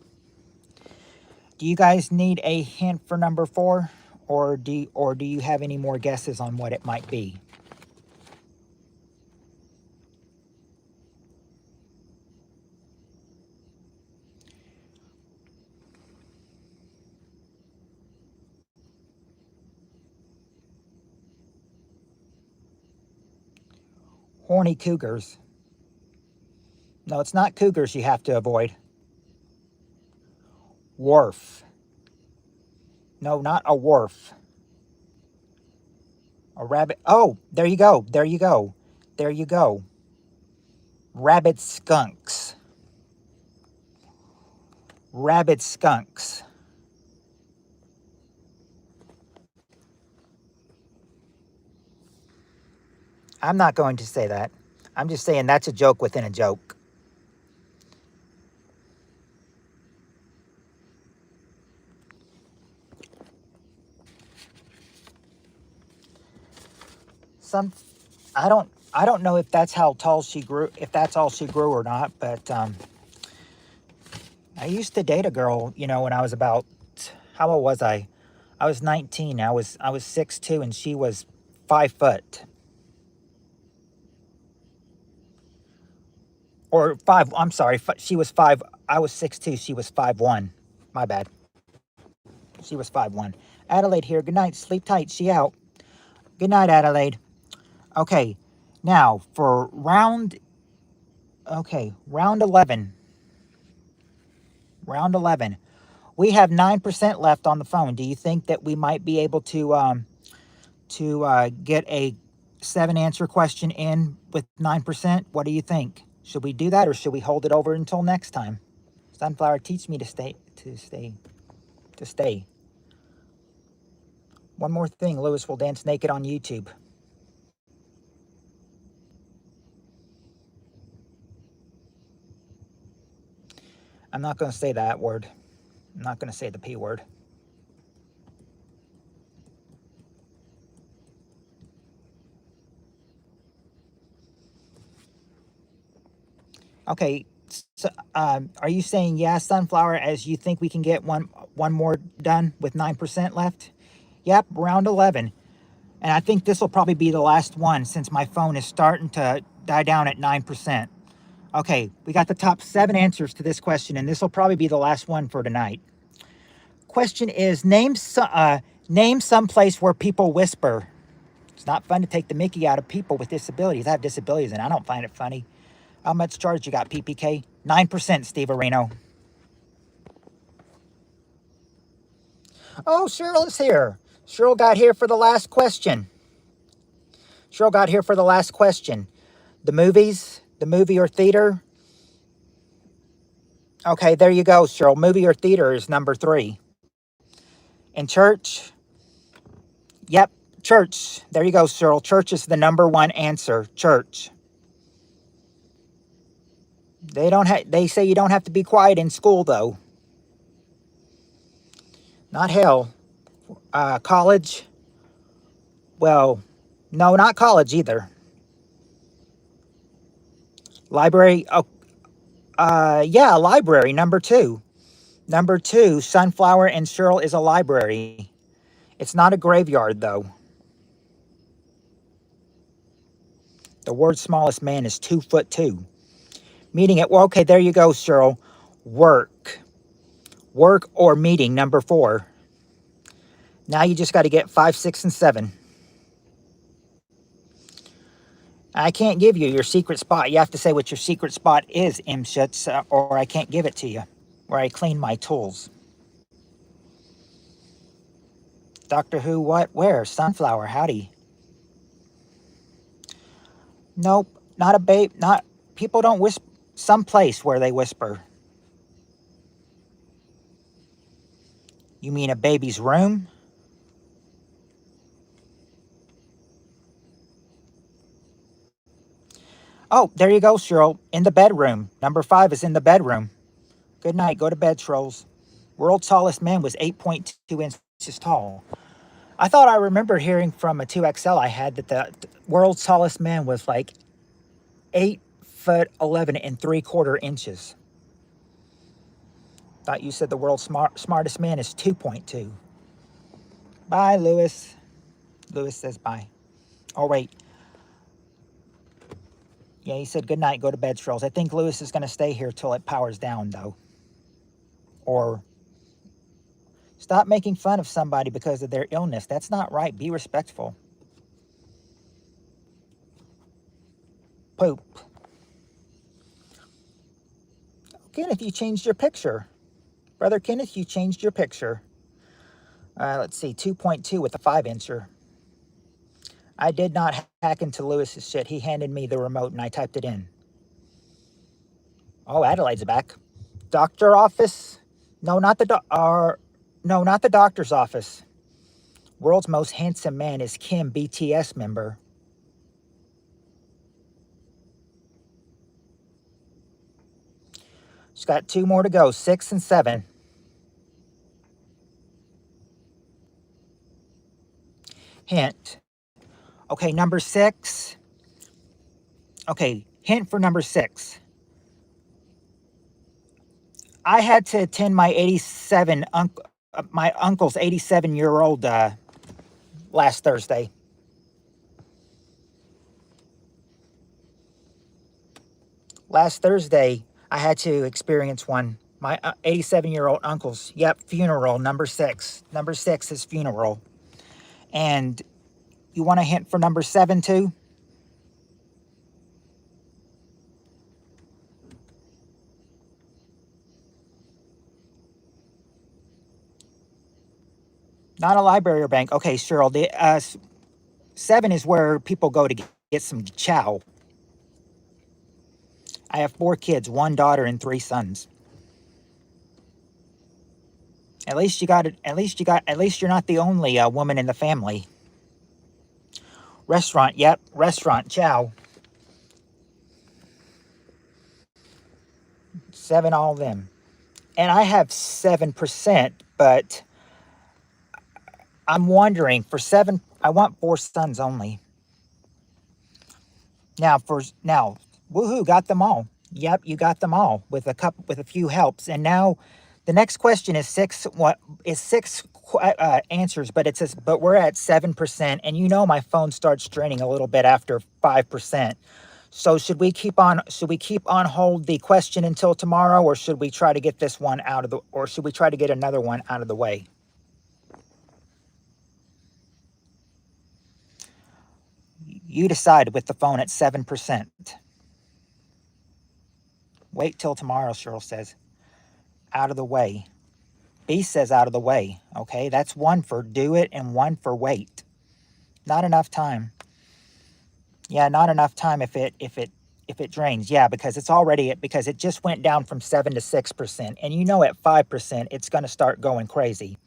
Do you guys need a hint for number 4, or do you have any more guesses on what it might be? Horny cougars. No, it's not cougars you have to avoid. Wharf. No, not a wharf. A rabbit. Oh, there you go. There you go. There you go. Rabbit skunks. Rabbit skunks. I'm not going to say that. I'm just saying that's a joke within a joke. Some, I don't know if that's how tall she grew, if that's all she grew or not, but I used to date a girl, when I was about, how old was I? I was 19. I was 6'2", and she was 5 foot. Or 5, I'm sorry, she was 5, I was 6'2", she was 5'1". My bad. She was 5'1". Adelaide here. Good night. Sleep tight. She out. Good night, Adelaide. Okay, now for round Okay, round 11. Round 11. We have 9% left on the phone. Do you think that we might be able to get a 7-answer question in with 9%? What do you think? Should we do that, or should we hold it over until next time? Sunflower, teach me to stay. One more thing, Lewis will dance naked on YouTube. I'm not going to say that word. I'm not going to say the P word. Okay, so, are you saying yes, Sunflower, as you think we can get one more done with 9% left? Yep, round 11. And I think this will probably be the last one since my phone is starting to die down at 9%. Okay, we got the top 7 answers to this question, and this will probably be the last one for tonight. Question is, name some place where people whisper. It's not fun to take the mickey out of people with disabilities. I have disabilities, and I don't find it funny. How much charge you got, PPK? 9%, Steve Areno. Oh, Cheryl is here. Cheryl got here for the last question. The movie or theater? Okay, there you go, Cheryl. Movie or theater is number 3. In church? Yep, church. There you go, Cheryl. Church is the number 1 answer. Church. They say you don't have to be quiet in school, though. Not hell. College? Well, no, not college either. Library? Oh, yeah, library, number 2. Number 2, Sunflower and Cheryl is a library. It's not a graveyard, though. The world's smallest man is 2'2". Meeting it. Well, okay, there you go, Cheryl. Work or meeting, number 4. Now you just got to get 5, 6, and 7. I can't give you your secret spot. You have to say what your secret spot is, Imshits, or I can't give it to you. Where I clean my tools. Doctor Who, what, where? Sunflower, howdy. Nope, not a babe, not, people don't whisper, some place where they whisper. You mean a baby's room? Oh, there you go, Cheryl. In the bedroom. Number 5 is in the bedroom. Good night. Go to bed, trolls. World's tallest man was 8.2 inches tall. I thought I remember hearing from a 2XL I had that the world's tallest man was like 8'11" 3/4 inches. Thought you said the world's smartest man is 2.2. Bye, Lewis. Lewis says bye. Oh, wait. Yeah, he said good night, go to bed, trolls. I think Lewis is going to stay here till it powers down, though. Or stop making fun of somebody because of their illness. That's not right. Be respectful. Poop. Kenneth, you changed your picture. Brother Kenneth, you changed your picture. Let's see, 2.2 with a 5-incher. I did not hack into Lewis's shit. He handed me the remote and I typed it in. Oh, Adelaide's back. Doctor office? No, not the not the doctor's office. World's most handsome man is Kim, BTS member. She's got 2 more to go, 6 and 7. Hint. Okay, number 6. Okay, hint for number 6. I had to attend my my uncle's 87-year-old last Thursday. Last Thursday, I had to experience one. My 87-year-old uncle's, funeral, number 6. Number 6 is funeral. And you want a hint for number 7 too? Not a library or bank. Okay, Cheryl. The 7 is where people go to get some chow. I have 4 kids, 1 daughter and 3 sons. At least you got it. At least you got. At least you're not the only woman in the family. Restaurant. Yep. Restaurant. Chow. 7 all of them. And I have 7%, but I'm wondering for 7. I want 4 sons only. Now, woohoo! Got them all. Yep, you got them all with a few helps. And now, the next question is 6. What is 6 answers? But we're at 7%, and you know my phone starts draining a little bit after 5%. So should we keep on hold the question until tomorrow, or should we try to get this one out of the, or should we try to get another one out of the way? You decide with the phone at 7%. Wait till tomorrow, Cheryl says. Out of the way. B says out of the way. Okay, that's 1 for do it and 1 for wait. Not enough time. Yeah, not enough time if it drains. Yeah, because because it just went down from 7 to 6%. And you know at 5%, it's going to start going crazy.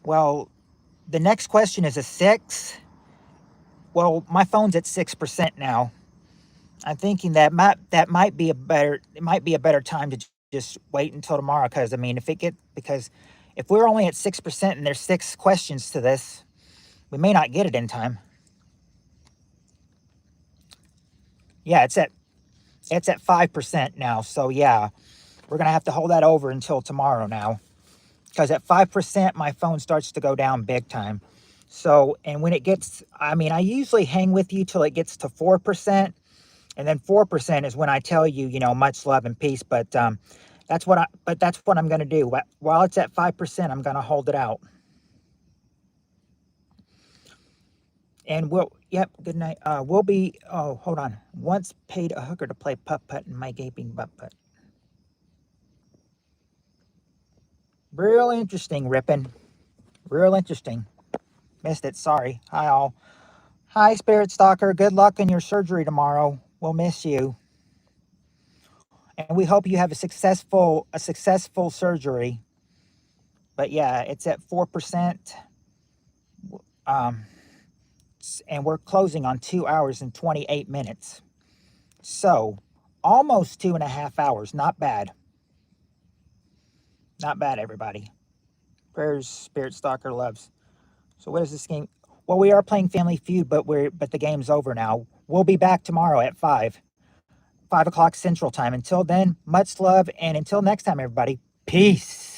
Well, the next question is a 6. Well, my phone's at 6% now. I'm thinking that might be a better time to just wait until tomorrow, because I mean, because if we're only at 6% and there's 6 questions to this, we may not get it in time. Yeah, it's at 5% now. So yeah, we're gonna have to hold that over until tomorrow now, because at 5% my phone starts to go down big time. So, and when it gets, I mean, I usually hang with you till it gets to 4%. And then 4% is when I tell you, much love and peace. But that's what I'm going to do. While it's at 5%, I'm going to hold it out. And good night. We'll be, hold on. Once paid a hooker to play putt-putt in my gaping butt-putt. Real interesting, Rippin'. Real interesting. Missed it, sorry. Hi, all. Hi, Spirit Stalker. Good luck in your surgery tomorrow. We'll miss you. And we hope you have a successful surgery. But yeah, it's at 4%. And we're closing on 2 hours and 28 minutes. So almost 2.5 hours. Not bad. Not bad, everybody. Prayers, Spirit Stalker loves. So what is this game? Well, we are playing Family Feud, but the game's over now. We'll be back tomorrow at 5 o'clock Central Time. Until then, much love, and until next time, everybody, peace.